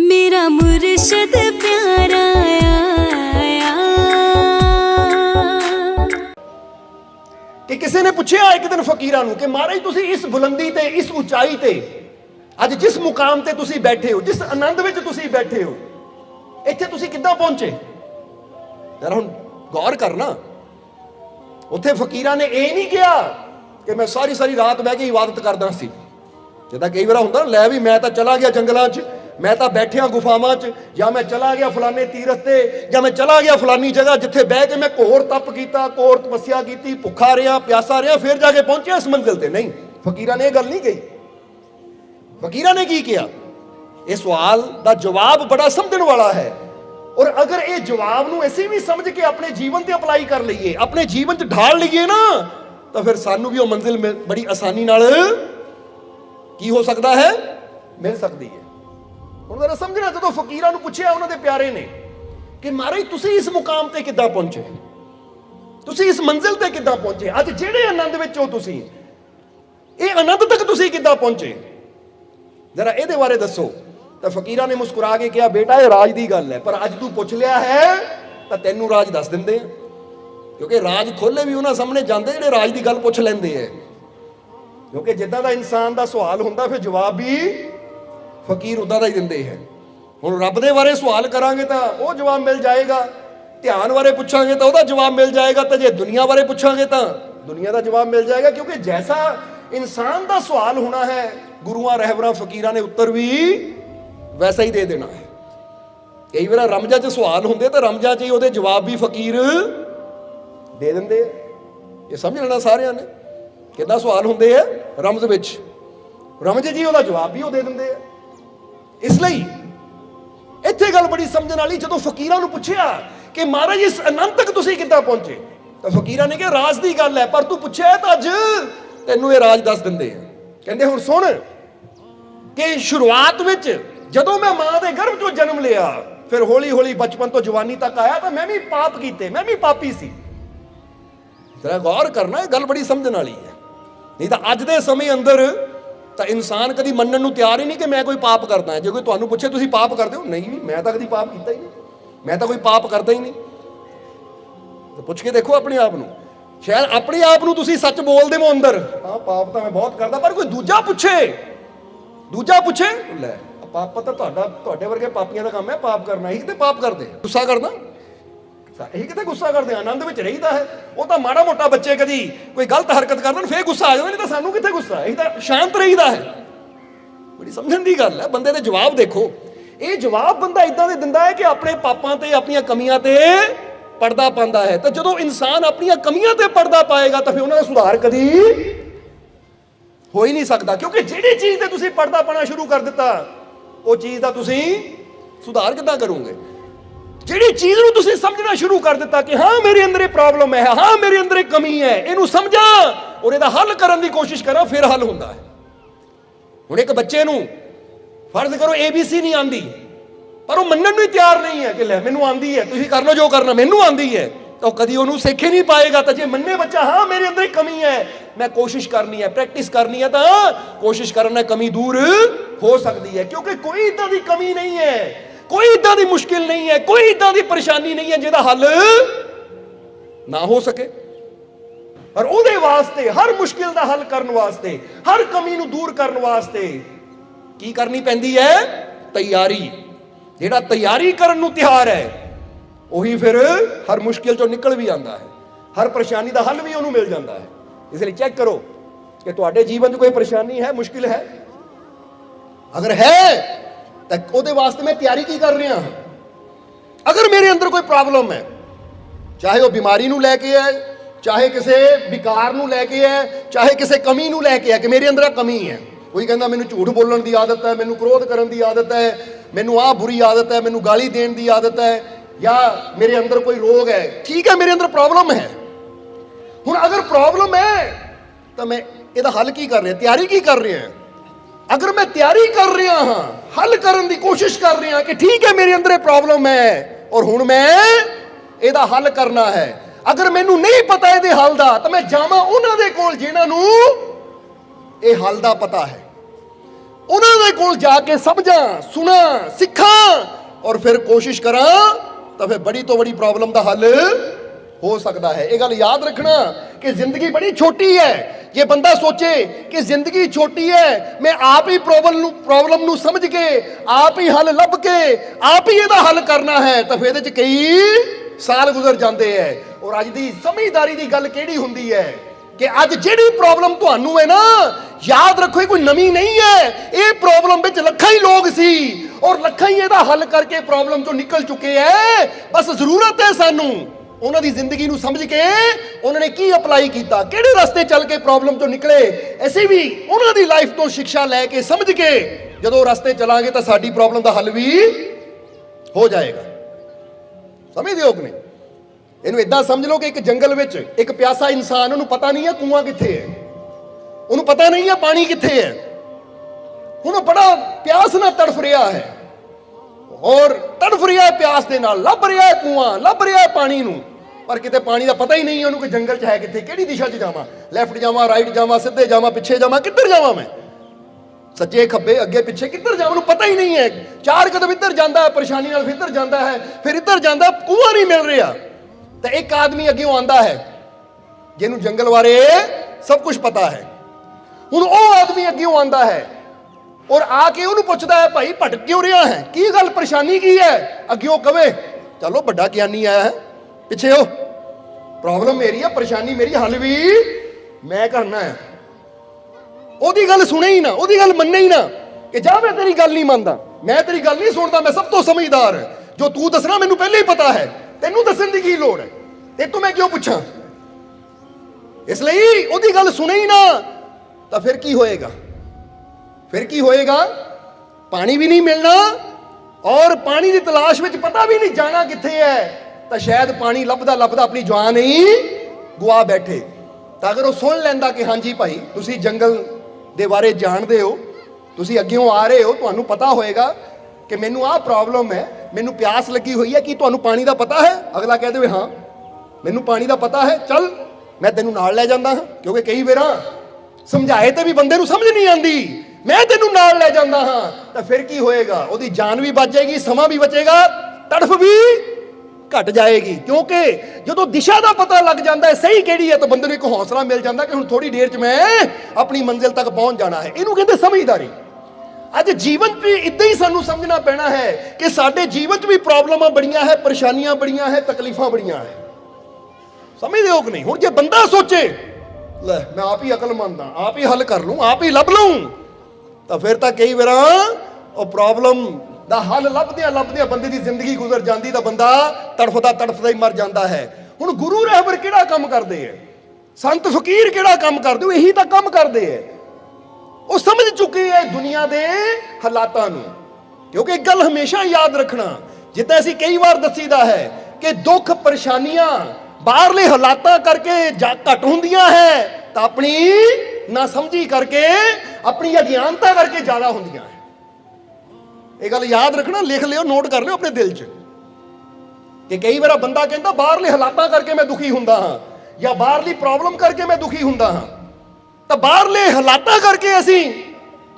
मेरा मुर्शद प्यारा आया। कि किसी ने पूछा एक दिन फकीरां नूं कि महाराज तुसी इस बुलंदी ते इस उचाई ते अज जिस मुकाम ते तुसी बैठे हो, जिस आनंद विच तुसी बैठे हो, इत्थे तुसी किद्दां पहुंचे? जरा हुण गौर करना। उत्थे फकीरां ने ये नहीं कहा कि मैं सारी सारी रात बह के इबादत करदा सी। जिद्दां कई बार हुंदा ले भी मैं तां चला गया जंगलां च, मैं तां बैठिया गुफावां च, या मैं चला गया फलाने तीरथ ते, या मैं चला गया फलानी जगह जिथे बह के मैं घोर तप कीता, घोर तपस्या की, भुखा रहा, प्यासा रहा, फिर जाके पहुंचे इस मंजिल ते। नहीं, फकीरां ने यह गल नहीं कही। फकीरां ने की किया? इस सवाल का जवाब बड़ा समझण वाला है, और अगर ये जवाब नूं असीं भी समझ के अपने जीवन ते अप्लाई कर लईए, अपने जीवन च ढाल लईए ना, तो फिर सानू भी वो मंजिल बड़ी आसानी नाल की हो सकता है, मिल सकती है। हुण जरा समझना, जदों फकीरां नूं पुछिया उन्हां दे प्यारे ने कि महाराज तुसीं इस मुकाम ते किद्दां पहुंचे, तुसीं इस मंजिल ते किद्दां पहुंचे, अज जिहड़े आनंद विच हो तुसीं, इह आनंद तक तुसीं किद्दां पहुंचे, जरा इहदे बारे दसो। तो फकीरां ने मुस्कुरा के कहा, बेटा ये राज की गल है, पर अज तू पुछ लिया है तो तैनूं राज दस दिंदे आ, क्योंकि राज खोले भी उन्हां सामने जांदे जिहड़े राज की गल पुछ लैंदे है। क्योंकि जिद्दां दा इंसान का सवाल हुंदा फिर जवाब भी फकीर उदा दा ही दिंदे है। हुण रब दे बारे सवाल करांगे तो वह जवाब मिल जाएगा, ध्यान बारे पुछांगे तो वह जवाब मिल जाएगा, तो जे दुनिया बारे पुछांगे तो दुनिया का जवाब मिल जाएगा। क्योंकि जैसा इंसान का सवाल होना है, गुरुआं रहबरां फकीरां ने उत्तर भी वैसा ही दे देना है। कई बार रमजा च सवाल होंदे तो रमजा च ही उहदे जवाब भी फकीर दे दिंदे। ये समझ लेना सारिਆਂ ने किद्दां सवाल होंदे है रमज विच, रमज जी उहदा जवाब भी वो दे दिंदे है। इसलिए इत्थे गल बड़ी समझण वाली, जदों फकीरां नूं पुछिया कि महाराज इस आनंद तक तुसीं किद्दां पहुंचे, तो फकीरां ने कहा राज की गल है, पर तू पुछिआ है तो अज तैनूं ये राज दस दिंदे आ। कहंदे हुण सुण कि शुरुआत विच जदों मैं मां दे गर्भ चों जन्म लिया, फिर हौली हौली बचपन तो जवानी तक आया, तो मैं भी पाप कीते, मैं भी पापी सी। जरा गौर करना, यह गल बड़ी समझण वाली है। नहीं तो अज दे समय अंदर तो इंसान कभी मनण नूं तैयार ही नहीं कि मैं कोई पाप करदा है। जो कोई तुहानूं पुछे तुसीं पाप करदे हो, नहीं मैं तो कभी पाप कीता ही नहीं, मैं तो कोई पाप करदा ही नहीं। तो पुछ के देखो अपने आप नूं, शायद अपने आप नूं तुसीं सच बोलदे हो अंदर, हाँ पाप तो मैं बहुत करदा, पर कोई दूजा पुछे लै पाप तो तुहाडे वर्गे पापियां दा काम है पाप करना, ही किते पाप करदे, गुस्सा करना, यही किते गुस्सा करते, आनंद विच रहीदा है। वो तो माड़ा मोटा बच्चे कभी कोई गलत हरकत कर देन फिर गुस्सा आ जाए, नहीं तो सानू किते गुस्सा, यही तो शांत रहीदा है। बड़ी समझण दी गल है। बंदे दे जवाब देखो, ये जवाब बंदा इदां दे दिंदा है कि अपने पापां ते अपनी कमियां ते पर्दा पांदा है। तो जदों इंसान अपनी कमियां ते पर्दा पाएगा तो फिर उन्हां दा सुधार कदी हो ही नहीं सकता। क्योंकि जिहड़ी चीज़ ते तुसीं पर्दा पाना शुरू कर दिता, वो चीज़ दा तुसीं सुधार किद्दां करोगे? जिहड़ी चीज़ नूं तुसीं समझना शुरू कर दिता कि हाँ मेरे अंदर ये प्रॉब्लम है, हाँ मेरे अंदर एक कमी है, इहनूं समझा और इहदा हल करन दी कोशिश करा, फिर हल हुंदा है। हुण एक बच्चे नूं फर्ज करो ABC नहीं आंदी, पर वो मन्नण नूं ही तैयार नहीं है कि लै मैनूं आंदी है, तुसीं कर लो जो करना, मैनूं आंदी है, तो कदी उहनूं सिख ही नहीं पाएगा। तो जे मन्ने बच्चा हाँ मेरे अंदर एक कमी है, मैं कोशिश करनी है, प्रैक्टिस करनी है, तो कोशिश करना कमी दूर हो सकती है। क्योंकि कोई इदां दी कमी नहीं है, कोई इदां दी मुश्किल नहीं है, कोई इदां दी परेशानी नहीं है जिहदा हल ना हो सके। और उहदे वास्ते हर मुश्किल दा हल करन वास्ते, हर कमी नूं दूर करन वास्ते की करनी पैंदी है? तैयारी। जिहड़ा तैयारी करन नूं तैयार है ਉਹੀ फिर हर मुश्किल चों निकल भी आता है, हर परेशानी का हल भी उन्होंने मिल जाता है। इसलिए चेक करो कि तुहाडे जीवन में कोई परेशानी है, मुश्किल है, अगर है तो ਉਹਦੇ वास्ते मैं तैयारी की कर रहा हाँ। अगर मेरे अंदर कोई प्रॉब्लम है, चाहे वह बीमारी नूं लैके है, चाहे किसी विकार नूं लैके है, चाहे किसी कमी नूं लैके है कि मेरे अंदर कमी है। कोई कहता मैनूं झूठ बोलण की आदत है, मैनूं क्रोध करन की आदत है, मैनूं आह बुरी आदत है, मैनूं गाली देण की आदत है, या मेरे अंदर कोई रोग है। ठीक है, मेरे अंदर प्रॉब्लम है। हुण अगर प्रॉब्लम है तो मैं इसदा हल की कर रहा, तैयारी की कर रहा। अगर मैं तैयारी कर रहा हाँ, हल करने की कोशिश कर रहा कि ठीक है मेरे अंदर प्रॉब्लम है और हुण मैं इसदा हल करना है। अगर मैनूं नहीं पता इहदे हल दा तो मैं जावां उन्हां दे कोल जिन्हां नूं इह हल दा पता है, उन्हां दे कोल जाके समझां, सुना, सिखा, और फिर कोशिश करा तो फिर बड़ी तो बड़ी प्रॉब्लम का हल हो सकता है। ये गल याद रखना कि जिंदगी बड़ी छोटी है। ये बंदा सोचे कि जिंदगी छोटी है, मैं आप ही प्रॉब्लम नू समझ के आप ही हल लभ के आप ही ਇਹਦਾ हल करना है, तो फिर ਇਹਦੇ ਚ कई साल गुजर जाते हैं। और अज की समझदारी की गल केड़ी हुंदी है कि अज जिहड़ी प्रॉब्लम तुहानू है ना, याद रखो ये कोई नवी नहीं है। ये प्रॉब्लम विच लखां ही लोग सी और लखां ही ਇਹਦਾ हल करके प्रॉब्लम चों निकल चुके हैं। बस जरूरत है सानू ਉਹਨਾਂ ਦੀ ਜ਼ਿੰਦਗੀ ਨੂੰ ਸਮਝ ਕੇ ਉਹਨਾਂ ਨੇ ਕੀ ਅਪਲਾਈ ਕੀਤਾ, ਕਿਹੜੇ ਰਸਤੇ ਚੱਲ ਕੇ ਪ੍ਰੋਬਲਮ ਚੋਂ ਨਿਕਲੇ, ਅਸੀਂ ਵੀ ਉਹਨਾਂ ਦੀ ਲਾਈਫ ਤੋਂ ਸਿੱਖਿਆ ਲੈ ਕੇ ਸਮਝ ਕੇ ਜਦੋਂ ਰਸਤੇ ਚਲਾਂਗੇ ਤਾਂ ਸਾਡੀ ਪ੍ਰੋਬਲਮ ਦਾ ਹੱਲ ਵੀ ਹੋ ਜਾਏਗਾ। ਸਮਝਦੇ ਹੋ ਕਿ ਨਹੀਂ? ਇਹਨੂੰ ਇਦਾਂ ਸਮਝ ਲਓ ਕਿ ਇੱਕ ਜੰਗਲ ਵਿੱਚ ਇੱਕ ਪਿਆਸਾ ਇਨਸਾਨ, ਉਹਨੂੰ ਪਤਾ ਨਹੀਂ ਹੈ ਕੂਆ ਕਿੱਥੇ ਹੈ, ਉਹਨੂੰ ਪਤਾ ਨਹੀਂ ਹੈ ਪਾਣੀ ਕਿੱਥੇ ਹੈ। ਹੁਣ ਉਹ ਬੜਾ ਪਿਆਸ ਨਾਲ ਤੜਫ ਰਿਹਾ ਹੈ और तड़फ रहा है प्यास के नाल, लभ रहा है कुआं, लभ रहा है पानी नूं, पर किते पानी का पता ही नहीं है उन्होंने कि जंगल च है कित्थे, किहड़ी दिशा च जावां, लैफ्ट जावां, राइट जावां, सीधे जावां, पिछे जावां, किधर जावां मैं, सज्जे खब्बे अगे पिछे किधर जावां, उन्होंने पता ही नहीं है। 4 कदम इधर जाता है, परेशानी नाल इधर जाता है, फिर इधर जाता, कुआं नहीं मिल रहा। तो एक आदमी अगे आंदा है जिन्हों जंगल बारे सब कुछ पता है। हुण वो आदमी अगे आंदा है और आके उन्होंने पूछता है, भाई भटक क्यों रहा है, की गल परेशानी की है? अग्यों कवे, चलो बड़ा ज्ञानी आया है, पिछे हो, प्रॉब्लम मेरी है, परेशानी मेरी, हल भी मैं करना है। ओदी गल सुने ही ना, ओदी गल मन्ने ही ना कि जा मैं तेरी गल नहीं मानता, मैं तेरी गल नहीं सुनता, मैं सब तो समझदार है, जो तू दसना मैनू पहले ही पता है, तेनू दसन की की लोड़ है, ते तू मैं क्यों पूछा। इसलिए ओदी गल सुने ही ना तो फिर की होएगा, फिर की होएगा, पानी भी नहीं मिलना और पानी की तलाश में पता भी नहीं जाना कित्थे है, तो शायद पानी लभदा लभदा अपनी जान ही गुआ बैठे। तो अगर वो सुन लैंदा कि हाँ जी भाई तुसी जंगल दे बारे जानते हो, तुसी अग्यों आ रहे हो, तुहानू पता होएगा कि मैनू आ प्रॉब्लम है, मैनू प्यास लगी हुई है, कि तुहानू पानी का पता है? अगला कह दे हाँ मैनू पानी का पता है, चल मैं तेनू नाल लै जांदा हाँ, क्योंकि कई बार समझाए तो भी बंदे नू समझ नहीं आती, मैं तेनू नाल ले जांदा हां, तो फिर की होएगा, ओदी जान भी बच जाएगी, समा भी बचेगा, तड़फ भी घट जाएगी। क्योंकि जो दिशा का पता लग जाता है सही केड़ी है, तो बंदे नूं एक हौसला मिल जाता कि हुण थोड़ी देर च मैं अपनी मंजिल तक पहुंच जाना है। इहनूं कहंदे समझदारी। अज जीवन च इदां ही सानूं समझना पैना है कि साडे जीवन च भी प्रॉब्लमां बड़ियां है, परेशानियां बड़ियां है, तकलीफां बड़ियां है। समझदे हो कि नहीं? हुण जे बंदा सोचे ले मैं आप ही अकलमंद हां, आप ही हल कर लूं, आप ही लभ लूं, तो फिर तो कई बार प्रॉब्लम का हल लभदियां बंदे की जिंदगी गुजर जाती, तो बंदा तड़फदा तड़फदा ही मर जाता है। हुण गुरु रहबर किहड़ा काम करते हैं, संत फकीर किहड़ा काम करते हो, यही तो काम करते हैं। वो समझ चुके हैं दुनिया के हालातों नूं। क्योंकि एक गल हमेशा याद रखना, जिद्दां असीं कई बार दसीदा है कि दुख परेशानियां बाहरले हालातां करके घट हुंदियां है, तो अपनी ना समझी करके, अपनी अज्ञानता करके ज्यादा होंदियां है। ये गल याद रखना, लिख लियो, नोट कर लियो अपने दिल च कि कई बार बंदा कहता बाहरले हालातां करके मैं दुखी हुंदा हां, या बाहरली प्रॉब्लम करके मैं दुखी हुंदा हां, तो बाहरले हालातां करके असीं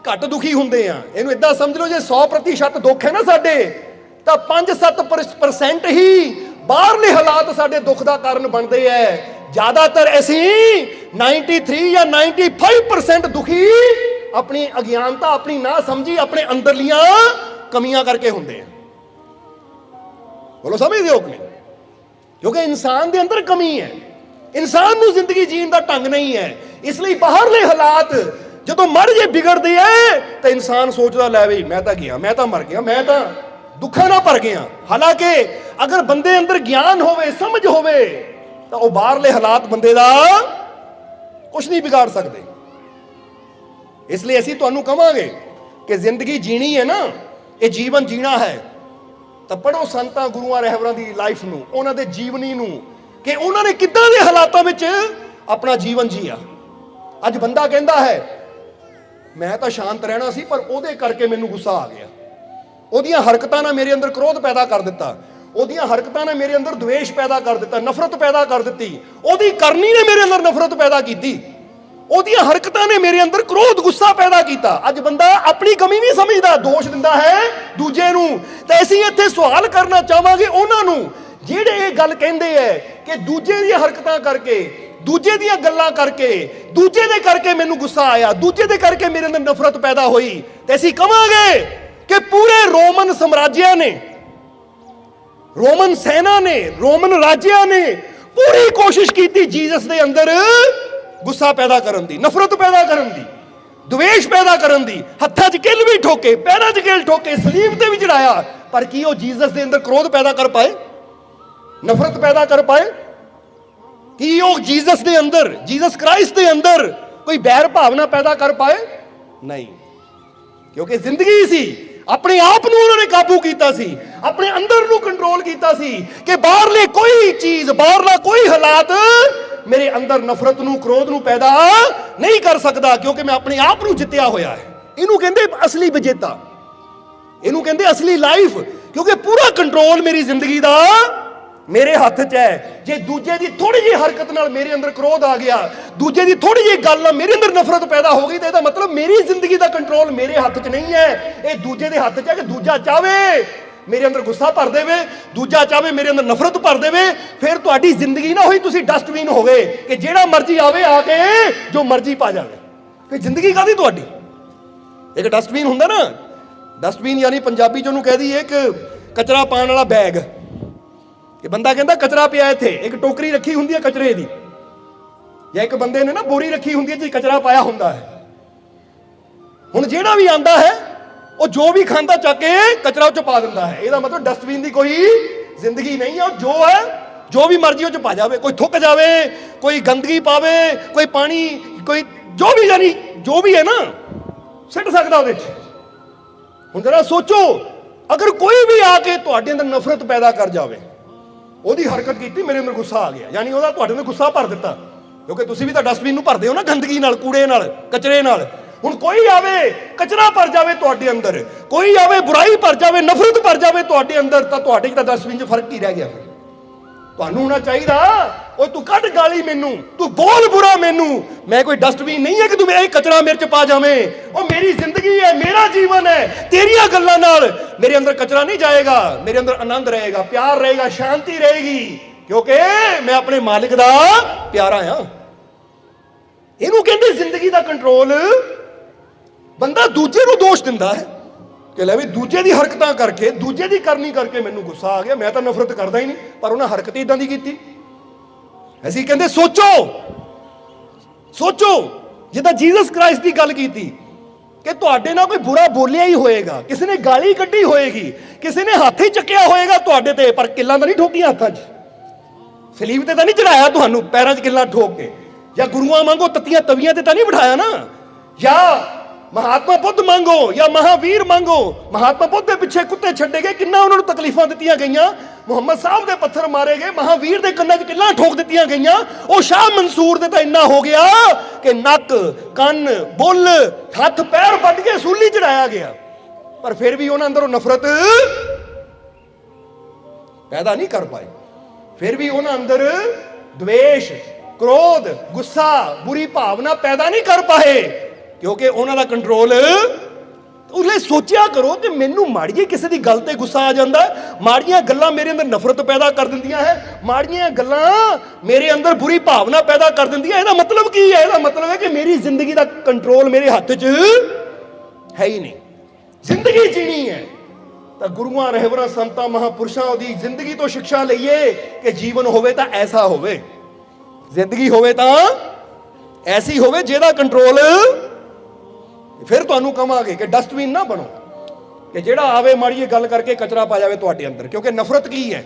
घट दुखी हुंदे हां। इहनूं इदां समझ लो, जे 100% दुख है ना साडे, तो 5-7% ही बाहरले हालात साडे दुख का कारण बनते हैं। ज्यादातर असीं 93 या 95% दुखी अपनी अज्ञानता, अपनी ना समझी, अपने अंदरलियां कमियां करके हुंदे हैं। बोलो समझदे हो कि नहीं? क्योंकि इंसान के अंदर कमी है, इंसान नूं जिंदगी जीण दा ढंग नहीं है। इसलिए बाहरले हालात जदों मर जे बिगड़दे है, तो इंसान सोचदा लै बई मैं तां गया, मैं तां मर गया, मैं तां दुखा ना भर गया। हालांकि अगर बंदे अंदर ज्ञान होवे, समझ होवे, तो वह बाहरले हालात बंदे दा कुछ नहीं बिगाड़ सकते। इसलिए असीं तुहानूं कहांगे कि जिंदगी जीनी है ना, ये जीवन जीना है, तो पढ़ो संतां गुरुआं रहबरां दी लाइफ नूं, उन्हां दे जीवनी नूं कि उन्होंने किद्दां दे हालातां विच अपना जीवन जिया। अज बंदा कहता है मैं तो शांत रहना सी, पर उहदे करके मैनूं गुस्सा आ गया, ਉਹਦੀਆਂ ਹਰਕਤਾਂ ਨੇ ਮੇਰੇ ਅੰਦਰ ਕ੍ਰੋਧ ਪੈਦਾ ਕਰ ਦਿੱਤਾ, ਉਹਦੀਆਂ ਹਰਕਤਾਂ ਨੇ ਮੇਰੇ ਅੰਦਰ द्वेष पैदा कर ਦਿੱਤਾ, नफरत पैदा कर ਦਿੱਤੀ, ਉਹਦੀ ਕਰਨੀ ने मेरे अंदर नफरत पैदा की। ਉਹਦੀਆਂ ਹਰਕਤਾਂ ਨੇ ਮੇਰੇ ਅੰਦਰ ਕ੍ਰੋਧ ਗੁੱਸਾ ਪੈਦਾ ਕੀਤਾ। ਅੱਜ ਬੰਦਾ ਆਪਣੀ ਕਮੀ ਨਹੀਂ ਸਮਝਦਾ, ਦੋਸ਼ ਦਿੰਦਾ ਹੈ ਦੂਜੇ ਨੂੰ। ਤੇ ਅਸੀਂ ਇੱਥੇ ਸਵਾਲ ਕਰਨਾ ਚਾਹਾਂਗੇ ਉਹਨਾਂ ਨੂੰ ਜਿਹੜੇ ਇਹ ਗੱਲ ਕਹਿੰਦੇ ਐ ਕਿ ਦੂਜੇ ਦੀਆਂ ਹਰਕਤਾਂ ਕਰਕੇ, ਦੂਜੇ ਦੀਆਂ ਗੱਲਾਂ ਕਰਕੇ, ਦੂਜੇ ਦੇ ਕਰਕੇ ਮੈਨੂੰ ਗੁੱਸਾ ਆਇਆ, ਦੂਜੇ ਦੇ ਕਰਕੇ ਮੇਰੇ ਅੰਦਰ ਨਫ਼ਰਤ ਪੈਦਾ ਹੋਈ। ਤੇ ਅਸੀਂ ਕਵਾਂਗੇ ਕਿ ਪੂਰੇ ਰੋਮਨ ਸਾਮਰਾਜਿਆਂ ਨੇ, ਰੋਮਨ ਸੈਨਾ ਨੇ, ਰੋਮਨ ਰਾਜਿਆਂ ਨੇ ਪੂਰੀ ਕੋਸ਼ਿਸ਼ ਕੀਤੀ ਜੀਸਸ ਦੇ ਅੰਦਰ ਗੁੱਸਾ ਪੈਦਾ ਕਰਨ ਦੀ, ਨਫ਼ਰਤ ਪੈਦਾ ਕਰਨ ਦੀ, द्वेष पैदा करन दी, हत्थां च किल भी ठोके, पैरां च किल ठोके, सलीब ते भी चढ़ाया, पर की वो जीसस दे अंदर क्रोध पैदा कर पाए, नफरत पैदा कर पाए? की वो जीसस दे अंदर, जीसस क्राइस्ट दे अंदर कोई बैर भावना पैदा कर पाए? नहीं, क्योंकि जिंदगी सी, अपने आप नूं उन्होंने काबू कीता सी, अपने अंदर नूं कंट्रोल कीता सी कि बाहरले कोई चीज, बाहरला कोई हालात मेरे अंदर नफरत नूं, क्रोध नूं पैदा नहीं कर सकता, क्योंकि मैं अपने आप नूं जित्या होया है। इनू कहंदे असली विजेता, इनू कहंदे असली लाइफ, क्योंकि पूरा कंट्रोल मेरी जिंदगी दा मेरे हाथ च है। जे दूजे दी थोड़ी जी हरकत नाल मेरे अंदर क्रोध आ गया, दूजे दी थोड़ी जी गल नाल मेरे अंदर नफरत पैदा हो गई, तो इसदा मतलब मेरी जिंदगी दा कंट्रोल मेरे हाथ च नहीं है, ये दूजे दे हाथ च है कि दूजा चाहे मेरे अंदर गुस्सा भर देवे, दूजा चाहे मेरे अंदर नफरत भर देवे, फिर तुहाडी जिंदगी ना होई तुसी डस्टबिन हो गए कि जेड़ा मर्जी आवे आके जो मर्जी पा जावे। फिर जिंदगी कादी तुहाडी? एक डस्टबिन हुंदा ना, डस्टबिन यानी पंजाबी च ओनू कह दी एक कचरा पाण वाला बैग, कि बंदा कहता कचरा पिया इत्थे, एक टोकरी रखी हुंदी है कचरे दी, या एक बंदे ने ना बोरी रखी हुंदी है जी कचरा पाया हुंदा है। हुण जेड़ा भी आंदा है वो जो भी खांदा चक के कचरा च पा दिंदा है, ਇਹਦਾ मतलब डस्टबिन की कोई जिंदगी नहीं है, जो है जो भी मर्जी च पा जावे, कोई थुक जावे, कोई गंदगी पावे, कोई पानी, कोई जो भी, यानी जो भी है ना सिट सकदा ਉਹਦੇ ਚ। ਹੁਣ जरा सोचो अगर कोई भी आके ਤੁਹਾਡੇ अंदर नफरत पैदा कर जावे, ਉਹਦੀ हरकत की मेरे अंदर गुस्सा आ गया, यानी ਉਹਦਾ ਤੁਹਾਡੇ अंदर गुस्सा भर दिता, क्योंकि ਤੁਸੀਂ भी ਤਾਂ डस्टबिन ਨੂੰ ਭਰਦੇ ਹੋ ਨਾ गंदगी नाल, कूड़े नाल, कचरे नाल। हुण कोई आवे कचरा भर जावे तुहाडे अंदर, कोई आवे बुराई भर जावे, नफरत भर जावे तुहाडे अंदर, तां तुहाडे च तां डस्टबिन च फर्क ही रह गया। फिर तुहानूं होना चाहिदा ओए तू कढ गाली मैनू, तू बोल बुरा मैनू, मैं कोई डस्टबिन नहीं है कि तू मेरा कचरा मेरे च पा जावे। ओ मेरी जिंदगी है, मेरा जीवन है, तेरियां गल्लां नाल मेरे अंदर कचरा नहीं जाएगा, मेरे अंदर आनंद रहेगा, प्यार रहेगा, शांति रहेगी, क्योंकि मैं अपने मालिक दा प्यारा हां। इहनूं कहंदे जिंदगी दा कंट्रोल। बंदा दूजे नूं दोष दिंदा है कि ले भी दूजे दी हरकतां करके, दूजे दी करनी करके मैनूं गुस्सा आ गया, मैं तां नफरत करदा ही नहीं, पर उन्हें हरकत इदां दी कीती। ਅਸੀਂ ਕਹਿੰਦੇ सोचो सोचो जिद्दां जीसस क्राइस्ट की गल की कि तुहाडे नाल कोई बुरा बोलिया ही होएगा, किसी ने गाली कड्डी होएगी, किसी ने हाथ ही चक्या होएगा तुहाडे ते, पर किल्लां तां नहीं ठोकियां हाथां 'च, सलीब ते तां नहीं चढ़ाया तुहानूं पैरां 'च किल्लां ठोक के, या गुरुआं वांगू तत्तियां तवियां ते तां नहीं बिठाया ना, या महात्मा बुद्ध मांगो या महावीर मांगो। महात्मा बुद्ध के पिछे कुत्ते छड्डे गए, किन्ना उन्होंने तकलीफां दित्तियां गईयां, मुहम्मद साहब दे पत्थर मारे गए, महावीर दे कन्नां 'च किल्लां ठोक दित्तियां गईयां। ओ शाह मंसूर दे तां इन्ना हो गया कि नक कन बुल हथ पैर वड्ड के सूली चढ़ाया गया, पर फिर भी उन्हां अंदरों नफरत पैदा नहीं कर पाए, फिर भी उन्हां अंदर द्वेष, क्रोध, गुस्सा, बुरी भावना पैदा नहीं कर पाए, क्योंकि उन्होंने कंट्रोल। उसलिए सोचा करो कि मैनू माड़िए किसी की गल ते गुस्सा आ जाता है, माड़ियां गल्लां मेरे अंदर नफरत पैदा कर दिंदियां है, माड़ियां गल्लां मेरे अंदर बुरी भावना पैदा कर दिंदियां। इसदा मतलब की है? इसदा मतलब है कि मेरी जिंदगी का कंट्रोल मेरे हाथ च है ही नहीं, जिंदगी जीनी है तो गुरुआं रहबरां संतां महापुरुषां दी जिंदगी तो शिक्षा लईए कि जीवन होवे तां ऐसा होवे, जिंदगी होवे तां ऐसी होवे जिहदा कंट्रोल। फिर तुहानूं कहांगे कि डस्टबिन ना बनो कि जेड़ा आवे माड़ी गल करके कचरा पा जावे तुहाडे अंदर, क्योंकि नफरत की है,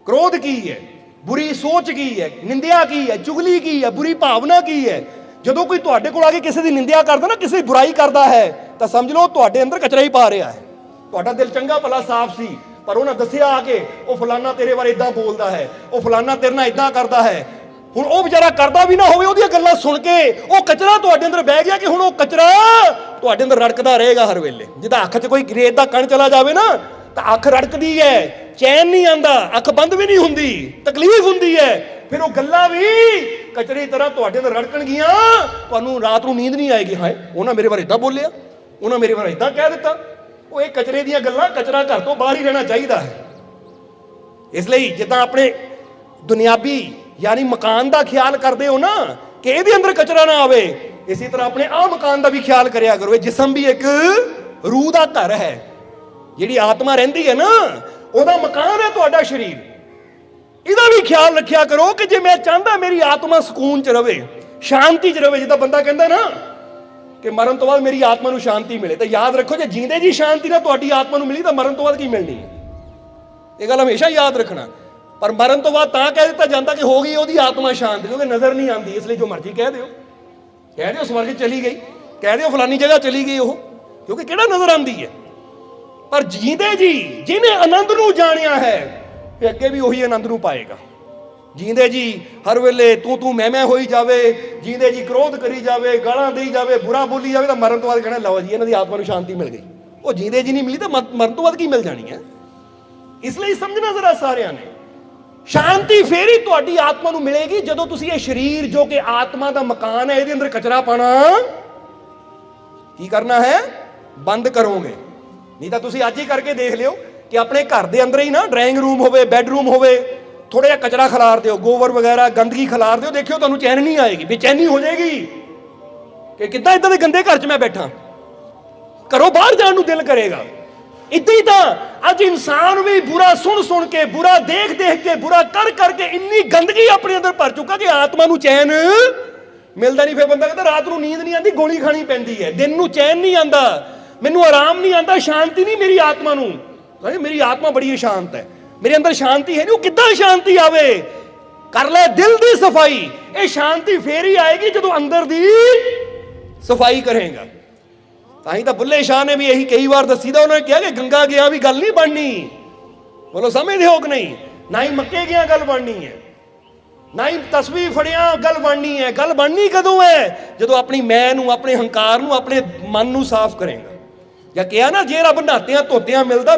क्रोध की है, बुरी सोच की है, निंदिया की है, चुगली की है, बुरी भावना की है। जदों कोई तुहाडे कोल आके किसी दी निंदिया करदा ना, किसी दी बुराई करदा है, तां समझ लो तुहाडे अंदर कचरा ही पा रहा है। तुहाडा दिल चंगा भला साफ सी, पर उन्हें दस्सिया आके ओ फलाना तेरे बारे इदां बोलदा है, ओ फलाना तेरे नाल इदां करदा है। हुण ओ बेचारा करदा भी ना होवे, ओहदियां गल्लां सुन के ओ कचरा तुहाडे अंदर बह गया कि हुण ओ कचरा तुहाडे अंदर रड़कदा रहेगा हर वेले। जिद्दां अख 'च कोई रेत दा कण चला जावे ना तां अख रड़कदी है, चैन नहीं आंदा, अख बंद भी नहीं हुंदी, तकलीफ हुंदी है, फिर ओ गल्लां भी ਕਚਰੇ ਦੀ ਤਰ੍ਹਾਂ ਤੁਹਾਡੇ ਅੰਦਰ ਰੜਕਣਗੀਆਂ, ਤੁਹਾਨੂੰ ਰਾਤ ਨੂੰ ਨੀਂਦ ਨਹੀਂ ਆਏਗੀ। ਹਾਏ ਉਹਨਾਂ ਮੇਰੇ ਬਾਰੇ ਇਦਾਂ ਬੋਲਿਆ, ਉਹਨਾਂ ਮੇਰੇ ਬਾਰੇ ਇਦਾਂ ਕਹਿ ਦਿੱਤਾ। ਉਹ ਇਹ ਕਚਰੇ ਦੀਆਂ ਗੱਲਾਂ, ਕਚਰਾ ਘਰ ਤੋਂ ਬਾਹਰ ਹੀ ਰਹਿਣਾ ਚਾਹੀਦਾ ਹੈ। ਇਸ ਲਈ ਜਿੱਦਾਂ ਆਪਣੇ ਦੁਨਿਆਵੀ ਯਾਨੀ ਮਕਾਨ ਦਾ ਖਿਆਲ ਕਰਦੇ ਹੋ ਨਾ ਕਿ ਇਹਦੇ ਅੰਦਰ ਕਚਰਾ ਨਾ ਆਵੇ, ਇਸੇ ਤਰ੍ਹਾਂ ਆਪਣੇ ਆਹ ਮਕਾਨ ਦਾ ਵੀ ਖਿਆਲ ਕਰਿਆ ਕਰੋ। ਇਹ ਜਿਸਮ ਵੀ ਇੱਕ ਰੂਹ ਦਾ ਘਰ ਹੈ, ਜਿਹੜੀ ਆਤਮਾ ਰਹਿੰਦੀ ਹੈ ਨਾ, ਉਹਦਾ ਮਕਾਨ ਹੈ ਤੁਹਾਡਾ ਸਰੀਰ। ਇਹਦਾ ਵੀ ਖਿਆਲ ਰੱਖਿਆ ਕਰੋ ਕਿ ਜੇ ਮੈਂ ਚਾਹੁੰਦਾ ਮੇਰੀ ਆਤਮਾ ਸਕੂਨ 'ਚ ਰਵੇ, ਸ਼ਾਂਤੀ 'ਚ ਰਵੇ, ਜਿੱਦਾਂ ਬੰਦਾ ਕਹਿੰਦਾ ਨਾ ਕਿ ਮਰਨ ਤੋਂ ਬਾਅਦ ਮੇਰੀ ਆਤਮਾ ਨੂੰ ਸ਼ਾਂਤੀ ਮਿਲੇ, ਤਾਂ ਯਾਦ ਰੱਖੋ ਜੇ ਜੀਂਦੇ ਜੀ ਸ਼ਾਂਤੀ ਨਾ ਤੁਹਾਡੀ ਆਤਮਾ ਨੂੰ ਮਿਲੀ ਤਾਂ ਮਰਨ ਤੋਂ ਬਾਅਦ ਕੀ ਮਿਲਣੀ ਹੈ। ਇਹ ਗੱਲ ਹਮੇਸ਼ਾ ਯਾਦ ਰੱਖਣਾ। ਪਰ ਮਰਨ ਤੋਂ ਬਾਅਦ ਤਾਂ ਕਹਿ ਦਿੱਤਾ ਜਾਂਦਾ ਕਿ ਹੋ ਗਈ ਉਹਦੀ ਆਤਮਾ ਸ਼ਾਂਤ, ਕਿਉਂਕਿ ਨਜ਼ਰ ਨਹੀਂ ਆਉਂਦੀ। ਇਸ ਲਈ ਜੋ ਮਰਜ਼ੀ ਕਹਿ ਦਿਓ ਸਵਰਗ ਚਲੀ ਗਈ, ਕਹਿ ਦਿਓ ਫਲਾਨੀ ਜਗ੍ਹਾ ਚਲੀ ਗਈ ਉਹ, ਕਿਉਂਕਿ ਕਿਹੜਾ ਨਜ਼ਰ ਆਉਂਦੀ ਹੈ। ਪਰ ਜੀਂਦੇ ਜੀ ਜਿਹਨੇ ਆਨੰਦ ਨੂੰ ਜਾਣਿਆ ਹੈ ਤੇ ਅੱਗੇ ਵੀ ਉਹੀ ਆਨੰਦ ਨੂੰ ਪਾਏਗਾ। ਜੀਂਦੇ ਜੀ ਹਰ ਵੇਲੇ ਤੂੰ ਮੈਂ ਹੋਈ ਜਾਵੇ, ਜੀਂਦੇ ਜੀ ਕ੍ਰੋਧ ਕਰੀ ਜਾਵੇ, ਗਾਲਾਂ ਦੇਈ ਜਾਵੇ, ਬੁਰਾ ਬੋਲੀ ਜਾਵੇ, ਤਾਂ ਮਰਨ ਤੋਂ ਬਾਅਦ ਕਹਿਣਾ ਲਓ ਜੀ ਇਹਨਾਂ ਦੀ ਆਤਮਾ ਨੂੰ ਸ਼ਾਂਤੀ ਮਿਲ ਗਈ। ਉਹ ਜੀਂਦੇ ਜੀ ਨਹੀਂ ਮਿਲੀ ਤਾਂ ਮਰਨ ਤੋਂ ਬਾਅਦ ਕੀ ਮਿਲ ਜਾਣੀ ਹੈ। ਇਸ ਲਈ ਸਮਝਣਾ ਜ਼ਰਾ ਸਾਰਿਆਂ ਨੇ, ਸ਼ਾਂਤੀ ਫੇਰ ਹੀ ਤੁਹਾਡੀ ਆਤਮਾ ਨੂੰ ਮਿਲੇਗੀ ਜਦੋਂ ਤੁਸੀਂ ਇਹ ਸਰੀਰ ਜੋ ਕਿ ਆਤਮਾ ਦਾ ਮਕਾਨ ਹੈ, ਇਹਦੇ ਅੰਦਰ ਕਚਰਾ ਪਾਣਾ ਕੀ ਕਰਨਾ ਹੈ, ਬੰਦ ਕਰੋਗੇ। ਨਹੀਂ ਤਾਂ ਤੁਸੀਂ ਅੱਜ ਹੀ ਕਰਕੇ ਦੇਖ ਲਿਓ ਕਿ ਆਪਣੇ ਘਰ ਦੇ ਅੰਦਰ ਹੀ ਨਾ ਡਰਾਇੰਗ ਰੂਮ ਹੋਵੇ, ਬੈਡਰੂਮ ਹੋਵੇ, ਥੋੜਾ ਜਿਹਾ ਕਚਰਾ ਖਿਲਾਰ ਦਿਓ, ਗੋਬਰ ਵਗੈਰਾ ਗੰਦਗੀ ਖਿਲਾਰ ਦਿਓ, ਦੇਖਿਓ ਤੁਹਾਨੂੰ ਚੈਨ ਨਹੀਂ ਆਏਗੀ, ਬੇਚੈਨੀ ਹੋ ਜਾਏਗੀ ਕਿ ਕਿੱਦਾਂ ਇਦਾਂ ਦੇ ਗੰਦੇ ਘਰ 'ਚ ਮੈਂ ਬੈਠਾ, ਘਰੋਂ ਬਾਹਰ ਜਾਣ ਨੂੰ ਦਿਲ ਕਰੇਗਾ। ਇਦਾਂ ਹੀ ਤਾਂ ਅੱਜ ਇਨਸਾਨ ਵੀ ਬੁਰਾ ਸੁਣ ਕੇ, ਬੁਰਾ ਦੇਖ ਕੇ, ਬੁਰਾ ਕਰ ਕੇ ਇੰਨੀ ਗੰਦਗੀ ਆਪਣੇ ਅੰਦਰ ਭਰ ਚੁੱਕਾ ਕਿ ਆਤਮਾ ਨੂੰ ਚੈਨ ਮਿਲਦਾ ਨਹੀਂ। ਫਿਰ ਬੰਦਾ ਕਹਿੰਦਾ ਰਾਤ ਨੂੰ ਨੀਂਦ ਨਹੀਂ ਆਉਂਦੀ, ਗੋਲੀ ਖਾਣੀ ਪੈਂਦੀ ਹੈ। ਦਿਨ ਨੂੰ ਚੈਨ ਨਹੀਂ ਆਉਂਦਾ, ਮੈਨੂੰ ਆਰਾਮ ਨਹੀਂ ਆਉਂਦਾ, ਸ਼ਾਂਤੀ ਨਹੀਂ ਮੇਰੀ ਆਤਮਾ ਨੂੰ। ਮੇਰੀ ਆਤਮਾ ਬੜੀ ਸ਼ਾਂਤ ਹੈ, ਮੇਰੇ ਅੰਦਰ ਸ਼ਾਂਤੀ ਹੈ ਨਹੀਂ। ਉਹ ਕਿੱਦਾਂ ਸ਼ਾਂਤੀ ਆਵੇ? ਕਰ ਲੈ ਦਿਲ ਦੀ ਸਫਾਈ। ਇਹ ਸ਼ਾਂਤੀ ਫੇਰ ਹੀ ਆਏਗੀ ਜਦੋਂ ਅੰਦਰ ਦੀ ਸਫਾਈ ਕਰੇਗਾ। ਤਾਂ ਹੀ ਤਾਂ ਬੁੱਲੇ ਸ਼ਾਹ ਨੇ ਵੀ ਇਹੀ ਕਈ ਵਾਰ ਦੱਸੀਦਾ, ਉਹਨਾਂ ਨੇ ਕਿਹਾ ਕਿ ਗੰਗਾ ਗਿਆ ਵੀ ਗੱਲ ਨਹੀਂ ਬਣਨੀ। ਬੋਲੋ ਸਮਝਦੇ ਹੋ ਕਿ ਨਹੀਂ? ਨਾ ਹੀ ਮੱਕੇ ਗਿਆ ਗੱਲ ਬਣਨੀ ਹੈ, ਨਾ ਹੀ ਤਸਬੀਹ ਫੜਿਆ ਗੱਲ ਬਣਨੀ ਹੈ। ਗੱਲ ਬਣਨੀ ਕਦੋਂ ਹੈ? ਜਦੋਂ ਆਪਣੀ ਮੈਂ ਨੂੰ, ਆਪਣੇ ਹੰਕਾਰ ਨੂੰ, ਆਪਣੇ ਮਨ ਨੂੰ ਸਾਫ਼ ਕਰੇਗਾ। ਜਾਂ ਕਿਹਾ ਨਾ ਜੇ ਰੱਬ ਨਹਾਤਿਆਂ ਧੋਤਿਆਂ ਮਿਲਦਾ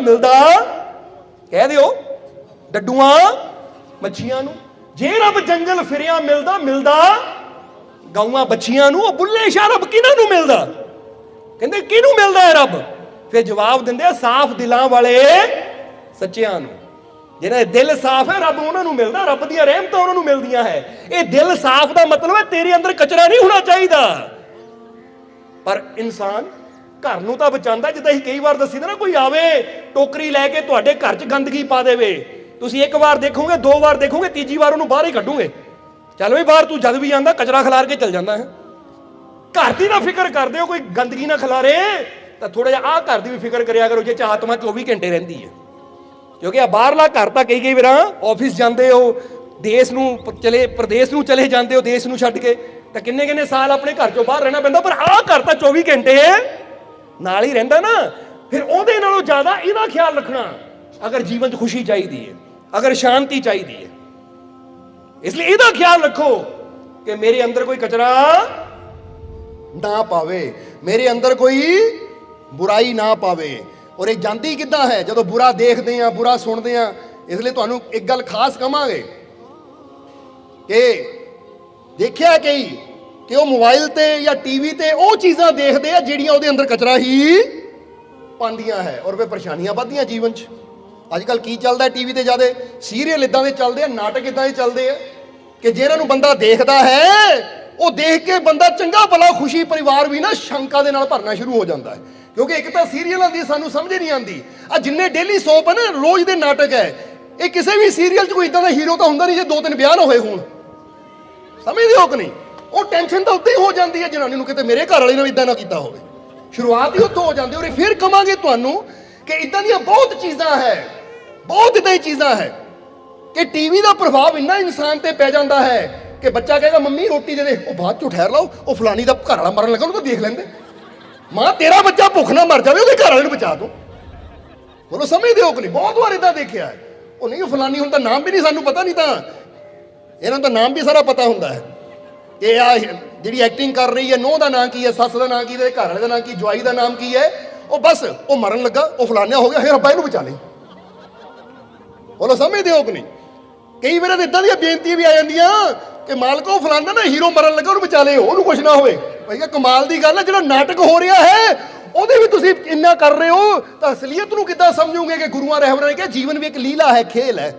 ਕਹਿ ਦਿਓ ਡੱਡੂਆਂ ਮੱਛੀਆਂ ਨੂੰ। ਜੇ ਰੱਬ ਜੰਗਲ ਫਿਰਿਆ ਮਿਲਦਾ ਗਊਆਂ ਬੱਚੀਆਂ ਨੂੰ। ਉਹ ਬੁੱਲੇ ਸ਼ਾਹ ਰੱਬ ਕਿਹਨਾਂ ਨੂੰ ਮਿਲਦਾ? ਕਹਿੰਦੇ ਕਿਹਨੂੰ ਮਿਲਦਾ ਹੈ ਰੱਬ? ਫਿਰ ਜਵਾਬ ਦਿੰਦੇ ਆ ਸਾਫ਼ ਦਿਲਾਂ ਵਾਲੇ ਸੱਚਿਆਂ ਨੂੰ। ਜਿਹਨਾਂ ਦੇ ਦਿਲ ਸਾਫ਼ ਹੈ ਰੱਬ ਉਹਨਾਂ ਨੂੰ ਮਿਲਦਾ, ਰੱਬ ਦੀਆਂ ਰਹਿਮਤਾਂ ਉਹਨਾਂ ਨੂੰ ਮਿਲਦੀਆਂ ਹੈ। ਇਹ ਦਿਲ ਸਾਫ਼ ਦਾ ਮਤਲਬ ਹੈ ਤੇਰੇ ਅੰਦਰ ਕਚਰਾ ਨਹੀਂ ਹੋਣਾ ਚਾਹੀਦਾ। ਪਰ ਇਨਸਾਨ ਘਰ ਨੂੰ ਤਾਂ ਬਚਾਉਂਦਾ, ਜਿੱਦਾਂ ਅਸੀਂ ਕਈ ਵਾਰ ਦੱਸੀਦਾ ਨਾ, ਕੋਈ ਆਵੇ ਟੋਕਰੀ ਲੈ ਕੇ ਤੁਹਾਡੇ ਘਰ 'ਚ ਗੰਦਗੀ ਪਾ ਦੇਵੇ, ਤੁਸੀਂ ਇੱਕ ਵਾਰ ਦੇਖੋਗੇ, ਦੋ ਵਾਰ ਦੇਖੋਗੇ, ਤੀਜੀ ਵਾਰ ਉਹਨੂੰ ਬਾਹਰ ਹੀ ਕੱਢੋਗੇ। ਚੱਲ ਵੀ ਬਾਹਰ, ਤੂੰ ਜਦ ਵੀ ਜਾਂਦਾ ਕਚਰਾ ਖਿਲਾਰ ਕੇ ਚੱਲ ਜਾਂਦਾ ਹੈ। ਘਰ ਦੀ ਨਾ ਫਿਕਰ ਕਰਦੇ ਹੋ, ਕੋਈ ਗੰਦਗੀ ਨਾ ਖਿਲਾਰੇ, ਤਾਂ ਥੋੜਾ ਜਿਹਾ ਆਹ ਘਰ ਦੀ ਵੀ ਫਿਕਰ ਕਰਿਆ ਕਰੋ ਜੇ ਆਤਮਾ 24 ਘੰਟੇ ਰਹਿੰਦੀ ਹੈ। ਕਿਉਂਕਿ ਆ ਬਾਹਰਲਾ ਘਰ ਤਾਂ ਕਈ ਵਾਰ ਆਫਿਸ ਜਾਂਦੇ ਹੋ, ਦੇਸ਼ ਨੂੰ ਪ੍ਰਦੇਸ਼ ਨੂੰ ਚਲੇ ਜਾਂਦੇ ਹੋ, ਦੇਸ਼ ਨੂੰ ਛੱਡ ਕੇ, ਤਾਂ ਕਿੰਨੇ ਸਾਲ ਆਪਣੇ ਘਰ ਚੋਂ ਬਾਹਰ ਰਹਿਣਾ ਪੈਂਦਾ। ਪਰ ਆਹ ਘਰ ਤਾਂ 24 ਘੰਟੇ ਨਾਲ ਹੀ ਰਹਿੰਦਾ ਨਾ। ਫਿਰ ਉਹਦੇ ਨਾਲੋਂ ਜ਼ਿਆਦਾ ਇਹਦਾ ਖਿਆਲ ਰੱਖਣਾ ਅਗਰ ਜੀਵਨ 'ਚ ਖੁਸ਼ੀ ਚਾਹੀਦੀ ਹੈ, ਅਗਰ ਸ਼ਾਂਤੀ ਚਾਹੀਦੀ ਹੈ। ਇਸ ਲਈ ਇਹਦਾ ਖਿਆਲ ਰੱਖੋ ਕਿ ਮੇਰੇ ਅੰਦਰ ਕੋਈ ਕਚਰਾ ਨਾ ਪਾਵੇ, ਮੇਰੇ ਅੰਦਰ ਕੋਈ ਬੁਰਾਈ ਨਾ ਪਾਵੇ। ਔਰ ਇਹ ਜਾਂਦੀ ਕਿੱਦਾਂ ਹੈ? ਜਦੋਂ ਬੁਰਾ ਦੇਖਦੇ ਆ, ਬੁਰਾ ਸੁਣਦੇ ਆ। ਇਸ ਲਈ ਤੁਹਾਨੂੰ ਇੱਕ ਗੱਲ ਖਾਸ ਕਹਾਂਗੇ ਕਿ ਦੇਖਿਆ ਕਿ ਉਹ ਮੋਬਾਈਲ ਤੇ ਜਾਂ ਟੀਵੀ ਤੇ ਉਹ ਚੀਜ਼ਾਂ ਦੇਖਦੇ ਆ ਜਿਹੜੀਆਂ ਉਹਦੇ ਅੰਦਰ ਕਚਰਾ ਹੀ ਪਾਉਂਦੀਆਂ ਹੈ। ਔਰ ਫਿਰ ਪਰੇਸ਼ਾਨੀਆਂ ਵੱਧਦੀਆਂ ਜੀਵਨ 'ਚ। ਅੱਜ ਕੱਲ੍ਹ ਕੀ ਚੱਲਦਾ ਟੀਵੀ ਤੇ? ਜ਼ਿਆਦਾ ਸੀਰੀਅਲ ਇਦਾਂ ਦੇ ਚੱਲਦੇ ਆ, ਨਾਟਕ ਇਦਾਂ ਦੇ ਚੱਲਦੇ ਆ ਕਿ ਜਿਹਨਾਂ ਨੂੰ ਬੰਦਾ ਦੇਖਦਾ ਹੈ, ਉਹ ਦੇਖ ਕੇ ਬੰਦਾ ਚੰਗਾ ਭਲਾ ਖੁਸ਼ੀ ਪਰਿਵਾਰ ਵੀ ਨਾ ਸ਼ੰਕਾ ਦੇ ਨਾਲ ਭਰਨਾ ਸ਼ੁਰੂ ਹੋ ਜਾਂਦਾ ਹੈ। ਕਿਉਂਕਿ ਇੱਕ ਤਾਂ ਸੀਰੀਅਲਾਂ ਦੀ ਸਾਨੂੰ ਸਮਝ ਨਹੀਂ ਆਉਂਦੀ। ਆ ਜਿੰਨੇ ਡੇਲੀ ਸੋਪ ਹੈ ਨਾ, ਰੋਜ਼ ਦੇ ਨਾਟਕ ਹੈ, ਇਹ ਕਿਸੇ ਵੀ ਸੀਰੀਅਲ 'ਚ ਕੋਈ ਇਦਾਂ ਦਾ ਹੀਰੋ ਤਾਂ ਹੁੰਦਾ ਨਹੀਂ ਜੇ 2-3 ਵਿਆਹ ਨਾ ਹੋਏ ਹੋਣ। ਸਮਝਦੇ ਹੋ ਕਿ ਨਹੀਂ? ਉਹ ਟੈਨਸ਼ਨ ਤਾਂ ਉੱਤੇ ਹੀ ਹੋ ਜਾਂਦੀ ਹੈ ਜਨਾਨੀ ਨੂੰ, ਕਿਤੇ ਮੇਰੇ ਘਰ ਵਾਲੇ ਨੇ ਇਦਾਂ ਨਾ ਕੀਤਾ ਹੋਵੇ। ਸ਼ੁਰੂਆਤ ਹੀ ਉੱਥੋਂ ਹੋ ਜਾਂਦੀ। ਔਰ ਫਿਰ ਕਵਾਂਗੇ ਤੁਹਾਨੂੰ ਕਿ ਇਦਾਂ ਦੀਆਂ ਬਹੁਤ ਚੀਜ਼ਾਂ ਹੈ, ਬਹੁਤ ਇਦਾਂ ਹੀ ਚੀਜ਼ਾਂ ਹੈ ਕਿ ਟੀਵੀ ਦਾ ਪ੍ਰਭਾਵ ਇੰਨਾ ਇਨਸਾਨ ਤੇ ਪੈ ਜਾਂਦਾ ਹੈ ਕਿ ਬੱਚਾ ਕਹੇਗਾ ਮੰਮੀ ਰੋਟੀ ਦੇ ਦੇ, ਉਹ ਬਾਅਦ ਚੋਂ ਠਹਿਰ ਲਾਓ, ਉਹ ਫਲਾਨੀ ਦਾ ਘਰ ਵਾਲਾ ਮਰਨ ਲੱਗਾ ਉਹਨੂੰ ਤਾਂ ਦੇਖ ਲੈਂਦੇ। ਮਾਂ ਤੇਰਾ ਬੱਚਾ ਭੁੱਖ ਨਾ ਮਰ ਜਾਵੇ, ਉਹਦੇ ਘਰ ਵਾਲੇ ਨੂੰ ਬਚਾ ਦੋ। ਬੋਲੋ ਸਮਝਦੇ ਹੋ ਕਿ ਨਹੀਂ? ਬਹੁਤ ਵਾਰ ਇਦਾਂ ਦੇਖਿਆ ਹੈ। ਉਹ ਨਹੀਂ, ਉਹ ਫਲਾਨੀ, ਹੁਣ ਤਾਂ ਨਾਮ ਵੀ ਨਹੀਂ ਸਾਨੂੰ ਪਤਾ, ਨਹੀਂ ਤਾਂ ਇਹਨਾਂ ਦਾ ਨਾਮ ਵੀ ਸਾਰਾ ਪਤਾ ਹੁੰਦਾ ਹੈ ਕਿ ਆ ਜਿਹੜੀ ਐਕਟਿੰਗ ਕਰ ਰਹੀ ਹੈ, ਨੂੰਹ ਦਾ ਨਾਂ ਕੀ ਹੈ, ਸੱਸ ਦਾ ਨਾਂ ਕੀ ਹੈ, ਘਰ ਵਾਲੇ ਦਾ ਨਾਂ ਕੀ, ਜਵਾਈ ਦਾ ਨਾਮ ਕੀ ਹੈ। ਉਹ ਬਸ ਉਹ ਮਰਨ ਲੱਗਾ, ਉਹ ਫਲਾਨਿਆ ਹੋ ਗਿਆ, ਫਿਰ ਰੱਬਾ ਇਹਨੂੰ ਬਚਾ ਲਈ। ਬੋਲੋ ਸਮਝਦੇ ਹੋ ਕਿ ਨਹੀਂ? ਕਈ ਵਾਰ ਤਾਂ ਇਦਾਂ ਦੀਆਂ ਬੇਨਤੀਆਂ ਵੀ ਆ ਜਾਂਦੀਆਂ ਕਿ ਮਾਲਕੋ ਫਲਾਣਾ ਨਾ ਹੀਰੋ ਮਰਨ ਲੱਗਾ ਉਹਨੂੰ ਬਚਾ ਲਿਓ, ਉਹਨੂੰ ਕੁਛ ਨਾ ਹੋਵੇ। ਭਾਈ ਕਮਾਲ ਦੀ ਗੱਲ ਹੈ, ਜਿਹੜਾ ਨਾਟਕ ਹੋ ਰਿਹਾ ਹੈ ਉਹਦੇ ਵੀ ਤੁਸੀਂ ਇੰਨਾ ਕਰ ਰਹੇ ਹੋ, ਤਾਂ ਅਸਲੀਅਤ ਨੂੰ ਕਿੱਦਾਂ ਸਮਝੋਗੇ ਕਿ ਗੁਰੂਆਂ ਰਹਿਬਰਾਂ ਨੇ ਕਿਹਾ ਜੀਵਨ ਵੀ ਇੱਕ ਲੀਲਾ ਹੈ, ਖੇਲ ਹੈ।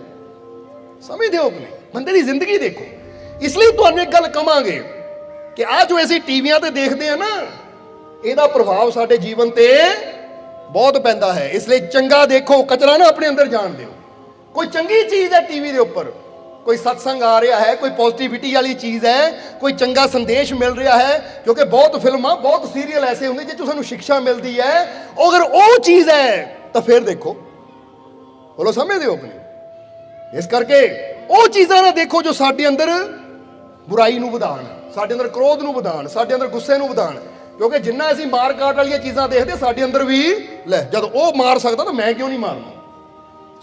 ਸਮਝਦੇ ਹੋ ਕਿ ਨਹੀਂ? ਬੰਦੇ ਦੀ ਜ਼ਿੰਦਗੀ ਦੇਖੋ। ਇਸ ਲਈ ਤੁਹਾਨੂੰ ਇੱਕ ਗੱਲ ਕਵਾਂਗੇ ਕਿ ਆਹ ਜੋ ਅਸੀਂ ਟੀਵੀਆਂ ਤੇ ਦੇਖਦੇ ਆ ਨਾ, ਇਹਦਾ ਪ੍ਰਭਾਵ ਸਾਡੇ ਜੀਵਨ ਤੇ ਬਹੁਤ ਪੈਂਦਾ ਹੈ। ਇਸ ਲਈ ਚੰਗਾ ਦੇਖੋ, ਕਚਰਾ ਨਾ ਆਪਣੇ ਅੰਦਰ ਜਾਣ ਦਿਓ। ਕੋਈ ਚੰਗੀ ਚੀਜ਼ ਹੈ ਟੀਵੀ ਦੇ ਉੱਪਰ, ਕੋਈ ਸਤਸੰਗ ਆ ਰਿਹਾ ਹੈ, ਕੋਈ ਪੋਜ਼ਿਟਿਵਿਟੀ ਵਾਲੀ ਚੀਜ਼ ਹੈ, ਕੋਈ ਚੰਗਾ ਸੰਦੇਸ਼ ਮਿਲ ਰਿਹਾ ਹੈ, ਕਿਉਂਕਿ ਬਹੁਤ ਫਿਲਮਾਂ, ਬਹੁਤ ਸੀਰੀਅਲ ਐਸੇ ਹੁੰਦੇ ਜਿਸ 'ਚੋਂ ਸਾਨੂੰ ਸਿੱਖਿਆ ਮਿਲਦੀ ਹੈ। ਅਗਰ ਉਹ ਚੀਜ਼ ਹੈ ਤਾਂ ਫਿਰ ਦੇਖੋ। ਬੋਲੋ, ਸਮਝਦੇ ਹੋ ਕਿ ਨਹੀਂ? ਇਸ ਕਰਕੇ ਉਹ ਚੀਜ਼ਾਂ ਨਾ ਦੇਖੋ ਜੋ ਸਾਡੇ ਅੰਦਰ ਬੁਰਾਈ ਨੂੰ ਵਧਾਉਣ, ਸਾਡੇ ਅੰਦਰ ਕ੍ਰੋਧ ਨੂੰ ਵਧਾਉਣ, ਸਾਡੇ ਅੰਦਰ ਗੁੱਸੇ ਨੂੰ ਵਧਾਉਣ। ਕਿਉਂਕਿ ਜਿੰਨਾ ਅਸੀਂ ਮਾਰ ਕਾਟ ਵਾਲੀਆਂ ਚੀਜ਼ਾਂ ਦੇਖਦੇ, ਸਾਡੇ ਅੰਦਰ ਵੀ ਲੈ ਜਦ ਉਹ ਮਾਰ ਸਕਦਾ ਤਾਂ ਮੈਂ ਕਿਉਂ ਨਹੀਂ ਮਾਰਨਾ,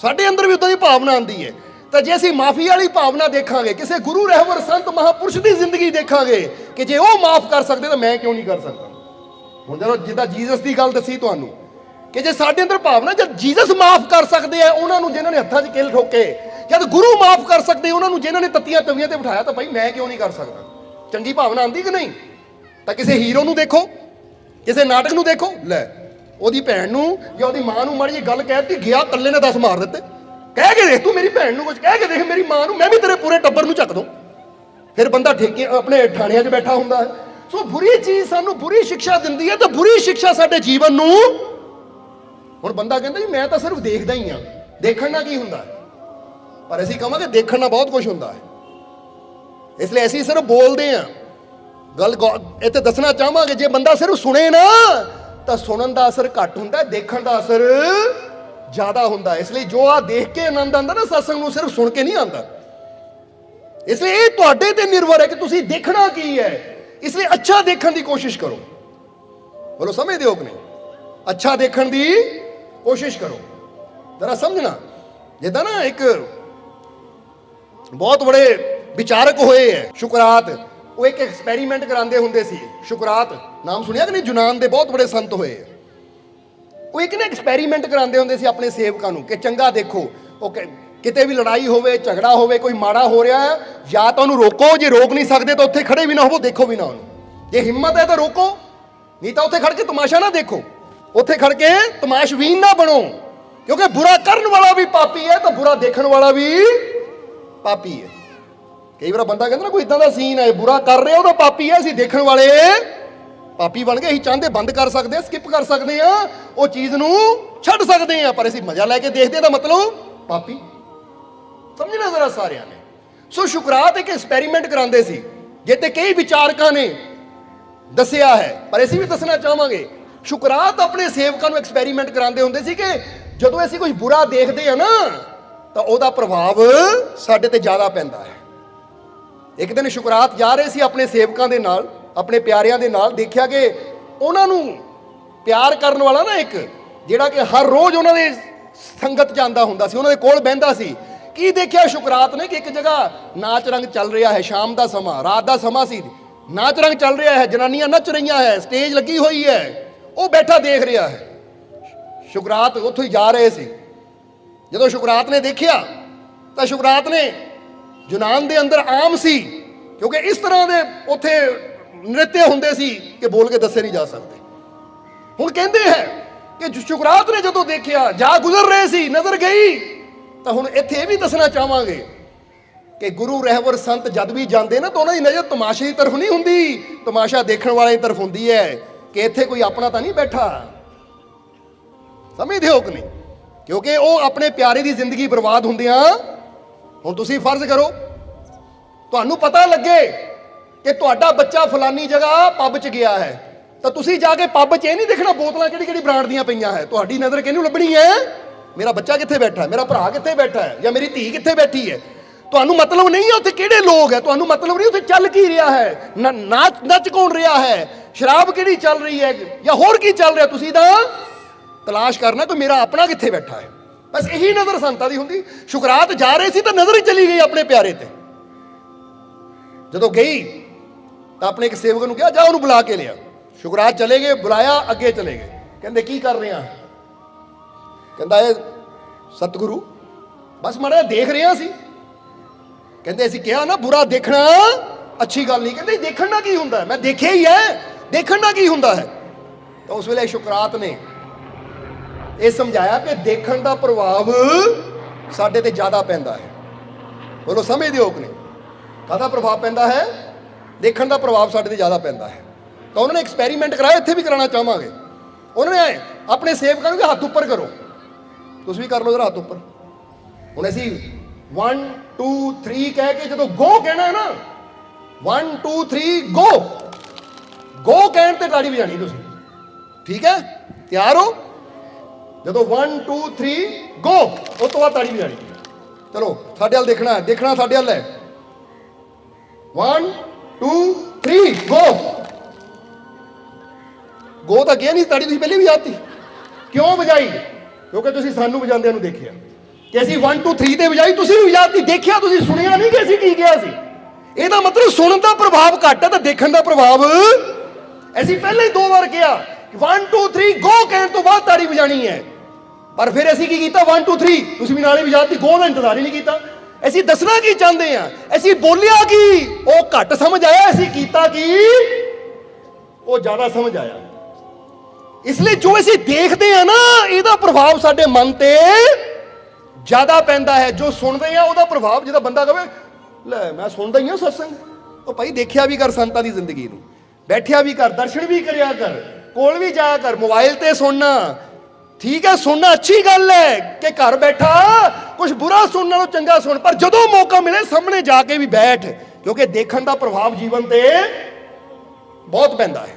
ਸਾਡੇ ਅੰਦਰ ਵੀ ਉਦਾਂ ਦੀ ਭਾਵਨਾ ਆਉਂਦੀ ਹੈ। ਤਾਂ ਜੇ ਅਸੀਂ ਮਾਫੀ ਵਾਲੀ ਭਾਵਨਾ ਦੇਖਾਂਗੇ, ਕਿਸੇ ਗੁਰੂ ਰਹਿਬਰ ਸੰਤ ਮਹਾਂਪੁਰਸ਼ ਦੀ ਜ਼ਿੰਦਗੀ ਦੇਖਾਂਗੇ ਕਿ ਜੇ ਉਹ ਮਾਫ ਕਰ ਸਕਦੇ ਤਾਂ ਮੈਂ ਕਿਉਂ ਨਹੀਂ ਕਰ ਸਕਦਾ। ਹੁਣ ਜਦੋਂ ਜਿੱਦਾਂ ਜੀਸਸ ਦੀ ਗੱਲ ਦੱਸੀ ਤੁਹਾਨੂੰ ਕਿ ਜੇ ਸਾਡੇ ਅੰਦਰ ਭਾਵਨਾ, ਜਦ ਜੀਸਸ ਮਾਫ ਕਰ ਸਕਦੇ ਆ ਉਹਨਾਂ ਨੂੰ ਜਿਨ੍ਹਾਂ ਨੇ ਹੱਥਾਂ 'ਚ ਕਿੱਲ ਠੋਕੇ, ਜਦ ਗੁਰੂ ਮਾਫ ਕਰ ਸਕਦੇ ਉਹਨਾਂ ਨੂੰ ਜਿਨ੍ਹਾਂ ਨੇ ਤੱਤੀਆਂ ਤਵੀਆਂ ਤੇ ਬਿਠਾਇਆ, ਤਾਂ ਭਾਈ ਮੈਂ ਕਿਉਂ ਨਹੀਂ ਕਰ ਸਕਦਾ। ਚੰਗੀ ਭਾਵਨਾ ਆਉਂਦੀ ਕਿ ਨਹੀਂ? ਤਾਂ ਕਿਸੇ ਹੀਰੋ ਨੂੰ ਦੇਖੋ, ਕਿਸੇ ਨਾਟਕ ਨੂੰ ਦੇਖੋ, ਲੈ ਉਹਦੀ ਭੈਣ ਨੂੰ ਜਾਂ ਉਹਦੀ ਮਾਂ ਨੂੰ ਮਾੜੀ ਜਿਹੀ ਗੱਲ ਕਹਿ ਦਿੱਤੀ, ਗਿਆ ਇਕੱਲੇ ਨੇ 10 ਮਾਰ ਦਿੱਤੇ। ਕਹਿ ਕੇ ਦੇਖ, ਤੂੰ ਮੇਰੀ ਭੈਣ ਨੂੰ ਕੁਝ ਕਹਿ ਕੇ ਦੇਖ, ਮੇਰੀ ਮਾਂ ਨੂੰ, ਮੈਂ ਵੀ ਤੇਰੇ ਪੂਰੇ ਟੱਬਰ ਨੂੰ ਚੱਕ ਦੂੰ। ਫਿਰ ਬੰਦਾ ਠੇਕੇ ਆਪਣੇ ਥਾਣਿਆਂ 'ਚ ਬੈਠਾ ਹੁੰਦਾ ਹੈ। ਸੋ ਬੁਰੀ ਚੀਜ਼ ਸਾਨੂੰ ਬੁਰੀ ਸਿੱਖਿਆ ਦਿੰਦੀ ਹੈ, ਤਾਂ ਬੁਰੀ ਸਿੱਖਿਆ ਸਾਡੇ ਜੀਵਨ ਨੂੰ। ਹੁਣ ਬੰਦਾ ਕਹਿੰਦਾ ਜੀ ਮੈਂ ਤਾਂ ਸਿਰਫ ਦੇਖਦਾ ਹੀ ਹਾਂ, ਦੇਖਣ ਨਾਲ ਕੀ ਹੁੰਦਾ? ਪਰ ਅਸੀਂ ਕਹਾਂਗੇ ਦੇਖਣ ਨਾਲ ਬਹੁਤ ਕੁਝ ਹੁੰਦਾ ਹੈ। ਇਸ ਲਈ ਅਸੀਂ ਸਿਰਫ ਬੋਲਦੇ ਹਾਂ। ਗੱਲ ਇੱਥੇ ਦੱਸਣਾ ਚਾਹਾਂਗੇ, ਜੇ ਬੰਦਾ ਸਿਰਫ ਸੁਣੇ ਨਾ ਤਾਂ ਸੁਣਨ ਦਾ ਅਸਰ ਘੱਟ ਹੁੰਦਾ, ਦੇਖਣ ਦਾ ਅਸਰ ਜ਼ਿਆਦਾ ਹੁੰਦਾ। ਇਸ ਲਈ ਜੋ ਆ ਦੇਖ ਕੇ ਆਨੰਦ ਆਉਂਦਾ ਨਾ ਸਤਸੰਗ ਨੂੰ, ਸਿਰਫ ਸੁਣ ਕੇ ਨਹੀਂ ਆਉਂਦਾ। ਇਸ ਲਈ ਇਹ ਤੁਹਾਡੇ ਤੇ ਨਿਰਭਰ ਹੈ ਕਿ ਤੁਸੀਂ ਦੇਖਣਾ ਕੀ ਹੈ। ਇਸ ਲਈ ਅੱਛਾ ਦੇਖਣ ਦੀ ਕੋਸ਼ਿਸ਼ ਕਰੋ। ਬੋਲੋ, ਸਮਝਦੇ ਹੋ ਕਿ ਨਹੀਂ? ਅੱਛਾ ਦੇਖਣ ਦੀ ਕੋਸ਼ਿਸ਼ ਕਰੋ। ਜਰਾ ਸਮਝਣਾ, ਜਿੱਦਾਂ ਨਾ ਇੱਕ ਬਹੁਤ ਬੜੇ ਵਿਚਾਰਕ ਹੋਏ ਹੈ ਸੁਕਰਾਤ, ਉਹ ਇੱਕ ਐਕਸਪੈਰੀਮੈਂਟ ਕਰਾਉਂਦੇ ਹੁੰਦੇ ਸੀ। ਸੁਕਰਾਤ ਨਾਮ ਸੁਣਿਆ ਕਿ ਨਹੀਂ? ਯੂਨਾਨ ਦੇ ਬਹੁਤ ਬੜੇ ਸੰਤ ਹੋਏ। ਉਹ ਇੱਕ ਨਾ ਐਕਸਪੈਰੀਮੈਂਟ ਕਰਾਉਂਦੇ ਹੁੰਦੇ ਸੀ ਆਪਣੇ ਸੇਵਕਾਂ ਨੂੰ ਕਿ ਚੰਗਾ ਦੇਖੋ, ਉਹ ਕਿਤੇ ਵੀ ਲੜਾਈ ਹੋਵੇ, ਝਗੜਾ ਹੋਵੇ, ਕੋਈ ਮਾੜਾ ਹੋ ਰਿਹਾ ਹੈ, ਜਾਂ ਤਾਂ ਉਹਨੂੰ ਰੋਕੋ, ਜੇ ਰੋਕ ਨਹੀਂ ਸਕਦੇ ਤਾਂ ਉੱਥੇ ਖੜੇ ਵੀ ਨਾ ਹੋਵੋ, ਦੇਖੋ ਵੀ ਨਾ ਉਹਨੂੰ। ਜੇ ਹਿੰਮਤ ਹੈ ਤਾਂ ਰੋਕੋ, ਨਹੀਂ ਤਾਂ ਉੱਥੇ ਖੜ ਕੇ ਤਮਾਸ਼ਾ ਨਾ ਦੇਖੋ, ਉੱਥੇ ਖੜ ਕੇ ਤਮਾਸ਼ਬੀਨ ਨਾ ਬਣੋ। ਕਿਉਂਕਿ ਬੁਰਾ ਕਰਨ ਵਾਲਾ ਵੀ ਪਾਪੀ ਹੈ ਤਾਂ ਬੁਰਾ ਦੇਖਣ ਵਾਲਾ ਵੀ ਪਾਪੀ ਹੈ। ਕਈ ਵਾਰ ਬੰਦਾ ਕਹਿੰਦਾ ਨਾ ਕੋਈ ਇਦਾਂ ਦਾ ਸੀਨ ਹੈ, ਬੁਰਾ ਕਰ ਰਿਹਾ ਉਹਦਾ ਪਾਪੀ ਹੈ, ਅਸੀਂ ਦੇਖਣ ਵਾਲੇ ਪਾਪੀ ਬਣ ਗਏ। ਅਸੀਂ ਚਾਹੁੰਦੇ ਬੰਦ ਕਰ ਸਕਦੇ ਹਾਂ, ਸਕਿਪ ਕਰ ਸਕਦੇ ਹਾਂ, ਉਹ ਚੀਜ਼ ਨੂੰ ਛੱਡ ਸਕਦੇ ਹਾਂ, ਪਰ ਅਸੀਂ ਮਜ਼ਾ ਲੈ ਕੇ ਦੇਖਦੇ ਤਾਂ ਮਤਲਬ ਪਾਪੀ। ਸਮਝਣਾ ਜ਼ਰਾ ਸਾਰਿਆਂ ਨੇ। ਸੋ ਸੁਕਰਾਤ ਇੱਕ ਐਕਸਪੈਰੀਮੈਂਟ ਕਰਾਉਂਦੇ ਸੀ, ਜਿੱਤੇ ਕਈ ਵਿਚਾਰਕਾਂ ਨੇ ਦੱਸਿਆ ਹੈ, ਪਰ ਅਸੀਂ ਵੀ ਦੱਸਣਾ ਚਾਹਾਂਗੇ। ਸੁਕਰਾਤ ਆਪਣੇ ਸੇਵਕਾਂ ਨੂੰ ਐਕਸਪੈਰੀਮੈਂਟ ਕਰਾਉਂਦੇ ਹੁੰਦੇ ਸੀ ਕਿ ਜਦੋਂ ਅਸੀਂ ਕੁਝ ਬੁਰਾ ਦੇਖਦੇ ਹਾਂ ਨਾ ਤਾਂ ਉਹਦਾ ਪ੍ਰਭਾਵ ਸਾਡੇ ਤੇ ਜ਼ਿਆਦਾ ਪੈਂਦਾ ਹੈ। ਇੱਕ ਦਿਨ ਸੁਕਰਾਤ ਜਾ ਰਹੇ ਸੀ ਆਪਣੇ ਸੇਵਕਾਂ ਦੇ ਨਾਲ, ਆਪਣੇ ਪਿਆਰਿਆਂ ਦੇ ਨਾਲ, ਦੇਖਿਆ ਕਿ ਉਹਨਾਂ ਨੂੰ ਪਿਆਰ ਕਰਨ ਵਾਲਾ ਨਾ ਇੱਕ, ਜਿਹੜਾ ਕਿ ਹਰ ਰੋਜ਼ ਉਹਨਾਂ ਦੇ ਸੰਗਤ ਜਾਂਦਾ ਹੁੰਦਾ ਸੀ, ਉਹਨਾਂ ਦੇ ਕੋਲ ਬਹਿੰਦਾ ਸੀ। ਕੀ ਦੇਖਿਆ ਸੁਕਰਾਤ ਨੇ ਕਿ ਇੱਕ ਜਗ੍ਹਾ ਨਾਚ ਰੰਗ ਚੱਲ ਰਿਹਾ ਹੈ, ਸ਼ਾਮ ਦਾ ਸਮਾਂ, ਰਾਤ ਦਾ ਸਮਾਂ ਸੀ, ਨਾਚ ਰੰਗ ਚੱਲ ਰਿਹਾ ਹੈ, ਜਨਾਨੀਆਂ ਨੱਚ ਰਹੀਆਂ ਹੈ, ਸਟੇਜ ਲੱਗੀ ਹੋਈ ਹੈ, ਉਹ ਬੈਠਾ ਦੇਖ ਰਿਹਾ ਹੈ। ਸੁਕਰਾਤ ਉੱਥੋਂ ਹੀ ਜਾ ਰਹੇ ਸੀ। ਜਦੋਂ ਸੁਕਰਾਤ ਨੇ ਦੇਖਿਆ ਤਾਂ ਸੁਕਰਾਤ ਨੇ, ਯੂਨਾਨ ਦੇ ਅੰਦਰ ਆਮ ਸੀ ਕਿਉਂਕਿ ਇਸ ਤਰ੍ਹਾਂ ਦੇ ਉੱਥੇ ਨ੍ਰਿਤਯ ਹੁੰਦੇ ਸੀ ਕਿ ਬੋਲ ਕੇ ਦੱਸੇ ਨਹੀਂ ਜਾ ਸਕਦੇ। ਹੁਣ ਕਹਿੰਦੇ ਹੈ ਕਿ ਸੁਕਰਾਤ ਨੇ ਜਦੋਂ ਦੇਖਿਆ, ਜਾ ਗੁਜ਼ਰ ਰਹੇ ਸੀ, ਨਜ਼ਰ ਗਈ। ਤਾਂ ਹੁਣ ਇੱਥੇ ਇਹ ਵੀ ਦੱਸਣਾ ਚਾਹਾਂਗੇ ਕਿ ਗੁਰੂ ਰਹਿਬਰ ਸੰਤ ਜਦ ਵੀ ਜਾਂਦੇ ਨਾ ਤਾਂ ਉਹਨਾਂ ਦੀ ਨਜ਼ਰ ਤਮਾਸ਼ੇ ਦੀ ਤਰਫ ਨਹੀਂ ਹੁੰਦੀ, ਤਮਾਸ਼ਾ ਦੇਖਣ ਵਾਲੇ ਦੀ ਤਰਫ ਹੁੰਦੀ ਹੈ ਕਿ ਇੱਥੇ ਕੋਈ ਆਪਣਾ ਤਾਂ ਨਹੀਂ ਬੈਠਾ। ਸਮਝਦੇ ਹੋ ਕਿ ਨਹੀਂ? ਕਿਉਂਕਿ ਉਹ ਆਪਣੇ ਪਿਆਰੇ ਦੀ ਜ਼ਿੰਦਗੀ ਬਰਬਾਦ ਹੁੰਦਿਆਂ, ਹੁਣ ਤੁਸੀਂ ਫਰਜ਼ ਕਰੋ ਤੁਹਾਨੂੰ ਪਤਾ ਲੱਗੇ ਕਿ ਤੁਹਾਡਾ ਬੱਚਾ ਫਲਾਨੀ ਜਗ੍ਹਾ ਪੱਬ 'ਚ ਗਿਆ ਹੈ, ਤਾਂ ਤੁਸੀਂ ਜਾ ਕੇ ਪੱਬ 'ਚ ਇਹ ਨਹੀਂ ਦੇਖਣਾ ਬੋਤਲਾਂ ਕਿਹੜੀ ਕਿਹੜੀ ਬ੍ਰਾਂਡ ਦੀਆਂ ਪਈਆਂ ਹੈ। ਤੁਹਾਡੀ ਨਜ਼ਰ ਕਿਹਨੂੰ ਲੱਭਣੀ ਹੈ? ਮੇਰਾ ਬੱਚਾ ਕਿੱਥੇ ਬੈਠਾ ਹੈ, ਮੇਰਾ ਭਰਾ ਕਿੱਥੇ ਬੈਠਾ ਹੈ, ਜਾਂ ਮੇਰੀ ਧੀ ਕਿੱਥੇ ਬੈਠੀ ਹੈ। ਤੁਹਾਨੂੰ ਮਤਲਬ ਨਹੀਂ ਹੈ ਉੱਥੇ ਕਿਹੜੇ ਲੋਕ ਹੈ, ਤੁਹਾਨੂੰ ਮਤਲਬ ਨਹੀਂ ਉੱਥੇ ਚੱਲ ਕੀ ਰਿਹਾ ਹੈ, ਨੱਚ ਕੌਣ ਰਿਹਾ ਹੈ, ਸ਼ਰਾਬ ਕਿਹੜੀ ਚੱਲ ਰਹੀ ਹੈ, ਜਾਂ ਹੋਰ ਕੀ ਚੱਲ ਰਿਹਾ। ਤੁਸੀਂ ਤਾਂ ਤਲਾਸ਼ ਕਰਨਾ ਕਿ ਮੇਰਾ ਆਪਣਾ ਕਿੱਥੇ ਬੈਠਾ ਹੈ। ਬਸ ਇਹੀ ਨਜ਼ਰ ਸੰਤਾਂ ਦੀ ਹੁੰਦੀ। ਸੁਕਰਾਤ ਜਾ ਰਹੇ ਸੀ ਤਾਂ ਨਜ਼ਰ ਹੀ ਚਲੀ ਗਈ ਆਪਣੇ ਪਿਆਰੇ ਤੇ। ਜਦੋਂ ਗਈ ਤਾਂ ਆਪਣੇ ਇੱਕ ਸੇਵਕ ਨੂੰ ਕਿਹਾ, ਜਾ ਉਹਨੂੰ ਬੁਲਾ ਕੇ ਲਿਆ। ਸੁਕਰਾਤ ਚਲੇ ਗਏ, ਬੁਲਾਇਆ, ਅੱਗੇ ਚਲੇ ਗਏ। ਕਹਿੰਦੇ ਕੀ ਕਰ ਰਹੇ ਆ? ਕਹਿੰਦਾ ਇਹ ਸਤਿਗੁਰੂ ਬਸ ਮਾੜਾ ਦੇਖ ਰਿਹਾ ਸੀ। ਕਹਿੰਦੇ ਅਸੀਂ ਕਿਹਾ ਨਾ ਬੁਰਾ ਦੇਖਣਾ ਅੱਛੀ ਗੱਲ ਨਹੀਂ, ਕਹਿੰਦੇ ਦੇਖਣ ਨਾਲ ਕੀ ਹੁੰਦਾ, ਮੈਂ ਦੇਖਿਆ ਹੀ ਹੈ, ਦੇਖਣ ਨਾਲ ਕੀ ਹੁੰਦਾ ਹੈ। ਤਾਂ ਉਸ ਵੇਲੇ ਸੁਕਰਾਤ ਨੇ ਇਹ ਸਮਝਾਇਆ ਕਿ ਦੇਖਣ ਦਾ ਪ੍ਰਭਾਵ ਸਾਡੇ ਤੇ ਜ਼ਿਆਦਾ ਪੈਂਦਾ ਹੈ। ਬੋਲੋ ਸਮਝਦੇ ਹੋ ਕਿ ਨਹੀਂ? ਕਾਹਦਾ ਪ੍ਰਭਾਵ ਪੈਂਦਾ ਹੈ? ਦੇਖਣ ਦਾ ਪ੍ਰਭਾਵ ਸਾਡੇ ਤੇ ਜ਼ਿਆਦਾ ਪੈਂਦਾ ਹੈ। ਤਾਂ ਉਹਨਾਂ ਨੇ ਐਕਸਪੈਰੀਮੈਂਟ ਕਰਾਇਆ, ਇੱਥੇ ਵੀ ਕਰਾਉਣਾ ਚਾਹਾਂਗੇ। ਉਹਨਾਂ ਨੇ ਆਪਣੇ ਸੇਵਕਾਂ ਨੂੰ ਹੱਥ ਉੱਪਰ ਕਰੋ, ਤੁਸੀਂ ਵੀ ਕਰ ਲਓ ਜਰਾ ਹੱਥ ਉੱਪਰ। ਹੁਣ ਅਸੀਂ 1 2 3 ਕਹਿ ਕੇ ਜਦੋਂ ਗੋ ਕਹਿਣਾ ਹੈ ਨਾ, 1 2 3 ਗੋ, ਗੋ ਕਹਿਣ ਤੇ ਤਾੜੀ ਵਜਾਣੀ ਤੁਸੀਂ, ਠੀਕ ਹੈ? ਤਿਆਰ ਹੋ? ਜਦੋਂ 1 2 3 ਗੋ, ਉਸ ਤੋਂ ਬਾਅਦ ਤਾੜੀ ਵਜਾਣੀ। ਚਲੋ ਸਾਡੇ ਵੱਲ ਦੇਖਣਾ ਹੈ, ਦੇਖਣਾ ਸਾਡੇ ਵੱਲ ਹੈ। 1 2 3 ਗੋ। ਗੋ ਤਾਂ ਗਿਆ ਨਹੀਂ, ਤਾੜੀ ਤੁਸੀਂ ਪਹਿਲੇ ਵੀ ਵਜਾਤੀ। ਕਿਉਂ ਵਜਾਈ? ਕਿਉਂਕਿ ਤੁਸੀਂ ਸਾਨੂੰ ਵਜਾਉਂਦਿਆਂ ਨੂੰ ਦੇਖਿਆ ਕਿ ਅਸੀਂ 1 2 3 ਤੇ ਵਜਾਈ, ਤੁਸੀਂ ਵੀ ਵਜਾਤੀ। ਦੇਖਿਆ ਤੁਸੀਂ, ਸੁਣਿਆ ਨਹੀਂ ਕਿ ਅਸੀਂ ਕੀ ਕਿਹਾ ਸੀ। ਇਹਦਾ ਮਤਲਬ ਸੁਣਨ ਦਾ ਪ੍ਰਭਾਵ ਘੱਟ ਹੈ ਤਾਂ ਦੇਖਣ ਦਾ ਪ੍ਰਭਾਵ। ਅਸੀਂ ਪਹਿਲੇ ਹੀ 2 ਵਾਰ ਕਿਹਾ 1 2 3 ਗੋ ਕਹਿਣ ਤੋਂ ਬਾਅਦ ਤਾੜੀ ਵਜਾਣੀ ਹੈ, ਪਰ ਫਿਰ ਅਸੀਂ ਕੀ ਕੀਤਾ? 1 2 3 ਤੁਸੀਂ ਵੀ ਨਾਲ ਹੀ ਵਜਾਤੀ, ਗੋ ਦਾ ਇੰਤਜ਼ਾਰ ਹੀ ਨਹੀਂ ਕੀਤਾ। ਅਸੀਂ ਦੱਸਣਾ ਕੀ ਚਾਹੁੰਦੇ ਆ? ਅਸੀਂ ਬੋਲਿਆ ਕੀ ਉਹ ਘੱਟ ਸਮਝ ਆਇਆ, ਅਸੀਂ ਕੀਤਾ ਕੀ ਉਹ ਜ਼ਿਆਦਾ ਸਮਝ ਆਇਆ। ਇਸ ਲਈ ਜੋ ਅਸੀਂ ਦੇਖਦੇ ਆ ਨਾ, ਇਹਦਾ ਪ੍ਰਭਾਵ ਸਾਡੇ ਮਨ ਤੇ ਜ਼ਿਆਦਾ ਪੈਂਦਾ ਹੈ। ਜੋ ਸੁਣਦੇ ਆ ਉਹਦਾ ਪ੍ਰਭਾਵ, ਜਿਹਦਾ ਬੰਦਾ ਕਹੇ ਲੈ ਮੈਂ ਸੁਣਦਾ ਹੀ ਹਾਂ ਸਤਸੰਗ, ਉਹ ਭਾਈ ਦੇਖਿਆ ਵੀ ਕਰ ਸੰਤਾਂ ਦੀ ਜ਼ਿੰਦਗੀ ਨੂੰ, ਬੈਠਿਆ ਵੀ ਕਰ, ਦਰਸ਼ਨ ਵੀ ਕਰਿਆ ਕਰ, ਕੋਲ ਵੀ ਜਾਇਆ ਕਰ। ਮੋਬਾਈਲ ਤੇ ਸੁਣਨਾ ਠੀਕ ਹੈ, ਸੁਣਨਾ ਅੱਛੀ ਗੱਲ ਹੈ ਕਿ ਘਰ ਬੈਠਾ ਕੁਝ ਬੁਰਾ ਸੁਣਨ ਨਾਲੋਂ ਚੰਗਾ ਸੁਣ, ਪਰ ਜਦੋਂ ਮੌਕਾ ਮਿਲੇ ਸਾਹਮਣੇ ਜਾ ਕੇ ਵੀ ਬੈਠ, ਕਿਉਂਕਿ ਦੇਖਣ ਦਾ ਪ੍ਰਭਾਵ ਜੀਵਨ ਤੇ ਬਹੁਤ ਪੈਂਦਾ ਹੈ।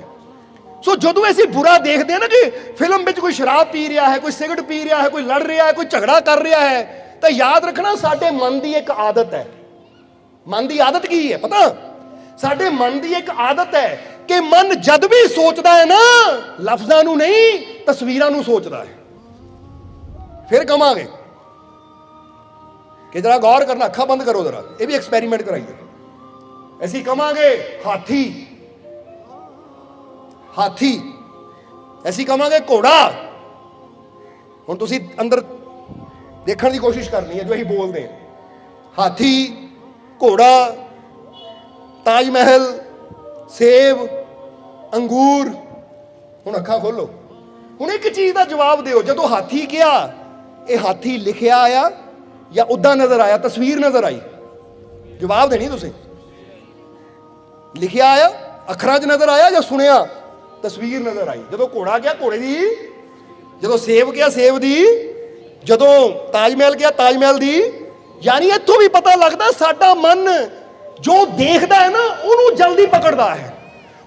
ਸੋ ਜਦੋਂ ਅਸੀਂ ਬੁਰਾ ਦੇਖਦੇ ਹਾਂ ਨਾ, ਕਿ ਫਿਲਮ ਵਿੱਚ ਕੋਈ ਸ਼ਰਾਬ ਪੀ ਰਿਹਾ ਹੈ, ਕੋਈ ਸਿਗਰਟ ਪੀ ਰਿਹਾ ਹੈ, ਕੋਈ ਲੜ ਰਿਹਾ ਹੈ, ਕੋਈ ਝਗੜਾ ਕਰ ਰਿਹਾ ਹੈ, ਤਾਂ ਯਾਦ ਰੱਖਣਾ ਸਾਡੇ ਮਨ ਦੀ ਇੱਕ ਆਦਤ ਹੈ। ਮਨ ਦੀ ਆਦਤ ਕੀ ਹੈ ਪਤਾ? ਸਾਡੇ ਮਨ ਦੀ ਇੱਕ ਆਦਤ ਹੈ ਕਿ ਮਨ ਜਦ ਵੀ ਸੋਚਦਾ ਹੈ ਨਾ, ਲਫ਼ਜ਼ਾਂ ਨੂੰ ਨਹੀਂ ਤਸਵੀਰਾਂ ਨੂੰ ਸੋਚਦਾ ਹੈ। ਫਿਰ ਕਹਾਂਗੇ ਕਿ ਜਰਾ ਗੌਰ ਕਰਨਾ, ਅੱਖਾਂ ਬੰਦ ਕਰੋ ਜਰਾ, ਇਹ ਵੀ ਐਕਸਪੈਰੀਮੈਂਟ ਕਰਾਈਏ। ਅਸੀਂ ਕਹਾਂਗੇ ਹਾਥੀ, ਹਾਥੀ, ਅਸੀਂ ਕਹਾਂਗੇ ਘੋੜਾ। ਹੁਣ ਤੁਸੀਂ ਅੰਦਰ ਦੇਖਣ ਦੀ ਕੋਸ਼ਿਸ਼ ਕਰਨੀ ਹੈ ਜੋ ਅਸੀਂ ਬੋਲਦੇ ਹਾਂ। ਹਾਥੀ, ਘੋੜਾ, ਤਾਜ ਮਹਿਲ, ਸੇਬ, ਅੰਗੂਰ। ਹੁਣ ਅੱਖਾਂ ਖੋਲੋ, ਹੁਣ ਇੱਕ ਚੀਜ਼ ਦਾ ਜਵਾਬ ਦਿਓ। ਜਦੋਂ ਹਾਥੀ ਕਿਹਾ, ਇਹ ਹਾਥੀ ਲਿਖਿਆ ਆਇਆ ਜਾਂ ਉਦਾਂ ਨਜ਼ਰ ਆਇਆ, ਤਸਵੀਰ ਨਜ਼ਰ ਆਈ? ਜਵਾਬ ਦੇਣੀ ਤੁਸੀਂ। ਲਿਖਿਆ ਆਇਆ, ਅੱਖਰਾਂ 'ਚ ਨਜ਼ਰ ਆਇਆ, ਜਾਂ ਸੁਣਿਆ, ਤਸਵੀਰ ਨਜ਼ਰ ਆਈ? ਜਦੋਂ ਘੋੜਾ ਗਿਆ ਘੋੜੇ ਦੀ, ਜਦੋਂ ਸੇਬ ਗਿਆ ਸੇਬ ਦੀ, ਜਦੋਂ ਤਾਜ ਮਹਿਲ ਗਿਆ ਤਾਜ ਮਹਿਲ ਦੀ। ਯਾਨੀ ਇੱਥੋਂ ਵੀ ਪਤਾ ਲੱਗਦਾ ਸਾਡਾ ਮਨ ਜੋ ਦੇਖਦਾ ਹੈ ਨਾ, ਉਹਨੂੰ ਜਲਦੀ ਪਕੜਦਾ ਹੈ।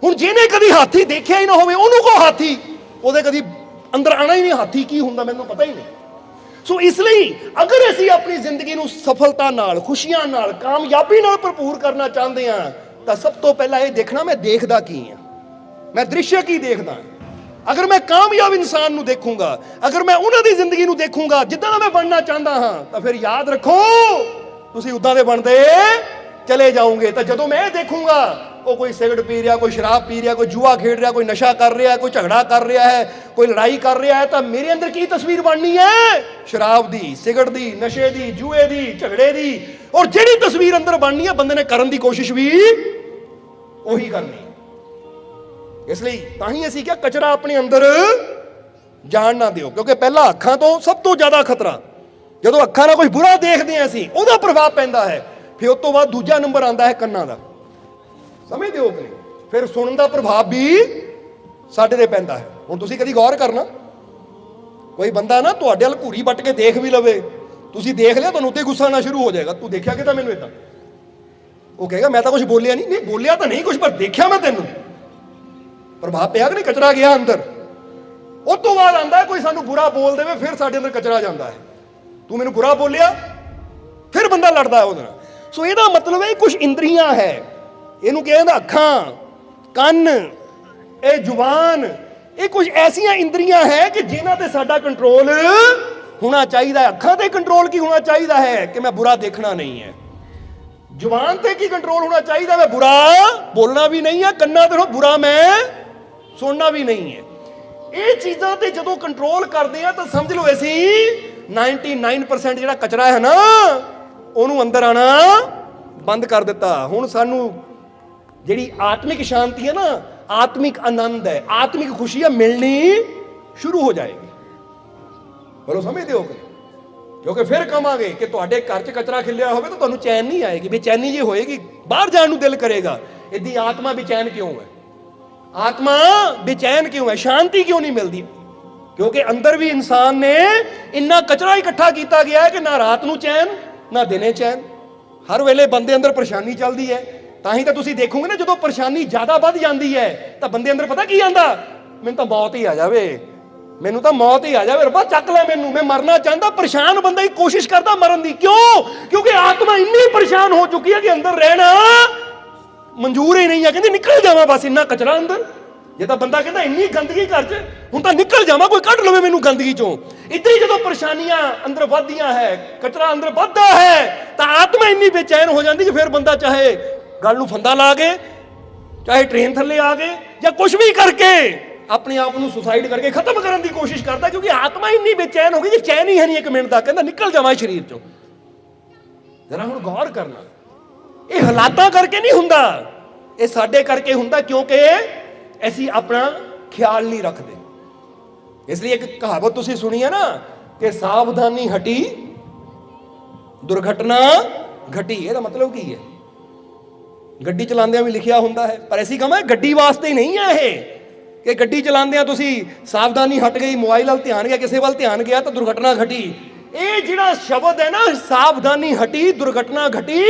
ਹੁਣ ਜਿਹਨੇ ਕਦੀ ਹਾਥੀ ਦੇਖਿਆ ਹੀ ਨਾ ਹੋਵੇ, ਉਹਨੂੰ ਕੋ ਹਾਥੀ, ਉਹਦੇ ਕਦੀ ਅੰਦਰ ਆਣਾ ਹੀ ਨਹੀਂ, ਹਾਥੀ ਕੀ ਹੁੰਦਾ ਮੈਨੂੰ ਪਤਾ ਹੀ ਨਹੀਂ। ਸੋ ਇਸ ਲਈ ਅਗਰ ਅਸੀਂ ਆਪਣੀ ਜ਼ਿੰਦਗੀ ਨੂੰ ਸਫਲਤਾ ਨਾਲ, ਖੁਸ਼ੀਆਂ ਨਾਲ, ਕਾਮਯਾਬੀ ਨਾਲ ਭਰਪੂਰ ਕਰਨਾ ਚਾਹੁੰਦੇ ਹਾਂ, ਤਾਂ ਸਭ ਤੋਂ ਪਹਿਲਾਂ ਇਹ ਦੇਖਣਾ ਮੈਂ ਦੇਖਦਾ ਕੀ ਹਾਂ, ਮੈਂ ਦ੍ਰਿਸ਼ ਕੀ ਦੇਖਦਾ। ਅਗਰ ਮੈਂ ਕਾਮਯਾਬ ਇਨਸਾਨ ਨੂੰ ਦੇਖੂੰਗਾ, ਅਗਰ ਮੈਂ ਉਹਨਾਂ ਦੀ ਜ਼ਿੰਦਗੀ ਨੂੰ ਦੇਖੂੰਗਾ ਜਿੱਦਾਂ ਦਾ ਮੈਂ ਬਣਨਾ ਚਾਹੁੰਦਾ ਹਾਂ, ਤਾਂ ਫਿਰ ਯਾਦ ਰੱਖੋ ਤੁਸੀਂ ਉਦਾਂ ਦੇ ਬਣਦੇ ਚਲੇ ਜਾਓਗੇ। ਤਾਂ ਜਦੋਂ ਮੈਂ ਇਹ ਦੇਖੂੰਗਾ ਉਹ ਕੋਈ ਸਿਗਰਟ ਪੀ ਰਿਹਾ, ਕੋਈ ਸ਼ਰਾਬ ਪੀ ਰਿਹਾ, ਕੋਈ ਜੂਆ ਖੇਡ ਰਿਹਾ, ਕੋਈ ਨਸ਼ਾ ਕਰ ਰਿਹਾ, ਕੋਈ ਝਗੜਾ ਕਰ ਰਿਹਾ ਹੈ, ਕੋਈ ਲੜਾਈ ਕਰ ਰਿਹਾ ਹੈ, ਤਾਂ ਮੇਰੇ ਅੰਦਰ ਕੀ ਤਸਵੀਰ ਬਣਨੀ ਹੈ? ਸ਼ਰਾਬ ਦੀ, ਸਿਗਰਟ ਦੀ, ਨਸ਼ੇ ਦੀ, ਜੂਏ ਦੀ, ਝਗੜੇ ਦੀ। ਔਰ ਜਿਹੜੀ ਤਸਵੀਰ ਅੰਦਰ ਬਣਨੀ ਹੈ, ਬੰਦੇ ਨੇ ਕਰਨ ਦੀ ਕੋਸ਼ਿਸ਼ ਵੀ ਉਹੀ ਕਰਨੀ। ਇਸ ਲਈ ਤਾਂ ਹੀ ਅਸੀਂ ਕਿਹਾ ਕਚਰਾ ਆਪਣੇ ਅੰਦਰ ਜਾਣ ਨਾ ਦਿਓ, ਕਿਉਂਕਿ ਪਹਿਲਾਂ ਅੱਖਾਂ ਤੋਂ ਸਭ ਤੋਂ ਜ਼ਿਆਦਾ ਖਤਰਾ, ਜਦੋਂ ਅੱਖਾਂ ਨਾਲ ਕੁਝ ਬੁਰਾ ਦੇਖਦੇ ਹਾਂ ਅਸੀਂ, ਉਹਦਾ ਪ੍ਰਭਾਵ ਪੈਂਦਾ ਹੈ। ਫਿਰ ਉਸ ਤੋਂ ਬਾਅਦ ਦੂਜਾ ਨੰਬਰ ਆਉਂਦਾ ਹੈ ਕੰਨਾਂ ਦਾ, ਸਮਝਦੇ ਹੋ ਕਿ ਨਹੀਂ? ਫਿਰ ਸੁਣਨ ਦਾ ਪ੍ਰਭਾਵ ਵੀ ਸਾਡੇ ਤੇ ਪੈਂਦਾ ਹੈ। ਹੁਣ ਤੁਸੀਂ ਕਦੀ ਗੌਰ ਕਰਨਾ, ਕੋਈ ਬੰਦਾ ਨਾ ਤੁਹਾਡੇ ਵੱਲ ਘੂਰੀ ਵੱਟ ਕੇ ਦੇਖ ਵੀ ਲਵੇ, ਤੁਸੀਂ ਦੇਖ ਲਿਆ, ਤੁਹਾਨੂੰ ਉੱਤੇ ਗੁੱਸਾ ਆਉਣਾ ਸ਼ੁਰੂ ਹੋ ਜਾਏਗਾ। ਤੂੰ ਦੇਖਿਆ ਕਿ ਤਾਂ ਮੈਨੂੰ ਏਦਾਂ, ਉਹ ਕਹੇਗਾ ਮੈਂ ਤਾਂ ਕੁਝ ਬੋਲਿਆ ਨਹੀਂ। ਨਹੀਂ ਬੋਲਿਆ ਤਾਂ ਨਹੀਂ ਕੁਝ, ਪਰ ਦੇਖਿਆ ਮੈਂ ਤੈਨੂੰ। ਪ੍ਰਭਾਵ ਪਿਆ ਕਿ ਨਹੀਂ? ਕਚਰਾ ਗਿਆ ਅੰਦਰ। ਉਸ ਤੋਂ ਬਾਅਦ ਆਉਂਦਾ ਕੋਈ ਸਾਨੂੰ ਬੁਰਾ ਬੋਲ ਦੇਵੇ, ਫਿਰ ਸਾਡੇ ਅੰਦਰ ਕਚਰਾ ਜਾਂਦਾ ਹੈ। ਤੂੰ ਮੈਨੂੰ ਬੁਰਾ ਬੋਲਿਆ, ਫਿਰ ਬੰਦਾ ਲੜਦਾ ਹੈ ਉਹਦੇ ਨਾਲ। ਸੋ ਇਹਦਾ ਮਤਲਬ ਹੈ ਕੁਝ ਇੰਦਰੀਆਂ ਹੈ, ਇਹਨੂੰ ਕਹਿੰਦਾ ਅੱਖਾਂ, ਕੰਨ, ਇਹ ਜ਼ੁਬਾਨ, ਇਹ ਕੁਝ ਐਸੀਆਂ ਇੰਦਰੀਆਂ ਹੈ ਕਿ ਜਿਨ੍ਹਾਂ ਤੇ ਸਾਡਾ ਕੰਟਰੋਲ ਹੋਣਾ ਚਾਹੀਦਾ ਹੈ। ਅੱਖਾਂ ਤੇ ਕੰਟਰੋਲ ਕੀ ਹੋਣਾ ਚਾਹੀਦਾ ਹੈ ਕਿ ਮੈਂ ਬੁਰਾ ਦੇਖਣਾ ਨਹੀਂ ਹੈ। ਜ਼ੁਬਾਨ ਤੇ ਕੀ ਕੰਟਰੋਲ ਹੋਣਾ ਚਾਹੀਦਾ, ਮੈਂ ਬੁਰਾ ਬੋਲਣਾ ਵੀ ਨਹੀਂ ਹੈ। ਕੰਨਾਂ ਤੇ ਬੁਰਾ ਮੈਂ ਸੁਣਨਾ ਵੀ ਨਹੀਂ ਹੈ। ਇਹ ਚੀਜ਼ਾਂ ਤੇ ਜਦੋਂ ਕੰਟਰੋਲ ਕਰਦੇ ਆ ਤਾਂ ਸਮਝ ਲਓ ਅਸੀਂ 99% ਜਿਹੜਾ ਕਚਰਾ ਹੈ ਨਾ, ਉਹਨੂੰ ਅੰਦਰ ਆਣਾ ਬੰਦ ਕਰ ਦਿੱਤਾ। ਹੁਣ ਸਾਨੂੰ ਜਿਹੜੀ ਆਤਮਿਕ ਸ਼ਾਂਤੀ ਹੈ ਨਾ, ਆਤਮਿਕ ਆਨੰਦ ਹੈ, ਆਤਮਿਕ ਖੁਸ਼ੀ ਹੈ, ਮਿਲਣੀ ਸ਼ੁਰੂ ਹੋ ਜਾਏਗੀ। ਬੋਲੋ ਸਮਝਦੇ ਹੋ? ਕਿਉਂਕਿ ਫਿਰ ਕਹਾਂਗੇ ਕਿ ਤੁਹਾਡੇ ਘਰ 'ਚ ਕਚਰਾ ਖਿਲਿਆ ਹੋਵੇ ਤਾਂ ਤੁਹਾਨੂੰ ਚੈਨ ਨਹੀਂ ਆਏਗੀ, ਬੇਚੈਨੀ ਜੀ ਹੋਏਗੀ, ਬਾਹਰ ਜਾਣ ਨੂੰ ਦਿਲ ਕਰੇਗਾ। ਇਹਦੀ ਆਤਮਾ ਬੇਚੈਨ ਕਿਉਂ ਹੈ? ਆਤਮਾ ਬੇਚੈਨ ਕਿਉਂ ਹੈ? ਸ਼ਾਂਤੀ ਕਿਉਂ ਨਹੀਂ ਮਿਲਦੀ? ਕਿਉਂਕਿ ਅੰਦਰ ਵੀ ਇਨਸਾਨ ਨੇ ਇੰਨਾ ਕਚਰਾ ਇਕੱਠਾ ਕੀਤਾ ਗਿਆ ਹੈ ਕਿ ਨਾ ਰਾਤ ਨੂੰ ਚੈਨ ਨਾ ਦਿਨੇ ਚੈਨ, ਹਰ ਵੇਲੇ ਬੰਦੇ ਅੰਦਰ ਪਰੇਸ਼ਾਨੀ ਚੱਲਦੀ ਹੈ। ਤਾਂ ਹੀ ਤਾਂ ਤੁਸੀਂ ਦੇਖੋਗੇ ਨਾ, ਜਦੋਂ ਪਰੇਸ਼ਾਨੀ ਜ਼ਿਆਦਾ ਵੱਧ ਜਾਂਦੀ ਹੈ ਤਾਂ ਬੰਦੇ ਅੰਦਰ ਪਤਾ ਕੀ ਆਂਦਾ? ਮੈਨੂੰ ਤਾਂ ਮੌਤ ਹੀ ਆ ਜਾਵੇ, ਮੈਨੂੰ ਤਾਂ ਮੌਤ ਹੀ ਆ ਜਾਵੇ, ਰੱਬਾ ਚੱਕ ਲੈ ਮੈਨੂੰ, ਮੈਂ ਮਰਨਾ ਚਾਹੁੰਦਾ। ਪਰੇਸ਼ਾਨ ਬੰਦਾ ਹੀ ਕੋਸ਼ਿਸ਼ ਕਰਦਾ ਮਰਨ ਦੀ। ਕਿਉਂ? ਕਿਉਂਕਿ ਆਤਮਾ ਇੰਨੀ ਪਰੇਸ਼ਾਨ ਹੋ ਚੁੱਕੀ ਹੈ ਕਿ ਅੰਦਰ ਰਹਿਣਾ ਮਨਜ਼ੂਰ ਹੀ ਨਹੀਂ ਹੈ। ਕਹਿੰਦੇ ਨਿਕਲ ਜਾਵਾਂ ਬਸ, ਇੰਨਾ ਕਚਰਾ ਅੰਦਰ। ਜੇ ਤਾਂ ਬੰਦਾ ਕਹਿੰਦਾ ਇੰਨੀ ਗੰਦਗੀ ਘਰ 'ਚ, ਹੁਣ ਤਾਂ ਨਿਕਲ ਜਾਵਾਂ, ਕੋਈ ਕੱਢ ਲਵੇ ਮੈਨੂੰ ਗੰਦਗੀ 'ਚੋਂ। ਇੱਦਾਂ ਹੀ ਜਦੋਂ ਪਰੇਸ਼ਾਨੀਆਂ ਅੰਦਰ ਵੱਧਦੀਆਂ ਹੈ, ਕਚਰਾ ਅੰਦਰ ਵੱਧਦਾ ਹੈ, ਤਾਂ ਆਤਮਾ ਇੰਨੀ ਬੇਚੈਨ ਹੋ ਜਾਂਦੀ ਕਿ ਫਿਰ ਬੰਦਾ ਚਾਹੇ ਗੱਲ ਨੂੰ ਫੰਦਾ ਲਾ ਕੇ, ਚਾਹੇ ਟ੍ਰੇਨ ਥੱਲੇ ਆ ਕੇ, ਜਾਂ ਕੁਝ ਵੀ ਕਰਕੇ ਆਪਣੇ ਆਪ ਨੂੰ ਸੁਸਾਈਡ ਕਰਕੇ ਖਤਮ ਕਰਨ ਦੀ ਕੋਸ਼ਿਸ਼ ਕਰਦਾ। ਕਿਉਂਕਿ ਆਤਮਾ ਇੰਨੀ ਬੇਚੈਨ ਹੋ ਗਈ ਕਿ ਚੈਨ ਹੀ ਹੈ ਨਹੀਂ ਇੱਕ ਮਿੰਟ ਦਾ। ਕਹਿੰਦਾ ਨਿਕਲ ਜਾਵਾਂ ਸਰੀਰ 'ਚੋਂ। ਜਰਾ ਹੁਣ ਗੌਰ ਕਰਨਾ, ਇਹ ਹਾਲਾਤਾਂ ਕਰਕੇ ਨਹੀਂ ਹੁੰਦਾ, ਇਹ ਸਾਡੇ ਕਰਕੇ ਹੁੰਦਾ, ਕਿਉਂਕਿ ਅਸੀਂ ਆਪਣਾ ਖਿਆਲ ਨਹੀਂ ਰੱਖਦੇ। ਇਸ ਲਈ ਇੱਕ ਕਹਾਵਤ ਤੁਸੀਂ ਸੁਣੀ ਹੈ ਨਾ ਕਿ ਸਾਵਧਾਨੀ ਹਟੀ ਦੁਰਘਟਨਾ ਘਟੀ। ਇਹਦਾ ਮਤਲਬ ਕੀ ਹੈ? ਗੱਡੀ ਚਲਾਉਂਦਿਆਂ ਵੀ ਲਿਖਿਆ ਹੁੰਦਾ ਹੈ, ਪਰ ਅਸੀਂ ਕਹਾਂ ਗੱਡੀ ਵਾਸਤੇ ਹੀ ਨਹੀਂ ਹੈ ਇਹ, ਕਿ ਗੱਡੀ ਚਲਾਉਂਦਿਆਂ ਤੁਸੀਂ ਸਾਵਧਾਨੀ ਹਟ ਗਈ, ਮੋਬਾਈਲ ਵੱਲ ਧਿਆਨ ਗਿਆ, ਕਿਸੇ ਵੱਲ ਧਿਆਨ ਗਿਆ ਤਾਂ ਦੁਰਘਟਨਾ ਘਟੀ। ਇਹ ਜਿਹੜਾ ਸ਼ਬਦ ਹੈ ਨਾ, ਸਾਵਧਾਨੀ ਹਟੀ ਦੁਰਘਟਨਾ ਘਟੀ,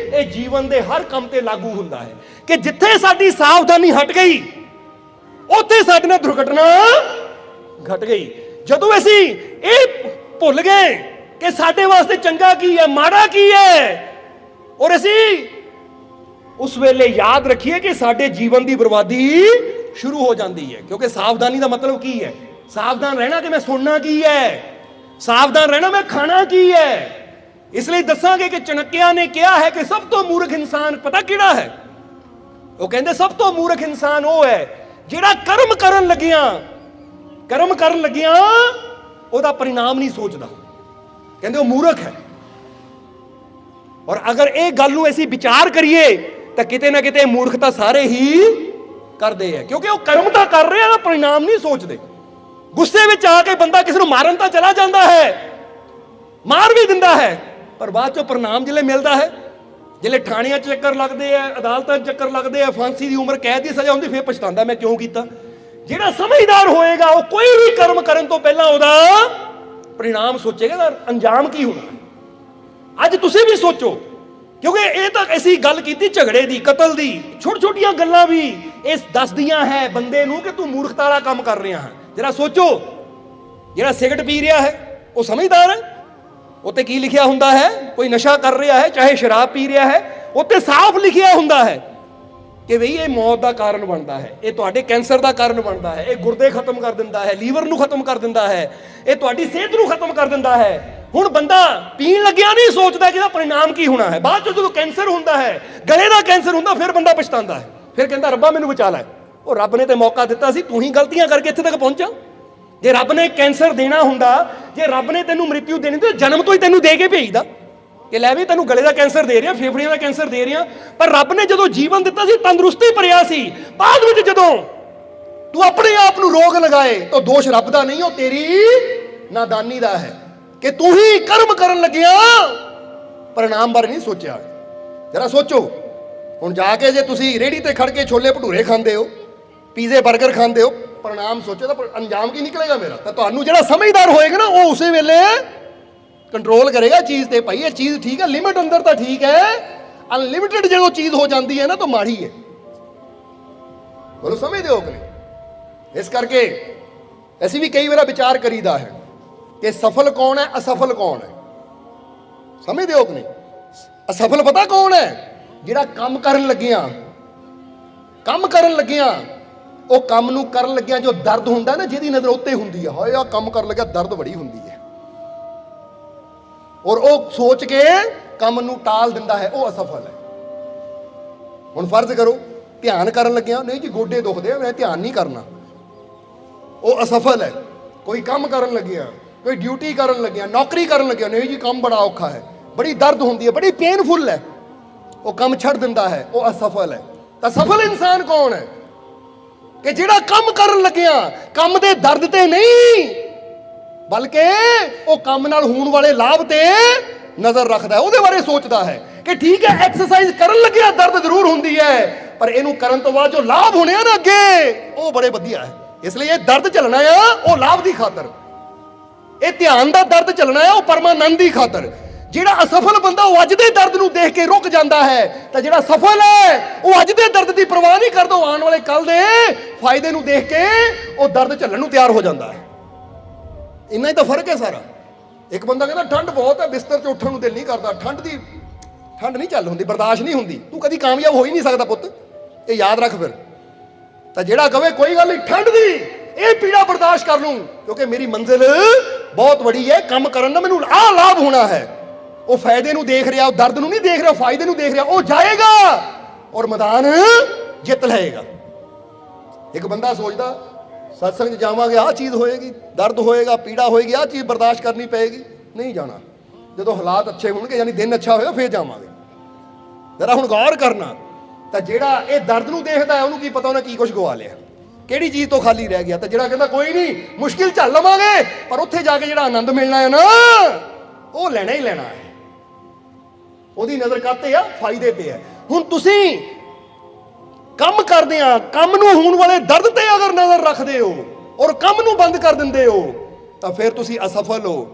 ਇਹ ਜੀਵਨ ਦੇ ਹਰ ਕੰਮ ਤੇ ਲਾਗੂ ਹੁੰਦਾ ਹੈ। ਕਿ ਜਿੱਥੇ ਸਾਡੀ ਸਾਵਧਾਨੀ ਹਟ ਗਈ ਉੱਥੇ ਸਾਡੇ ਨਾਲ ਦੁਰਘਟਨਾ ਘਟ ਗਈ। ਜਦੋਂ ਅਸੀਂ ਇਹ ਭੁੱਲ ਗਏ ਕਿ ਸਾਡੇ ਵਾਸਤੇ ਚੰਗਾ ਕੀ ਹੈ, ਮਾੜਾ ਕੀ ਹੈ, ਔਰ ਅਸੀਂ ਉਸ ਵੇਲੇ ਯਾਦ ਰੱਖੀਏ ਕਿ ਸਾਡੇ ਜੀਵਨ ਦੀ ਬਰਬਾਦੀ ਸ਼ੁਰੂ ਹੋ ਜਾਂਦੀ ਹੈ। ਕਿਉਂਕਿ ਸਾਵਧਾਨੀ ਦਾ ਮਤਲਬ ਕੀ ਹੈ? ਸਾਵਧਾਨ ਰਹਿਣਾ ਕਿ ਮੈਂ ਸੁਣਨਾ ਕੀ ਹੈ, ਸਾਵਧਾਨ ਰਹਿਣਾ ਮੈਂ ਖਾਣਾ ਕੀ ਹੈ। ਇਸ ਲਈ ਦੱਸਾਂਗੇ ਕਿ ਚਣਕਿਆ ਨੇ ਕਿਹਾ ਹੈ ਕਿ ਸਭ ਤੋਂ ਮੂਰਖ ਇਨਸਾਨ ਪਤਾ ਕਿਹੜਾ ਹੈ? ਉਹ ਕਹਿੰਦੇ ਸਭ ਤੋਂ ਮੂਰਖ ਇਨਸਾਨ ਉਹ ਹੈ ਜਿਹੜਾ ਕਰਮ ਕਰਨ ਲੱਗਿਆ ਉਹਦਾ ਪਰਿਣਾਮ ਨਹੀਂ ਸੋਚਦਾ। ਕਹਿੰਦੇ ਉਹ ਮੂਰਖ ਹੈ। ਔਰ ਅਗਰ ਇਹ ਗੱਲ ਨੂੰ ਅਸੀਂ ਵਿਚਾਰ ਕਰੀਏ ਤਾਂ ਕਿਤੇ ਨਾ ਕਿਤੇ ਮੂਰਖਤਾ ਸਾਰੇ ਹੀ ਕਰਦੇ ਹੈ, ਕਿਉਂਕਿ ਉਹ ਕਰਮ ਤਾਂ ਕਰ ਰਹੇ ਆ, ਪਰਿਣਾਮ ਨਹੀਂ ਸੋਚਦੇ। ਗੁੱਸੇ ਵਿੱਚ ਆ ਕੇ ਬੰਦਾ ਕਿਸੇ ਨੂੰ ਮਾਰਨ ਤਾਂ ਚਲਾ ਜਾਂਦਾ ਹੈ, ਮਾਰ ਵੀ ਦਿੰਦਾ ਹੈ, ਪਰ ਬਾਅਦ ਚੋਂ ਪਰਿਣਾਮ ਜਿਲੇ ਮਿਲਦਾ ਹੈ, ਜਿਲੇ ਥਾਣਿਆਂ 'ਚ ਚੱਕਰ ਲੱਗਦੇ ਆ, ਅਦਾਲਤਾਂ 'ਚ ਚੱਕਰ ਲੱਗਦੇ ਆ, ਫਾਂਸੀ ਦੀ ਉਮਰ, ਕੈਦ ਦੀ ਸਜ਼ਾ ਹੁੰਦੀ, ਫਿਰ ਪਛਤਾਉਂਦਾ ਮੈਂ ਕਿਉਂ ਕੀਤਾ। ਜਿਹੜਾ ਸਮਝਦਾਰ ਹੋਏਗਾ ਉਹ ਕੋਈ ਵੀ ਕਰਮ ਕਰਨ ਤੋਂ ਪਹਿਲਾਂ ਉਹਦਾ ਪਰਿਣਾਮ ਸੋਚੇਗਾ ਤਾਂ ਅੰਜਾਮ ਕੀ ਹੋਣਾ। ਅੱਜ ਤੁਸੀਂ ਵੀ ਸੋਚੋ, ਕਿਉਂਕਿ ਇਹ ਤਾਂ ਅਸੀਂ ਗੱਲ ਕੀਤੀ ਝਗੜੇ ਦੀ, ਕਤਲ ਦੀ, ਛੋਟੀਆਂ ਗੱਲਾਂ ਵੀ ਇਸ ਦੱਸਦੀਆਂ ਹੈ ਬੰਦੇ ਨੂੰ ਕਿ ਤੂੰ ਮੂਰਖਤਾ ਵਾਲਾ ਕੰਮ ਕਰ ਰਿਹਾ ਹੈ। ਜਰਾ ਸੋਚੋ, ਜਿਹੜਾ ਸਿਗਰਟ ਪੀ ਰਿਹਾ ਹੈ ਉਹ ਸਮਝਦਾਰ ਹੈ? ਉੱਤੇ ਕੀ ਲਿਖਿਆ ਹੁੰਦਾ ਹੈ? ਕੋਈ ਨਸ਼ਾ ਕਰ ਰਿਹਾ ਹੈ, ਚਾਹੇ ਸ਼ਰਾਬ ਪੀ ਰਿਹਾ ਹੈ, ਉੱਤੇ ਸਾਫ਼ ਲਿਖਿਆ ਹੁੰਦਾ ਹੈ ਕਿ ਬਈ ਇਹ ਮੌਤ ਦਾ ਕਾਰਨ ਬਣਦਾ ਹੈ, ਇਹ ਤੁਹਾਡੇ ਕੈਂਸਰ ਦਾ ਕਾਰਨ ਬਣਦਾ ਹੈ, ਇਹ ਗੁਰਦੇ ਖਤਮ ਕਰ ਦਿੰਦਾ ਹੈ, ਲੀਵਰ ਨੂੰ ਖਤਮ ਕਰ ਦਿੰਦਾ ਹੈ, ਇਹ ਤੁਹਾਡੀ ਸਿਹਤ ਨੂੰ ਖਤਮ ਕਰ ਦਿੰਦਾ ਹੈ। ਹੁਣ ਬੰਦਾ ਪੀਣ ਲੱਗਿਆ ਨਹੀਂ ਸੋਚਦਾ ਕਿ ਇਹਦਾ ਪਰਿਣਾਮ ਕੀ ਹੋਣਾ ਹੈ। ਬਾਅਦ ਚੋਂ ਜਦੋਂ ਕੈਂਸਰ ਹੁੰਦਾ ਹੈ, ਗਲੇ ਦਾ ਕੈਂਸਰ ਹੁੰਦਾ, ਫਿਰ ਬੰਦਾ ਪਛਤਾਉਂਦਾ ਹੈ, ਫਿਰ ਕਹਿੰਦਾ ਰੱਬਾ ਮੈਨੂੰ ਬਚਾ ਲੈ। ਉਹ ਰੱਬ ਨੇ ਤੇ ਮੌਕਾ ਦਿੱਤਾ ਸੀ, ਤੂੰ ਹੀ ਗਲਤੀਆਂ ਕਰਕੇ ਇੱਥੇ ਤੱਕ ਪਹੁੰਚਾ। ਜੇ ਰੱਬ ਨੇ ਕੈਂਸਰ ਦੇਣਾ ਹੁੰਦਾ, ਜੇ ਰੱਬ ਨੇ ਤੈਨੂੰ ਮ੍ਰਿਤਿੂ ਦੇਣੀ ਤਾਂ ਜਨਮ ਤੋਂ ਹੀ ਤੈਨੂੰ ਦੇ ਕੇ ਭੇਜਦਾ ਕਿ ਲੈ ਵੀ ਤੈਨੂੰ ਗਲੇ ਦਾ ਕੈਂਸਰ ਦੇ ਰਿਹਾ, ਫੇਫੜਿਆਂ ਦਾ ਕੈਂਸਰ ਦੇ ਰਿਹਾ। ਪਰ ਰੱਬ ਨੇ ਜਦੋਂ ਜੀਵਨ ਦਿੱਤਾ ਸੀ, ਤੰਦਰੁਸਤੀ ਭਰਿਆ ਸੀ। ਬਾਅਦ ਵਿੱਚ ਜਦੋਂ ਤੂੰ ਆਪਣੇ ਆਪ ਨੂੰ ਰੋਗ ਲਗਾਏ ਤਾਂ ਦੋਸ਼ ਰੱਬ ਦਾ ਨਹੀਂ, ਉਹ ਤੇਰੀ ਨਾਦਾਨੀ ਦਾ ਹੈ ਕਿ ਤੂੰ ਹੀ ਕਰਮ ਕਰਨ ਲੱਗਿਆ ਪਰਿਣਾਮ ਬਾਰੇ ਨਹੀਂ ਸੋਚਿਆ। ਜਰਾ ਸੋਚੋ, ਹੁਣ ਜਾ ਕੇ ਜੇ ਤੁਸੀਂ ਰੇਹੜੀ ਤੇ ਖੜ ਕੇ ਛੋਲੇ ਭਟੂਰੇ ਖਾਂਦੇ ਹੋ, ਪੀਜ਼ੇ 버ਗਰ ਖਾਂਦੇ ਹੋ, ਪਰਿਣਾਮ ਸੋਚੋ ਤਾਂ ਅੰਜਾਮ ਕੀ ਨਿਕਲੇਗਾ ਮੇਰਾ। ਤਾਂ ਤੁਹਾਨੂੰ ਜਿਹੜਾ ਸਮਝਦਾਰ ਹੋਏਗਾ ਨਾ, ਉਹ ਉਸੇ ਵੇਲੇ ਕੰਟਰੋਲ ਕਰੇਗਾ ਚੀਜ਼ ਤੇ, ਭਾਈ ਇਹ ਚੀਜ਼ ਠੀਕ ਹੈ, ਲਿਮਿਟ ਅੰਦਰ ਤਾਂ ਠੀਕ ਹੈ, ਅਨਲਿਮਿਟਿਡ ਜਦੋਂ ਚੀਜ਼ ਹੋ ਜਾਂਦੀ ਹੈ ਨਾ ਤਾਂ ਮਾੜੀ ਹੈ। ਬੋਲੋ ਸਮਝਦੇ ਹੋ ਕਿ ਨਹੀਂ? ਇਸ ਕਰਕੇ ਅਸੀਂ ਵੀ ਕਈ ਵਾਰ ਵਿਚਾਰ ਕਰੀਦਾ ਹੈ ਕਿ ਸਫਲ ਕੌਣ ਹੈ, ਅਸਫਲ ਕੌਣ ਹੈ। ਸਮਝਦੇ ਹੋ ਕਿ ਨਹੀਂ? ਅਸਫਲ ਪਤਾ ਕੌਣ ਹੈ? ਜਿਹੜਾ ਕੰਮ ਕਰਨ ਲੱਗਿਆ ਉਹ ਕੰਮ ਨੂੰ ਕਰਨ ਲੱਗਿਆ ਜੋ ਦਰਦ ਹੁੰਦਾ ਨਾ, ਜਿਹਦੀ ਨਜ਼ਰ ਉੱਤੇ ਹੁੰਦੀ ਹੈ, ਹਾਏ ਆ ਕੰਮ ਕਰਨ ਲੱਗਿਆ ਦਰਦ ਬੜੀ ਹੁੰਦੀ ਹੈ, ਔਰ ਉਹ ਸੋਚ ਕੇ ਕੰਮ ਨੂੰ ਟਾਲ ਦਿੰਦਾ ਹੈ, ਉਹ ਅਸਫਲ ਹੈ। ਹੁਣ ਫਰਜ਼ ਕਰੋ ਧਿਆਨ ਕਰਨ ਲੱਗਿਆ, ਨਹੀਂ ਜੀ ਗੋਡੇ ਦੁਖਦੇ ਆ, ਮੈਂ ਧਿਆਨ ਨਹੀਂ ਕਰਨਾ, ਉਹ ਅਸਫਲ ਹੈ। ਕੋਈ ਕੰਮ ਕਰਨ ਲੱਗਿਆ, ਕੋਈ ਡਿਊਟੀ ਕਰਨ ਲੱਗਿਆ, ਨੌਕਰੀ ਕਰਨ ਲੱਗਿਆ, ਨਹੀਂ ਜੀ ਕੰਮ ਬੜਾ ਔਖਾ ਹੈ, ਬੜੀ ਦਰਦ ਹੁੰਦੀ ਹੈ, ਬੜੀ ਪੇਨਫੁਲ ਹੈ, ਉਹ ਕੰਮ ਛੱਡ ਦਿੰਦਾ ਹੈ, ਉਹ ਅਸਫਲ ਹੈ। ਤਾਂ ਸਫਲ ਇਨਸਾਨ ਕੌਣ ਹੈ? ਕਿ ਜਿਹੜਾ ਕੰਮ ਕਰਨ ਲੱਗਿਆ ਕੰਮ ਦੇ ਦਰਦ ਤੇ ਨਹੀਂ, ਬਲਕਿ ਉਹ ਕੰਮ ਨਾਲ ਹੋਣ ਵਾਲੇ ਲਾਭ ਤੇ ਨਜ਼ਰ ਰੱਖਦਾ ਹੈ, ਉਹਦੇ ਬਾਰੇ ਸੋਚਦਾ ਹੈ ਕਿ ਠੀਕ ਹੈ ਐਕਸਰਸਾਈਜ਼ ਕਰਨ ਲੱਗਿਆ ਦਰਦ ਜ਼ਰੂਰ ਹੁੰਦੀ ਹੈ, ਪਰ ਇਹਨੂੰ ਕਰਨ ਤੋਂ ਬਾਅਦ ਜੋ ਲਾਭ ਹੋਣੇ ਆ ਨਾ ਅੱਗੇ, ਉਹ ਬੜੇ ਵਧੀਆ ਹੈ। ਇਸ ਲਈ ਇਹ ਦਰਦ ਚੱਲਣਾ ਆ ਉਹ ਲਾਭ ਦੀ ਖਾਤਰ, ਇਹ ਧਿਆਨ ਦਾ ਦਰਦ ਚੱਲਣਾ ਆ ਉਹ ਪਰਮਾਨੰਦ ਦੀ ਖਾਤਰ। ਜਿਹੜਾ ਅਸਫਲ ਬੰਦਾ ਉਹ ਅੱਜ ਦੇ ਦਰਦ ਨੂੰ ਦੇਖ ਕੇ ਰੁਕ ਜਾਂਦਾ ਹੈ, ਤਾਂ ਜਿਹੜਾ ਸਫਲ ਹੈ ਉਹ ਅੱਜ ਦੇ ਦਰਦ ਦੀ ਪਰਵਾਹ ਨਹੀਂ ਕਰਦਾ, ਉਹ ਆਉਣ ਵਾਲੇ ਕੱਲ ਦੇ ਫਾਇਦੇ ਨੂੰ ਦੇਖ ਕੇ ਉਹ ਦਰਦ ਝੱਲਣ ਨੂੰ ਤਿਆਰ ਹੋ ਜਾਂਦਾ ਹੈ। ਇੰਨਾ ਹੀ ਤਾਂ ਫਰਕ ਹੈ ਸਾਰਾ। ਇੱਕ ਬੰਦਾ ਕਹਿੰਦਾ ਠੰਡ ਬਹੁਤ ਹੈ, ਬਿਸਤਰ 'ਚ ਉੱਠਣ ਨੂੰ ਦਿਲ ਨਹੀਂ ਕਰਦਾ, ਠੰਡ ਨਹੀਂ ਚੱਲ ਹੁੰਦੀ, ਬਰਦਾਸ਼ਤ ਨਹੀਂ ਹੁੰਦੀ, ਤੂੰ ਕਦੀ ਕਾਮਯਾਬ ਹੋ ਹੀ ਨਹੀਂ ਸਕਦਾ ਪੁੱਤ, ਇਹ ਯਾਦ ਰੱਖ ਫਿਰ। ਤਾਂ ਜਿਹੜਾ ਕਵੇ ਕੋਈ ਗੱਲ ਨਹੀਂ ਠੰਡ ਦੀ ਇਹ ਪੀੜਾ ਬਰਦਾਸ਼ਤ ਕਰ ਲੂੰ ਕਿਉਂਕਿ ਮੇਰੀ ਮੰਜ਼ਿਲ ਬਹੁਤ ਵੱਡੀ ਹੈ, ਕੰਮ ਕਰਨ ਨਾਲ ਮੈਨੂੰ ਆਹ ਲਾਭ ਹੋਣਾ ਹੈ, ਉਹ ਫਾਇਦੇ ਨੂੰ ਦੇਖ ਰਿਹਾ, ਉਹ ਦਰਦ ਨੂੰ ਨਹੀਂ ਦੇਖ ਰਿਹਾ, ਫਾਇਦੇ ਨੂੰ ਦੇਖ ਰਿਹਾ, ਉਹ ਜਾਏਗਾ ਔਰ ਮੈਦਾਨ ਜਿੱਤ ਲਏਗਾ। ਇੱਕ ਬੰਦਾ ਸੋਚਦਾ ਸਤਸੰਗ 'ਚ ਜਾਵਾਂਗੇ ਆਹ ਚੀਜ਼ ਹੋਏਗੀ, ਦਰਦ ਹੋਏਗਾ, ਪੀੜਾ ਹੋਏਗੀ, ਆਹ ਚੀਜ਼ ਬਰਦਾਸ਼ਤ ਕਰਨੀ ਪਏਗੀ, ਨਹੀਂ ਜਾਣਾ। ਜਦੋਂ ਹਾਲਾਤ ਅੱਛੇ ਹੋਣਗੇ ਯਾਨੀ ਦਿਨ ਅੱਛਾ ਹੋਏਗਾ ਫੇਰ ਜਾਵਾਂਗੇ। ਜਰਾ ਹੁਣ ਗੌਰ ਕਰਨਾ, ਤਾਂ ਜਿਹੜਾ ਇਹ ਦਰਦ ਨੂੰ ਦੇਖਦਾ ਹੈ ਉਹਨੂੰ ਕੀ ਪਤਾ ਉਹਨੇ ਕੀ ਕੁਝ ਗਵਾ ਲਿਆ, ਕਿਹੜੀ ਚੀਜ਼ ਤੋਂ ਖਾਲੀ ਰਹਿ ਗਿਆ। ਤਾਂ ਜਿਹੜਾ ਕਹਿੰਦਾ ਕੋਈ ਨਹੀਂ ਮੁਸ਼ਕਿਲ ਝੱਲ ਲਵਾਂਗੇ, ਪਰ ਉੱਥੇ ਜਾ ਕੇ ਜਿਹੜਾ ਆਨੰਦ ਮਿਲਣਾ ਹੈ ਨਾ ਉਹ ਲੈਣਾ ਹੀ ਲੈਣਾ ਹੈ, ਉਹਦੀ ਨਜ਼ਰ ਕਾਹਤੇ ਆ? ਫਾਇਦੇ ਤੇ ਹੈ। ਹੁਣ ਤੁਸੀਂ ਕੰਮ ਕਰਦੇ ਆ, ਕੰਮ ਨੂੰ ਹੋਣ ਵਾਲੇ ਦਰਦ ਤੇ ਅਗਰ ਨਜ਼ਰ ਰੱਖਦੇ ਹੋ ਔਰ ਕੰਮ ਨੂੰ ਬੰਦ ਕਰ ਦਿੰਦੇ ਹੋ ਤਾਂ ਫਿਰ ਤੁਸੀਂ ਅਸਫਲ ਹੋ।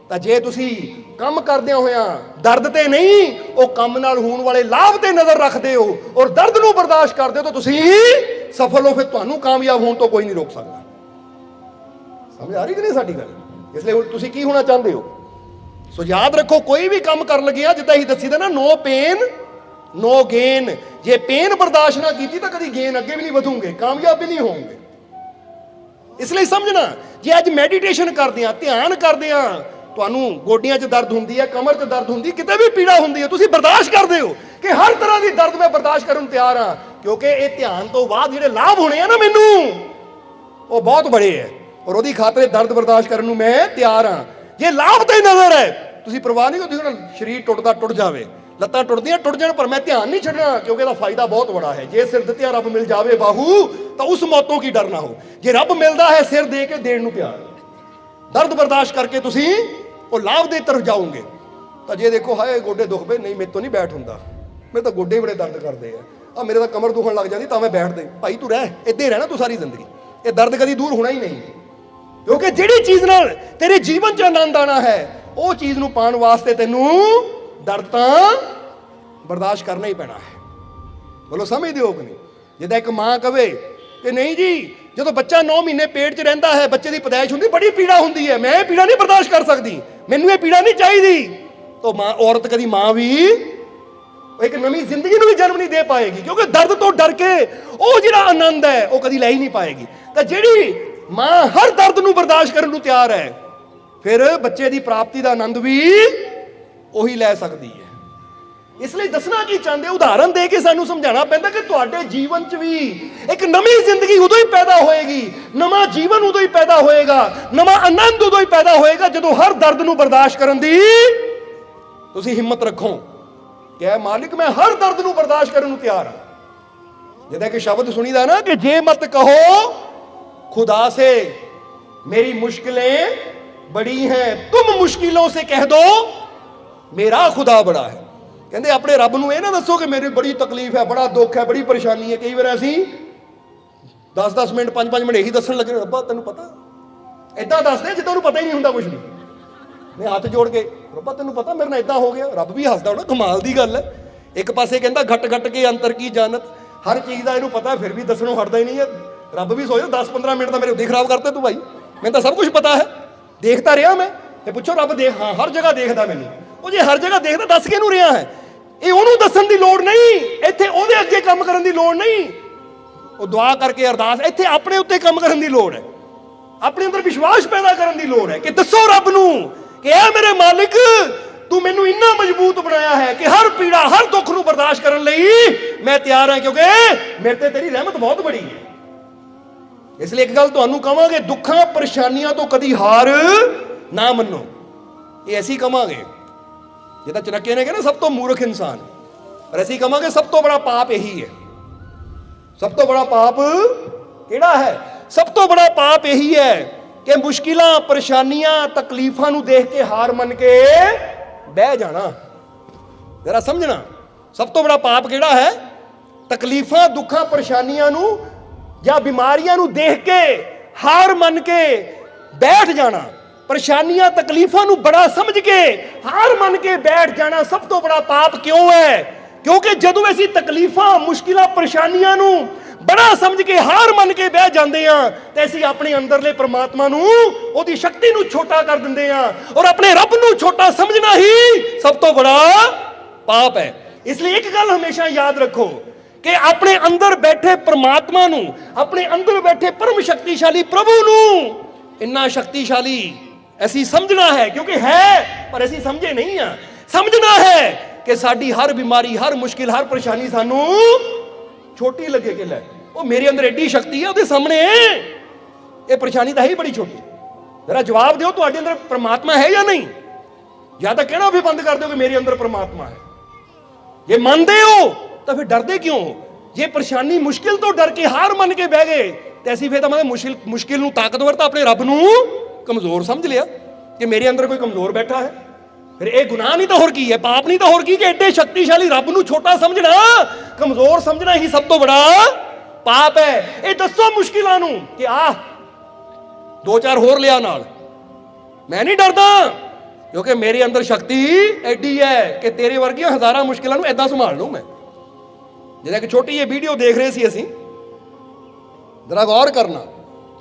ਤਾਂ ਜੇ ਤੁਸੀਂ ਕੰਮ ਕਰਦਿਆਂ ਹੋਇਆਂ ਦਰਦ ਤੇ ਨਹੀਂ, ਉਹ ਕੰਮ ਨਾਲ ਹੋਣ ਵਾਲੇ ਲਾਭ ਤੇ ਨਜ਼ਰ ਰੱਖਦੇ ਹੋ ਔਰ ਦਰਦ ਨੂੰ ਬਰਦਾਸ਼ਤ ਕਰਦੇ ਹੋ ਤਾਂ ਤੁਸੀਂ ਸਫਲ ਹੋ। ਫਿਰ ਤੁਹਾਨੂੰ ਕਾਮਯਾਬ ਹੋਣ ਤੋਂ ਕੋਈ ਨਹੀਂ ਰੋਕ ਸਕਦਾ। ਸਮਝ ਆ ਰਹੀ ਕਿ ਨਹੀਂ ਸਾਡੀ ਗੱਲ? ਇਸ ਲਈ ਹੁਣ ਤੁਸੀਂ ਕੀ ਹੋਣਾ ਚਾਹੁੰਦੇ ਹੋ? ਸੋ ਯਾਦ ਰੱਖੋ, ਕੋਈ ਵੀ ਕੰਮ ਕਰਨ ਲੱਗਿਆ ਜਿੱਦਾਂ ਹੀ ਦੱਸੀਦਾ ਨਾ, ਨੋ ਪੇਨ ਨੋ ਗੇਨ। ਜੇ ਪੇਨ ਬਰਦਾਸ਼ਤ ਨਾ ਕੀਤੀ ਤਾਂ ਕਦੀ ਗੇਨ ਅੱਗੇ ਵੀ ਨਹੀਂ ਵਧੂਗੇ, ਕਾਮਯਾਬ ਵੀ ਨਹੀਂ ਹੋਵੋਗੇ। ਇਸ ਲਈ ਸਮਝਣਾ, ਜੇ ਅੱਜ ਮੈਡੀਟੇਸ਼ਨ ਕਰਦੇ ਆ, ਧਿਆਨ ਕਰਦੇ ਆ, ਤੁਹਾਨੂੰ ਗੋਡਿਆਂ 'ਚ ਦਰਦ ਹੁੰਦੀ ਹੈ, ਕਮਰ 'ਚ ਦਰਦ ਹੁੰਦੀ, ਕਿਤੇ ਵੀ ਪੀੜਾ ਹੁੰਦੀ ਹੈ, ਤੁਸੀਂ ਬਰਦਾਸ਼ਤ ਕਰਦੇ ਹੋ ਕਿ ਹਰ ਤਰ੍ਹਾਂ ਦੀ ਦਰਦ ਮੈਂ ਬਰਦਾਸ਼ਤ ਕਰਨ ਨੂੰ ਤਿਆਰ ਹਾਂ, ਕਿਉਂਕਿ ਇਹ ਧਿਆਨ ਤੋਂ ਬਾਅਦ ਜਿਹੜੇ ਲਾਭ ਹੋਣੇ ਆ ਨਾ ਮੈਨੂੰ, ਉਹ ਬਹੁਤ ਬੜੇ ਹੈ ਔਰ ਉਹਦੀ ਖਾਤਰ ਦਰਦ ਬਰਦਾਸ਼ਤ ਕਰਨ ਨੂੰ ਮੈਂ ਤਿਆਰ ਹਾਂ। ਜੇ ਲਾਭ ਤੇ ਨਜ਼ਰ ਹੈ ਤੁਸੀਂ ਪਰਵਾਹ ਨਹੀਂ ਕਰੋ, ਤੁਸੀਂ ਸਰੀਰ ਟੁੱਟਦਾ ਟੁੱਟ ਜਾਵੇ, ਲੱਤਾਂ ਟੁੱਟਦੀਆਂ ਟੁੱਟ ਜਾਣ, ਪਰ ਮੈਂ ਧਿਆਨ ਨਹੀਂ ਛੱਡਣਾ ਕਿਉਂਕਿ ਇਹਦਾ ਫਾਇਦਾ ਬਹੁਤ ਬੜਾ ਹੈ। ਜੇ ਸਿਰ ਦਿੱਤਿਆ ਰੱਬ ਮਿਲ ਜਾਵੇ ਬਾਹੂ ਤਾਂ ਉਸ ਮੌਤੋਂ ਕੀ ਡਰਨਾ ਹੋ। ਜੇ ਰੱਬ ਮਿਲਦਾ ਹੈ ਸਿਰ ਦੇ ਕੇ ਦੇਣ ਨੂੰ ਤਿਆਰ, ਦਰਦ ਬਰਦਾਸ਼ਤ ਕਰਕੇ ਤੁਸੀਂ ਉਹ ਲਾਭ ਦੇ ਤਰਫ ਜਾਓਗੇ। ਤਾਂ ਜੇ ਦੇਖੋ ਹਾਏ ਗੋਡੇ ਦੁਖ ਪਏ, ਨਹੀਂ ਮੇਰੇ ਤੋਂ ਨਹੀਂ ਬੈਠ ਹੁੰਦਾ, ਮੇਰੇ ਤਾਂ ਗੋਡੇ ਬੜੇ ਦਰਦ ਕਰਦੇ ਆ ਮੇਰੇ ਤਾਂ ਕਮਰ ਦੁਖਣ ਲੱਗ ਜਾਂਦੀ ਤਾਂ ਮੈਂ ਬੈਠਦੇ। ਭਾਈ ਤੂੰ ਰਹਿ, ਇੱਦਾਂ ਹੀ ਰਹਿਣਾ ਤੂੰ ਸਾਰੀ ਜ਼ਿੰਦਗੀ, ਇਹ ਦਰਦ ਕਦੀ ਦੂਰ ਹੋਣਾ ਹੀ ਨਹੀਂ। ਕਿਉਂਕਿ ਜਿਹੜੀ ਚੀਜ਼ ਨਾਲ ਤੇਰੇ ਜੀਵਨ 'ਚ ਆਨੰਦ ਆਣਾ ਹੈ ਉਹ ਚੀਜ਼ ਨੂੰ ਪਾਉਣ ਵਾਸਤੇ ਤੈਨੂੰ ਦਰਦ ਤਾਂ ਬਰਦਾਸ਼ਤ ਕਰਨਾ ਹੀ ਪੈਣਾ ਹੈ। ਬੋਲੋ ਸਮਝਦੇ ਹੋ ਕਿ ਨਹੀਂ? ਜਿੱਦਾਂ ਇੱਕ ਮਾਂ ਕਵੇ ਕਿ ਨਹੀਂ ਜੀ ਜਦੋਂ ਬੱਚਾ 9 ਮਹੀਨੇ ਪੇਟ 'ਚ ਰਹਿੰਦਾ ਹੈ, ਬੱਚੇ ਦੀ ਪੈਦਾਇਸ਼ ਹੁੰਦੀ, ਬੜੀ ਪੀੜਾ ਹੁੰਦੀ ਹੈ, ਮੈਂ ਇਹ ਪੀੜਾ ਨਹੀਂ ਬਰਦਾਸ਼ਤ ਕਰ ਸਕਦੀ, ਮੈਨੂੰ ਇਹ ਪੀੜਾ ਨਹੀਂ ਚਾਹੀਦੀ, ਤਾਂ ਮਾਂ ਔਰਤ ਕਦੀ ਮਾਂ ਵੀ ਇੱਕ ਨਵੀਂ ਜ਼ਿੰਦਗੀ ਨੂੰ ਵੀ ਜਨਮ ਨਹੀਂ ਦੇ ਪਾਏਗੀ ਕਿਉਂਕਿ ਦਰਦ ਤੋਂ ਡਰ ਕੇ ਉਹ ਜਿਹੜਾ ਆਨੰਦ ਹੈ ਉਹ ਕਦੀ ਲੈ ਹੀ ਨਹੀਂ ਪਾਏਗੀ। ਤਾਂ ਜਿਹੜੀ ਮਾਂ ਹਰ ਦਰਦ ਨੂੰ ਬਰਦਾਸ਼ਤ ਕਰਨ ਨੂੰ ਤਿਆਰ ਹੈ, ਫਿਰ ਬੱਚੇ ਦੀ ਪ੍ਰਾਪਤੀ ਦਾ ਆਨੰਦ ਵੀ ਉਹੀ ਲੈ ਸਕਦੀ ਹੈ। ਇਸ ਲਈ ਦੱਸਣਾ ਕੀ ਚਾਹੁੰਦੇ, ਉਦਾਹਰਨ ਦੇ ਕੇ ਸਾਨੂੰ ਸਮਝਾਉਣਾ ਪੈਂਦਾ ਕਿ ਤੁਹਾਡੇ ਜੀਵਨ 'ਚ ਵੀ ਇੱਕ ਨਵੀਂ ਜ਼ਿੰਦਗੀ ਉਦੋਂ ਹੀ ਪੈਦਾ ਹੋਏਗੀ, ਨਵਾਂ ਜੀਵਨ ਉਦੋਂ ਹੀ ਪੈਦਾ ਹੋਏਗਾ, ਨਵਾਂ ਆਨੰਦ ਉਦੋਂ ਹੀ ਪੈਦਾ ਹੋਏਗਾ ਜਦੋਂ ਹਰ ਦਰਦ ਨੂੰ ਬਰਦਾਸ਼ਤ ਕਰਨ ਦੀ ਤੁਸੀਂ ਹਿੰਮਤ ਰੱਖੋ ਕਿ ਮਾਲਿਕ ਮੈਂ ਹਰ ਦਰਦ ਨੂੰ ਬਰਦਾਸ਼ਤ ਕਰਨ ਨੂੰ ਤਿਆਰ ਹਾਂ। ਜਿੱਦਾਂ ਕਿ ਸ਼ਬਦ ਸੁਣੀਦਾ ਨਾ ਕਿ ਜੇ ਮਤ ਕਹੋ खुदा से मेरी मुश्किलें बड़ी हैं, तुम मुश्किलों से कह दो मेरा खुदा बड़ा है। कहते अपने रब नूं ये ना दसो कि मेरी बड़ी तकलीफ है, बड़ा दुख है, बड़ी परेशानी है। कई बार असीं 10-10 मिनट 5-5 मिनट यही दसन लगे, रब्बा तैनूं पता, इदां दसदे जिद्दां उहनूं पता ही नहीं हुंदा कुछ भी। मैं हाथ जोड़ के रब्बा तैनूं पता मेरे नाल इदां हो गया, रब भी हसदा होना, कमाल दी गल है। एक पासे कहंदा घट घट के अंतर की जानत, हर चीज़ का इहनूं पता फिर भी दसणों हटदा ही नहीं है। रब भी सोचो 10-15 मिनट तो मेरे उदी खराब करते तू भाई, मैं तो सब कुछ पता है, देखता रहा मैं। ते पुछो रब देख, हाँ हर जगह देखदा मैनूं। ਉਹ ਜੇ ਹਰ ਜਗ੍ਹਾ ਦੇਖਦਾ ਦੱਸ ਕਿਹਨੂੰ ਰਿਹਾ ਹੈ? ਇਹ ਉਹਨੂੰ ਦੱਸਣ ਦੀ ਲੋੜ ਨਹੀਂ, ਇੱਥੇ ਉਹਦੇ ਅੱਗੇ ਕੰਮ ਕਰਨ ਦੀ ਲੋੜ ਨਹੀਂ, ਉਹ ਦੁਆ ਕਰਕੇ ਅਰਦਾਸ, ਇੱਥੇ ਆਪਣੇ ਉੱਤੇ ਕੰਮ ਕਰਨ ਦੀ ਲੋੜ ਹੈ, ਆਪਣੇ ਅੰਦਰ ਵਿਸ਼ਵਾਸ ਪੈਦਾ ਕਰਨ ਦੀ ਲੋੜ ਹੈ ਕਿ ਦੱਸੋ ਰੱਬ ਨੂੰ ਕਿ ਇਹ ਮੇਰੇ ਮਾਲਿਕ ਤੂੰ ਮੈਨੂੰ ਇੰਨਾ ਮਜ਼ਬੂਤ ਬਣਾਇਆ ਹੈ ਕਿ ਹਰ ਪੀੜਾ ਹਰ ਦੁੱਖ ਨੂੰ ਬਰਦਾਸ਼ਤ ਕਰਨ ਲਈ ਮੈਂ ਤਿਆਰ ਹਾਂ ਕਿਉਂਕਿ ਮੇਰੇ ਤੇ ਤੇਰੀ ਰਹਿਮਤ ਬਹੁਤ ਬੜੀ ਹੈ। ਇਸ ਲਈ ਇੱਕ ਗੱਲ ਤੁਹਾਨੂੰ ਕਹਾਂਗੇ, ਦੁੱਖਾਂ ਪਰੇਸ਼ਾਨੀਆਂ ਤੋਂ ਕਦੀ ਹਾਰ ਨਾ ਮੰਨੋ। ਇਹ ਅਸੀਂ ਕਹਾਂਗੇ ਜਿੱਦਾਂ ਚਨੱਕੇ ਨੇ ਕਿਹਾ ਨਾ ਸਭ ਤੋਂ ਮੂਰਖ ਇਨਸਾਨ, ਪਰ ਅਸੀਂ ਕਹਾਂਗੇ ਸਭ ਤੋਂ ਬੜਾ ਪਾਪ ਇਹੀ ਹੈ। ਸਭ ਤੋਂ ਬੜਾ ਪਾਪ ਕਿਹੜਾ ਹੈ? ਸਭ ਤੋਂ ਬੜਾ ਪਾਪ ਇਹੀ ਹੈ ਕਿ ਮੁਸ਼ਕਿਲਾਂ, ਪਰੇਸ਼ਾਨੀਆਂ, ਤਕਲੀਫਾਂ ਨੂੰ ਦੇਖ ਕੇ ਹਾਰ ਮੰਨ ਕੇ ਬਹਿ ਜਾਣਾ। ਜ਼ਰਾ ਸਮਝਣਾ, ਸਭ ਤੋਂ ਬੜਾ ਪਾਪ ਕਿਹੜਾ ਹੈ? ਤਕਲੀਫਾਂ, ਦੁੱਖਾਂ, ਪਰੇਸ਼ਾਨੀਆਂ ਨੂੰ ਜਾਂ ਬਿਮਾਰੀਆਂ ਨੂੰ ਦੇਖ ਕੇ ਹਾਰ ਮੰਨ ਕੇ ਬੈਠ ਜਾਣਾ। ਪਰੇਸ਼ਾਨੀਆਂ, ਤਕਲੀਫਾਂ ਨੂੰ ਬੜਾ ਸਮਝ ਕੇ ਹਾਰ ਮੰਨ ਕੇ ਬੈਠ ਜਾਣਾ ਸਭ ਤੋਂ ਬੜਾ ਪਾਪ ਕਿਉਂ ਹੈ? ਕਿਉਂਕਿ ਜਦੋਂ ਅਸੀਂ ਤਕਲੀਫਾਂ, ਮੁਸ਼ਕਿਲਾਂ, ਪਰੇਸ਼ਾਨੀਆਂ ਨੂੰ ਬੜਾ ਸਮਝ ਕੇ ਹਾਰ ਮੰਨ ਕੇ ਬਹਿ ਜਾਂਦੇ ਆ ਤੇ ਅਸੀਂ ਆਪਣੇ ਅੰਦਰਲੇ ਪ੍ਰਮਾਤਮਾ ਨੂੰ, ਉਹਦੀ ਸ਼ਕਤੀ ਨੂੰ ਛੋਟਾ ਕਰ ਦਿੰਦੇ ਆ ਔਰ ਆਪਣੇ ਰੱਬ ਨੂੰ ਛੋਟਾ ਸਮਝਣਾ ਹੀ ਸਭ ਤੋਂ ਬੜਾ ਪਾਪ ਹੈ। ਇਸ ਲਈ ਇੱਕ ਗੱਲ ਹਮੇਸ਼ਾ ਯਾਦ ਰੱਖੋ ਕਿ ਆਪਣੇ ਅੰਦਰ ਬੈਠੇ ਪ੍ਰਮਾਤਮਾ ਨੂੰ, ਆਪਣੇ ਅੰਦਰ ਬੈਠੇ ਪਰਮ ਸ਼ਕਤੀਸ਼ਾਲੀ ਪ੍ਰਭੂ ਨੂੰ ਇੰਨਾ ਸ਼ਕਤੀਸ਼ਾਲੀ ਅਸੀਂ ਸਮਝਣਾ ਹੈ, ਕਿਉਂਕਿ ਹੈ ਪਰ ਅਸੀਂ ਸਮਝੇ ਨਹੀਂ ਆ। ਸਮਝਣਾ ਹੈ ਕਿ ਸਾਡੀ ਹਰ ਬਿਮਾਰੀ, ਹਰ ਮੁਸ਼ਕਿਲ, ਹਰ ਪਰੇਸ਼ਾਨੀ ਸਾਨੂੰ ਛੋਟੀ ਲੱਗੇ ਕਿ ਲੈ ਉਹ ਮੇਰੇ ਅੰਦਰ ਐਡੀ ਸ਼ਕਤੀ ਹੈ, ਉਹਦੇ ਸਾਹਮਣੇ ਇਹ ਪਰੇਸ਼ਾਨੀ ਤਾਂ ਹੈ ਹੀ ਬੜੀ ਛੋਟੀ। ਜ਼ਰਾ ਜਵਾਬ ਦਿਓ, ਤੁਹਾਡੇ ਅੰਦਰ ਪ੍ਰਮਾਤਮਾ ਹੈ ਜਾਂ ਨਹੀਂ? ਜਾਂ ਤਾਂ ਕਹਿਣਾ ਵੀ ਬੰਦ ਕਰ ਦਿਓ ਕਿ ਮੇਰੇ ਅੰਦਰ ਪ੍ਰਮਾਤਮਾ ਹੈ। ਜੇ ਮੰਨਦੇ ਹੋ ਤਾਂ ਫਿਰ ਡਰਦੇ ਕਿਉਂ ਹੋ? ਜੇ ਪਰੇਸ਼ਾਨੀ, ਮੁਸ਼ਕਿਲ ਤੋਂ ਡਰ ਕੇ ਹਾਰ ਮੰਨ ਕੇ ਬਹਿ ਗਏ ਤੇ ਅਸੀਂ ਫਿਰ ਤਾਂ ਮੁਸ਼ਕਿਲ ਨੂੰ ਤਾਕਤਵਰ ਤਾਂ ਆਪਣੇ ਰੱਬ ਨੂੰ ਕਮਜ਼ੋਰ ਸਮਝ ਲਿਆ ਕਿ ਮੇਰੇ ਅੰਦਰ ਕੋਈ ਕਮਜ਼ੋਰ ਬੈਠਾ ਹੈ। ਫਿਰ ਇਹ ਗੁਨਾਹ ਨਹੀਂ ਤਾਂ ਹੋਰ ਕੀ ਹੈ? ਪਾਪ ਨਹੀਂ ਤਾਂ ਹੋਰ ਕੀ? ਕਿ ਐਡੇ ਸ਼ਕਤੀਸ਼ਾਲੀ ਰੱਬ ਨੂੰ ਛੋਟਾ ਸਮਝਣਾ, ਕਮਜ਼ੋਰ ਸਮਝਣਾ ਹੀ ਸਭ ਤੋਂ ਬੜਾ ਪਾਪ ਹੈ। ਇਹ ਦੱਸੋ ਮੁਸ਼ਕਿਲਾਂ ਨੂੰ ਕਿ ਆਹ 2-4 ਹੋਰ ਲਿਆ ਨਾਲ, ਮੈਂ ਨਹੀਂ ਡਰਦਾ ਕਿਉਂਕਿ ਮੇਰੇ ਅੰਦਰ ਸ਼ਕਤੀ ਐਡੀ ਹੈ ਕਿ ਤੇਰੇ ਵਰਗੀਆਂ ਹਜ਼ਾਰਾਂ ਮੁਸ਼ਕਿਲਾਂ ਨੂੰ ਐਦਾਂ ਸੰਭਾਲ ਲਊ ਮੈਂ। ਜਿਹੜਾ ਕਿ ਛੋਟੀ ਜਿਹੀ ਵੀਡੀਓ ਦੇਖ ਰਹੇ ਸੀ ਅਸੀਂ, ਜ਼ਰਾ ਗੌਰ ਕਰਨਾ,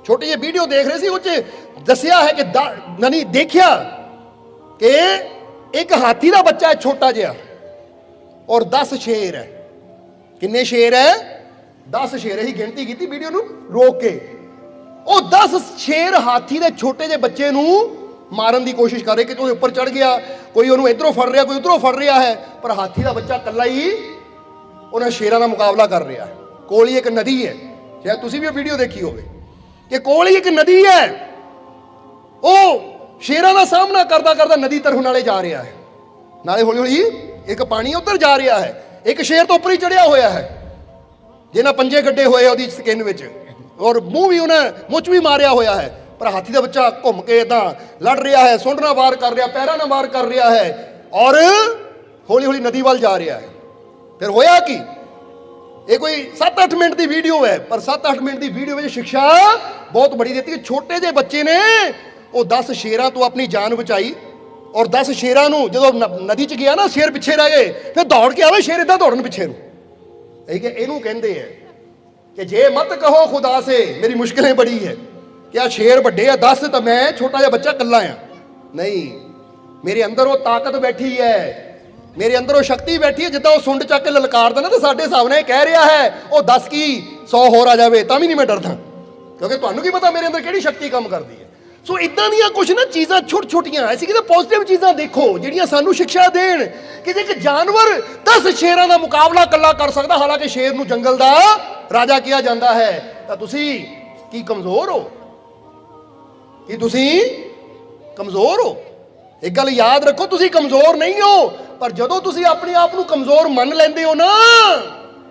ਛੋਟੀ ਜਿਹੀ ਵੀਡੀਓ ਦੇਖ ਰਹੇ ਸੀ, ਉਹ 'ਚ ਦੱਸਿਆ ਹੈ ਕਿ ਦੇਖਿਆ ਕਿ ਇੱਕ ਹਾਥੀ ਦਾ ਬੱਚਾ ਹੈ ਛੋਟਾ ਜਿਹਾ ਔਰ 10 ਸ਼ੇਰ ਹੈ। ਕਿੰਨੇ ਸ਼ੇਰ ਹੈ? 10 ਸ਼ੇਰ। ਹੀ ਗਿਣਤੀ ਕੀਤੀ ਵੀਡੀਓ ਨੂੰ ਰੋਕ ਕੇ। ਉਹ 10 ਸ਼ੇਰ ਹਾਥੀ ਦੇ ਛੋਟੇ ਜਿਹੇ ਬੱਚੇ ਨੂੰ ਮਾਰਨ ਦੀ ਕੋਸ਼ਿਸ਼ ਕਰ ਰਹੇ ਕਿ ਕੋਈ ਉੱਪਰ ਚੜ ਗਿਆ, ਕੋਈ ਉਹਨੂੰ ਇਧਰੋਂ ਫੜ ਰਿਹਾ, ਕੋਈ ਉਧਰੋਂ ਫੜ ਰਿਹਾ ਹੈ, ਪਰ ਹਾਥੀ ਦਾ ਬੱਚਾ ਇਕੱਲਾ ਹੀ ਉਹਨਾਂ ਸ਼ੇਰਾਂ ਦਾ ਮੁਕਾਬਲਾ ਕਰ ਰਿਹਾ ਹੈ। ਕੋਲ ਹੀ ਇੱਕ ਨਦੀ ਹੈ, ਸ਼ਾਇਦ ਤੁਸੀਂ ਵੀ ਉਹ ਵੀਡੀਓ ਦੇਖੀ ਹੋਵੇ ਕਿ ਕੋਲ ਹੀ ਇੱਕ ਨਦੀ ਹੈ। ਉਹ ਸ਼ੇਰਾਂ ਦਾ ਸਾਹਮਣਾ ਕਰਦਾ ਕਰਦਾ ਨਦੀ ਤਰਫ ਨਾਲੇ ਜਾ ਰਿਹਾ ਹੈ, ਨਾਲੇ ਹੌਲੀ ਹੌਲੀ ਇੱਕ ਪਾਣੀ ਉੱਧਰ ਜਾ ਰਿਹਾ ਹੈ। ਇੱਕ ਸ਼ੇਰ ਤੋਂ ਉੱਪਰ ਹੀ ਚੜਿਆ ਹੋਇਆ ਹੈ, ਜਿਹਨਾਂ ਪੰਜੇ ਗੱਡੇ ਹੋਏ ਉਹਦੀ ਸਕਿਨ ਵਿੱਚ, ਔਰ ਮੂੰਹ ਵੀ ਉਹਨੇ ਮੁੱਛ ਵੀ ਮਾਰਿਆ ਹੋਇਆ ਹੈ। ਪਰ ਹਾਥੀ ਦਾ ਬੱਚਾ ਘੁੰਮ ਕੇ ਏਦਾਂ ਲੜ ਰਿਹਾ ਹੈ, ਸੁੰਡਣਾ ਵਾਰ ਕਰ ਰਿਹਾ, ਪੈਰਾਂ ਨਾਲ ਵਾਰ ਕਰ ਰਿਹਾ ਹੈ ਔਰ ਹੌਲੀ ਹੌਲੀ ਨਦੀ ਵੱਲ ਜਾ ਰਿਹਾ ਹੈ। ਫਿਰ ਹੋਇਆ ਕੀ? ਇਹ ਕੋਈ 7-8 ਮਿੰਟ ਦੀ ਵੀਡੀਓ ਹੈ, ਪਰ 7-8 ਮਿੰਟ ਦੀ ਵੀਡੀਓ ਵਿੱਚ ਸਿੱਖਿਆ ਬਹੁਤ ਬੜੀ ਦਿੱਤੀ ਕਿ ਛੋਟੇ ਜਿਹੇ ਬੱਚੇ ਨੇ ਉਹ 10 ਸ਼ੇਰਾਂ ਤੋਂ ਆਪਣੀ ਜਾਨ ਬਚਾਈ ਔਰ 10 ਸ਼ੇਰਾਂ ਨੂੰ ਜਦੋਂ ਨਦੀ 'ਚ ਗਿਆ ਨਾ, ਸ਼ੇਰ ਪਿੱਛੇ ਰਹਿ ਗਏ, ਫਿਰ ਦੌੜ ਕੇ ਆਵੇ ਸ਼ੇਰ ਏਦਾਂ ਦੌੜਨ ਪਿੱਛੇ ਨੂੰ। ਇਹਨੂੰ ਕਹਿੰਦੇ ਹੈ ਕਿ ਜੇ ਮਤ ਕਹੋ ਖੁਦਾ ਸੇ ਮੇਰੀ ਮੁਸ਼ਕਿलें ਬੜੀ ਹੈ ਕਿ ਆ ਸ਼ੇਰ ਵੱਡੇ ਆ 10 ਤਾਂ ਮੈਂ ਛੋਟਾ ਜਿਹਾ ਬੱਚਾ ਇਕੱਲਾ ਆ। ਨਹੀਂ, ਮੇਰੇ ਅੰਦਰ ਉਹ ਤਾਕਤ ਬੈਠੀ ਹੈ, ਮੇਰੇ ਅੰਦਰ ਉਹ ਸ਼ਕਤੀ ਬੈਠੀ ਹੈ। ਜਿੱਦਾਂ ਉਹ ਸੁੰਡ ਚੱਕ ਕੇ ਲਲਕਾਰਦਾ ਨਾ, ਤਾਂ ਸਾਡੇ ਸਾਹਮਣੇ ਕਹਿ ਰਿਹਾ ਹੈ ਉਹ 10 ਕੀ 100 ਹੋਰ ਆ ਜਾਵੇ ਤਾਂ ਵੀ ਨਹੀਂ ਮੈਂ ਡਰਦਾ, ਕਿਉਂਕਿ ਤੁਹਾਨੂੰ ਕੀ ਪਤਾ ਮੇਰੇ ਅੰਦਰ ਕਿਹੜੀ ਸ਼ਕਤੀ ਕੰਮ ਕਰਦੀ ਹੈ। ਸੋ ਇਦਾਂ ਦੀਆਂ ਕੁਝ ਨਾ ਚੀਜ਼ਾਂ ਛੋਟੀਆਂ, ਅਸੀਂ ਕਿਤੇ ਪੋਜ਼ਿਟਿਵ ਚੀਜ਼ਾਂ ਦੇਖੋ ਜਿਹੜੀਆਂ ਸਾਨੂੰ ਸਿੱਖਿਆ ਦੇਣ ਕਿ ਜੇ ਇੱਕ ਜਾਨਵਰ 10 ਸ਼ੇਰਾਂ ਦਾ ਮੁਕਾਬਲਾ ਇਕੱਲਾ ਕਰ ਸਕਦਾ, ਹਾਲਾਂਕਿ ਸ਼ੇਰ ਨੂੰ ਜੰਗਲ ਦਾ ਰਾਜਾ ਕਿਹਾ ਜਾਂਦਾ ਹੈ, ਤਾਂ ਤੁਸੀਂ ਕੀ ਕਮਜ਼ੋਰ ਹੋ? ਕੀ ਤੁਸੀਂ ਕਮਜ਼ੋਰ ਹੋ? ਇੱਕ ਗੱਲ ਯਾਦ ਰੱਖੋ, ਤੁਸੀਂ ਕਮਜ਼ੋਰ ਨਹੀਂ ਹੋ, ਪਰ ਜਦੋਂ ਤੁਸੀਂ ਆਪਣੇ ਆਪ ਨੂੰ ਕਮਜ਼ੋਰ ਮੰਨ ਲੈਂਦੇ ਹੋ ਨਾ,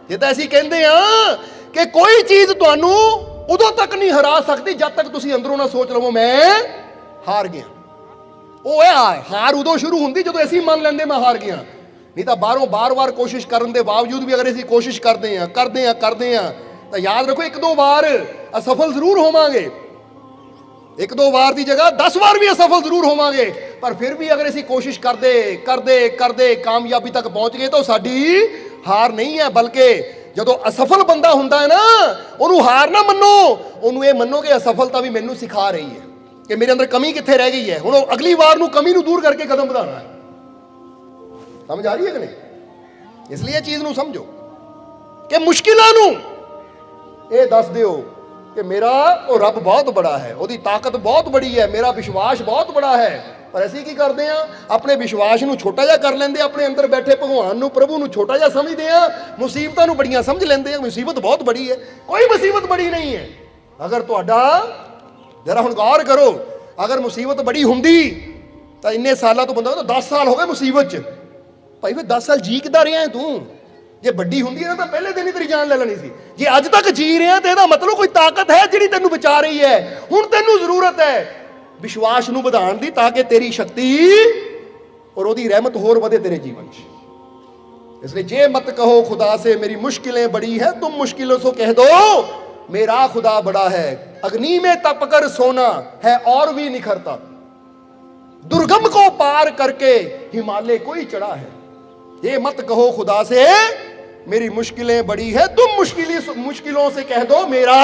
ਜੇ ਤਾਂ ਅਸੀਂ ਕਹਿੰਦੇ ਆ ਕਿ ਕੋਈ ਚੀਜ਼ ਤੁਹਾਨੂੰ ਉਦੋਂ ਤੱਕ ਨਹੀਂ ਹਰਾ ਸਕਦੀ ਜਦ ਤੱਕ ਤੁਸੀਂ ਅੰਦਰੋਂ ਨਾ ਸੋਚ ਲਵੋ ਮੈਂ ਹਾਰ ਗਿਆ। ਉਹ ਹੈ ਹਾਰ ਉਦੋਂ ਸ਼ੁਰੂ ਹੁੰਦੀ ਜਦੋਂ ਅਸੀਂ ਮੰਨ ਲੈਂਦੇ ਮੈਂ ਹਾਰ ਗਿਆ। ਨਹੀਂ ਤਾਂ ਬਾਹਰੋਂ ਬਾਰ-ਬਾਰ ਕੋਸ਼ਿਸ਼ ਕਰਨ ਦੇ ਬਾਵਜੂਦ ਵੀ ਅਗਰ ਅਸੀਂ ਕੋਸ਼ਿਸ਼ ਕਰਦੇ ਆ ਤਾਂ ਯਾਦ ਰੱਖੋ 1-2 ਵਾਰ ਅਸਫਲ ਜ਼ਰੂਰ ਹੋਵਾਂਗੇ, 1-2 ਵਾਰ ਦੀ ਜਗ੍ਹਾ 10 ਵਾਰ ਵੀ ਅਸਫਲ ਜ਼ਰੂਰ ਹੋਵਾਂਗੇ, ਪਰ ਫਿਰ ਵੀ ਅਗਰ ਅਸੀਂ ਕੋਸ਼ਿਸ਼ ਕਰਦੇ ਕਾਮਯਾਬੀ ਤੱਕ ਪਹੁੰਚ ਗਏ ਤਾਂ ਸਾਡੀ ਹਾਰ ਨਹੀਂ ਹੈ। ਬਲਕਿ ਜਦੋਂ ਅਸਫਲ ਬੰਦਾ ਹੁੰਦਾ ਹੈ ਨਾ, ਉਹਨੂੰ ਹਾਰ ਨਾ ਮੰਨੋ, ਉਹਨੂੰ ਇਹ ਮੰਨੋ ਕਿ ਅਸਫਲਤਾ ਵੀ ਮੈਨੂੰ ਸਿਖਾ ਰਹੀ ਹੈ ਕਿ ਮੇਰੇ ਅੰਦਰ ਕਮੀ ਕਿੱਥੇ ਰਹਿ ਗਈ ਹੈ। ਹੁਣ ਉਹ ਅਗਲੀ ਵਾਰ ਨੂੰ ਕਮੀ ਨੂੰ ਦੂਰ ਕਰਕੇ ਕਦਮ ਵਧਾਉਣਾ ਹੈ। ਸਮਝ ਆ ਰਹੀ ਹੈ ਕਿ ਨਹੀਂ? ਇਸ ਲਈ ਇਹ ਚੀਜ਼ ਨੂੰ ਸਮਝੋ ਕਿ ਮੁਸ਼ਕਿਲਾਂ ਨੂੰ ਇਹ ਦੱਸ ਦਿਓ ਕਿ ਮੇਰਾ ਉਹ ਰੱਬ ਬਹੁਤ ਬੜਾ ਹੈ, ਉਹਦੀ ਤਾਕਤ ਬਹੁਤ ਬੜੀ ਹੈ, ਮੇਰਾ ਵਿਸ਼ਵਾਸ ਬਹੁਤ ਬੜਾ ਹੈ। ਪਰ ਅਸੀਂ ਕੀ ਕਰਦੇ ਆ? ਆਪਣੇ ਵਿਸ਼ਵਾਸ ਨੂੰ ਛੋਟਾ ਜਿਹਾ ਕਰ ਲੈਂਦੇ, ਆਪਣੇ ਅੰਦਰ ਬੈਠੇ ਭਗਵਾਨ ਨੂੰ, ਪ੍ਰਭੂ ਨੂੰ ਛੋਟਾ ਜਿਹਾ ਸਮਝਦੇ ਆ, ਮੁਸੀਬਤਾਂ ਨੂੰ ਬੜੀਆਂ ਸਮਝ ਲੈਂਦੇ ਆ। ਮੁਸੀਬਤ ਬਹੁਤ ਬੜੀ ਹੈ, ਕੋਈ ਮੁਸੀਬਤ ਬੜੀ ਨਹੀਂ ਹੈ। ਅਗਰ ਤੁਹਾਡਾ ਜਰਾ ਹੁਣ ਗੌਰ ਕਰੋ, ਅਗਰ ਮੁਸੀਬਤ ਬੜੀ ਹੁੰਦੀ ਤਾਂ ਇੰਨੇ ਸਾਲਾਂ ਤੋਂ ਬੰਦਾ 10 ਸਾਲ ਹੋ ਗਏ ਮੁਸੀਬਤ 'ਚ, ਭਾਈ ਫਿਰ 10 ਸਾਲ ਜੀ ਕਿੱਦਾਂ ਰਿਹਾ ਤੂੰ? ਜੇ ਵੱਡੀ ਹੁੰਦੀ ਨਾ ਤਾਂ ਪਹਿਲੇ ਦਿਨ ਹੀ ਤੇਰੀ ਜਾਨ ਲੈ ਲੈਣੀ ਸੀ। ਜੇ ਅੱਜ ਤੱਕ ਜੀ ਰਿਹਾ ਤੇ ਇਹਦਾ ਮਤਲਬ ਕੋਈ ਤਾਕਤ ਹੈ ਜਿਹੜੀ ਤੈਨੂੰ ਬਚਾ ਰਹੀ ਹੈ। ਹੁਣ ਤੈਨੂੰ ਜ਼ਰੂਰਤ ਹੈ ਵਿਸ਼ਵਾਸ ਨੂੰ ਵਧਾਉਣ ਦੀ, ਤਾਂ ਕਿ ਤੇਰੀ ਸ਼ਕਤੀ ਔਰ ਉਹਦੀ ਰਹਿਮਤ ਹੋਰ ਵਧੇ ਤੇਰੇ ਜੀਵਨ 'ਚ। इसलिए जे मत कहो खुदा से मेरी मुश्किलें बड़ी है, तुम मुश्किलों से कह दो मेरा खुदा बड़ा है। अग्नि में तप कर सोना है और भी निखरता, दुर्गम को पार करके हिमालय कोई चढ़ा है। ये मत कहो खुदा से मेरी मुश्किलें बड़ी है, तुम मुश्किलों से कह दो मेरा,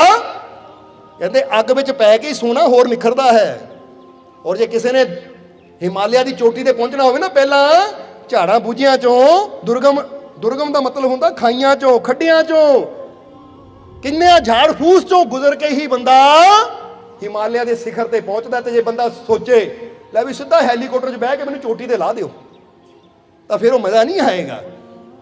कहते अग विच पै के सोना होर निखरदा है। और जे किसी ने हिमालय की चोटी ते पहुंचना होवे ना, पहला झाड़ा बूझियां चों, दुर्गम का मतलब होंदा खाइयां चों, खड्डियां चों, किन्ने झाड़ फूस चों गुजर के ही बंदा हिमालय के शिखर ते पहुंचदा। ते जे बंदा सोचे लै भी सीधा हैलीकॉप्टर 'च बह के मैनूं चोटी ते ला दिओ, तां फिर वो मज़ा नहीं आएगा।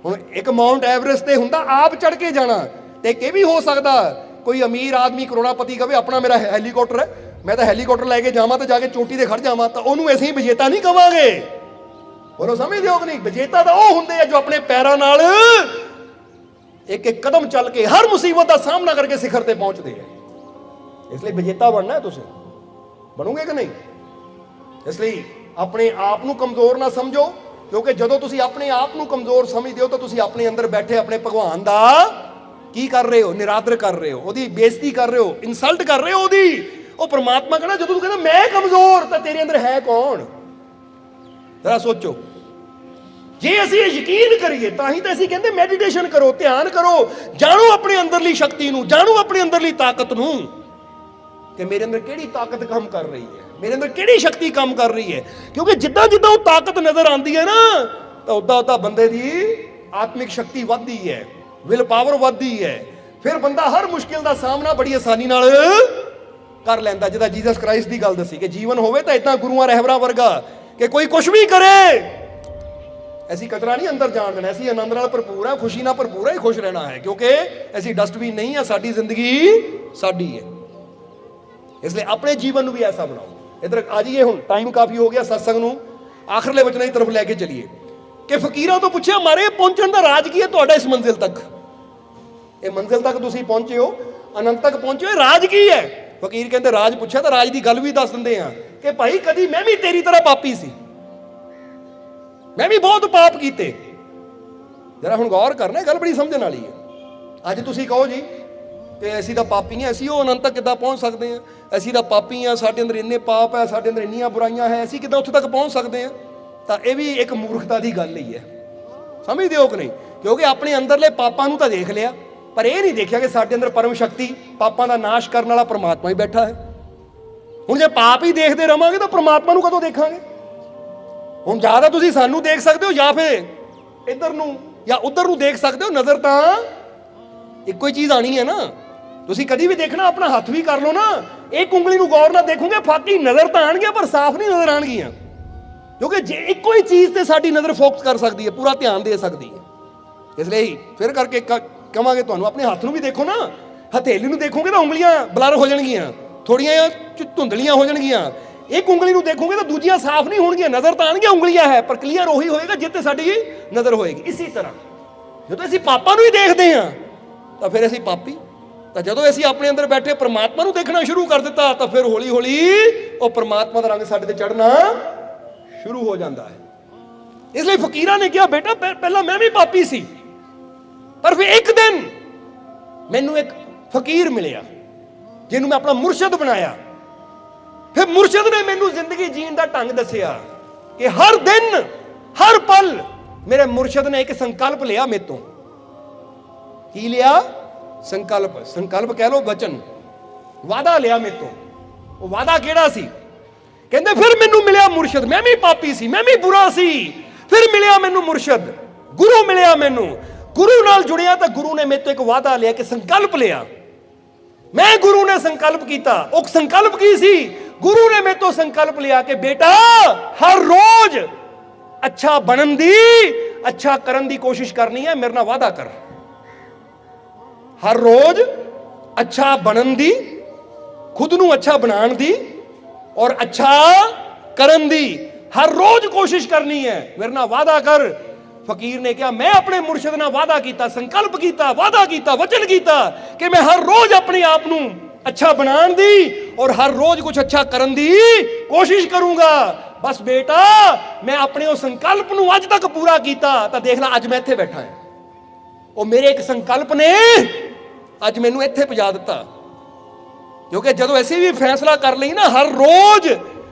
हुण एक माउंट एवरेस्ट ते हुंदा आप चढ़ के जाना, ते इह भी हो सकदा कोई अमीर आदमी करोड़ापति कहे अपना मेरा हैलीकॉप्टर है, मैं तो हैलीकॉप्टर लैके जावां ते जाके चोटी ते खड़ जावां, तां ओनूं असीं विजेता नहीं कहांगे। बोलो समझदे हो कि नहीं? विजेता तो वह होंगे जो अपने पैरों नाल एक एक कदम चल के हर मुसीबत का सामना करके शिखर ते पहुंचते हैं। इसलिए विजेता बनना है, तुम बनोगे कि नहीं? इसलिए अपने आप को कमजोर ना समझो, क्योंकि जो तुम अपने आप को कमजोर समझते हो तो तुम अपने अंदर बैठे अपने भगवान का की कर रहे हो, निरादर कर रहे हो, उसकी बेइज्जती कर रहे हो, इंसल्ट कर रहे हो उसकी। वो परमात्मा कहना जो तू कहना मैं कमजोर, तो तेरे अंदर है कौन? जरा सोचो। जे असीं यकीन करिए तां ही तो असीं कहंदे मैडिटेशन करो, ध्यान करो, जानो अपने अंदरली शक्ति नूं, जानो अपने अंदरली ताकत नूं कि मेरे अंदर किहड़ी ताकत काम कर रही है, मेरे अंदर किहड़ी शक्ति काम कर रही है। क्योंकि जिद्दां जिद्दां वो ताकत नजर आती है ना, तो उद्दां उद्दां बंदे दी आत्मिक शक्ति वधदी है, विल पावर वधदी है। फिर बंदा हर मुश्किल का सामना बड़ी आसानी नाल कर लैंदा। जिद्दां जीसस क्राइस्ट की गल दसी कि जीवन होवे तां इदां गुरुआं रहबरां वर्गा कि कोई कुछ भी करे ऐसी कचरा नहीं अंदर जान देना, ऐसी आनंद नाल भरपूर है, खुशी नाल भरपूर है, खुश रहना है, क्योंकि ऐसी डस्टबिन नहीं है, साडी जिंदगी साडी है। इसलिए अपने जीवन को भी ऐसा बनाओ। इधर आ जाइए, हुण टाइम काफ़ी हो गया, सत्संग नूं आखिरले वचनां की तरफ लैके चलीए कि फकीरां तो पुछया मारे पहुंचण दा राज की है तुहाडा इस मंजिल तक? ये मंजिल तक तुसीं पहुंचे हो, अनंत तक पहुंचे हो, राज की है? फकीर कहते राज पुछया तो राज की गल भी दस दिंदे आ कि भाई कदी मैं भी तेरी तरह पापी सी, मैं भी बहुत पाप कीते। जरा हुण गौर करना, गल बड़ी समझण वाली है। अज तुसीं कहो जी कि असीं तां पापी हैं, असीं वो अनंत तक किद्दां पहुंच सकते हैं, असीं तां पापी हैं, साडे अंदर इन्ने पाप है, साडे अंदर इन्नियां बुराइयां है, असीं किद्दां उत्थे तक पहुंच सकते हैं? तां इह भी एक मूर्खता की गल ही है। समझदे हो कि नहीं? क्योंकि अपने अंदरले पापां नूं तां देख लिया, पर यह नहीं देखा कि साडे अंदर परम शक्ति पापां दा नाश करने वाला परमात्मा ही बैठा है। हुण जे पाप ही देखते रहांगे तो परमात्मा नूं कदों देखांगे? हुण ज़्यादा तुसीं सानूं देख सकते हो या फिर इधर नूं या उधर नूं देख सकते हो, नज़र तां इक्को ही चीज़ आनी है ना। तुसीं कदी भी देखना अपना हथ भी कर लो ना, एक उंगली नूं गौर नाल देखोगे, फाकी नज़र तां आउणगीआं पर साफ नहीं नज़र आउणगीआं, क्योंकि जे इक्को ही चीज़ ते साडी नज़र फोकस कर सकती है, पूरा ध्यान दे सकती है। इसलिए फिर करके कहांगे तुहानूं अपने हथ नूं भी देखो ना, हथेली नूं देखोगे तो उंगलियां ब्लर हो जाणगीआं, थोड़ियां धुंधलियां हो जाणगीआं। एक उंगली नूं देखोगे तो दूजियां साफ नहीं होणगीआं, नज़र तां आउणगीआं उंगलियां है, पर क्लीयर उही होएगा जिथे साडी नज़र होएगी। इसी तरह जदों असीं पापां नूं ही देखदे हां तां फिर असीं पापी, तां जदों असीं अपने अंदर बैठे परमात्मा नूं देखना शुरू कर दिता तां फिर हौली हौली वो परमात्मा दा रंग साडे ते चढ़ना शुरू हो जाता है। इसलिए फकीरां ने कहा बेटा पहला मैं भी पापी सी, पर फिर एक दिन मैनू एक फकीर मिलिया जिन्होंने मैं अपना मुर्शद बनाया। फिर मुर्शद ने मैनू जिंदगी जीण दा ढंग दसिया कि हर दिन हर पल मेरे मुर्शद ने एक संकल्प लिया मेरे तो। की लिया? संकल्प। संकल्प कह लो वचन, वादा लिया मेरे तो। वो वादा केड़ा सी? कहंदे फिर मैनू मिलिया मुर्शद, मैं भी पापी सी, मैं भी बुरा सी, फिर मिलिया मैनू मुर्शद, गुरु मिलिया मैनू। गुरु नाल जुड़िया तो गुरु ने मेरे तो एक वादा लिया कि संकल्प लिया, मैं गुरु ने संकल्प किया। वो संकल्प की सी? गुरु ने मेरे तो संकल्प लिया कि बेटा हर रोज अच्छा बनन दी, अच्छा करन दी कोशिश करनी है, मेरे नाल वादा कर। हर रोज अच्छा बनन दी, खुद नू अच्छा बनान दी और अच्छा करन दी हर रोज कोशिश करनी है, मेरे नाल वादा कर। ਫਕੀਰ ਨੇ ਕਿਹਾ ਮੈਂ ਆਪਣੇ ਮੁਰਸ਼ਿਦ ਨਾਲ ਵਾਅਦਾ ਕੀਤਾ, ਸੰਕਲਪ ਕੀਤਾ, ਵਾਅਦਾ ਕੀਤਾ, ਵਚਨ ਕੀਤਾ ਕਿ ਮੈਂ ਹਰ ਰੋਜ਼ ਆਪਣੇ ਆਪ ਨੂੰ ਅੱਛਾ ਬਣਾਉਣ ਦੀ ਔਰ ਹਰ ਰੋਜ਼ ਕੁਝ ਅੱਛਾ ਕਰਨ ਦੀ ਕੋਸ਼ਿਸ਼ ਕਰੂੰਗਾ। ਬਸ ਬੇਟਾ ਮੈਂ ਆਪਣੇ ਉਹ ਸੰਕਲਪ ਨੂੰ ਅੱਜ ਤੱਕ ਪੂਰਾ ਕੀਤਾ ਤਾਂ ਦੇਖ ਲੈ ਅੱਜ ਮੈਂ ਇੱਥੇ ਬੈਠਾ ਹਾਂ। ਉਹ ਮੇਰੇ ਇੱਕ ਸੰਕਲਪ ਨੇ ਅੱਜ ਮੈਨੂੰ ਇੱਥੇ ਪਹੁੰਚਾ ਦਿੱਤਾ। ਕਿਉਂਕਿ ਜਦੋਂ ਅਸੀਂ ਵੀ ਫੈਸਲਾ ਕਰ ਲਈ ਨਾ ਹਰ ਰੋਜ਼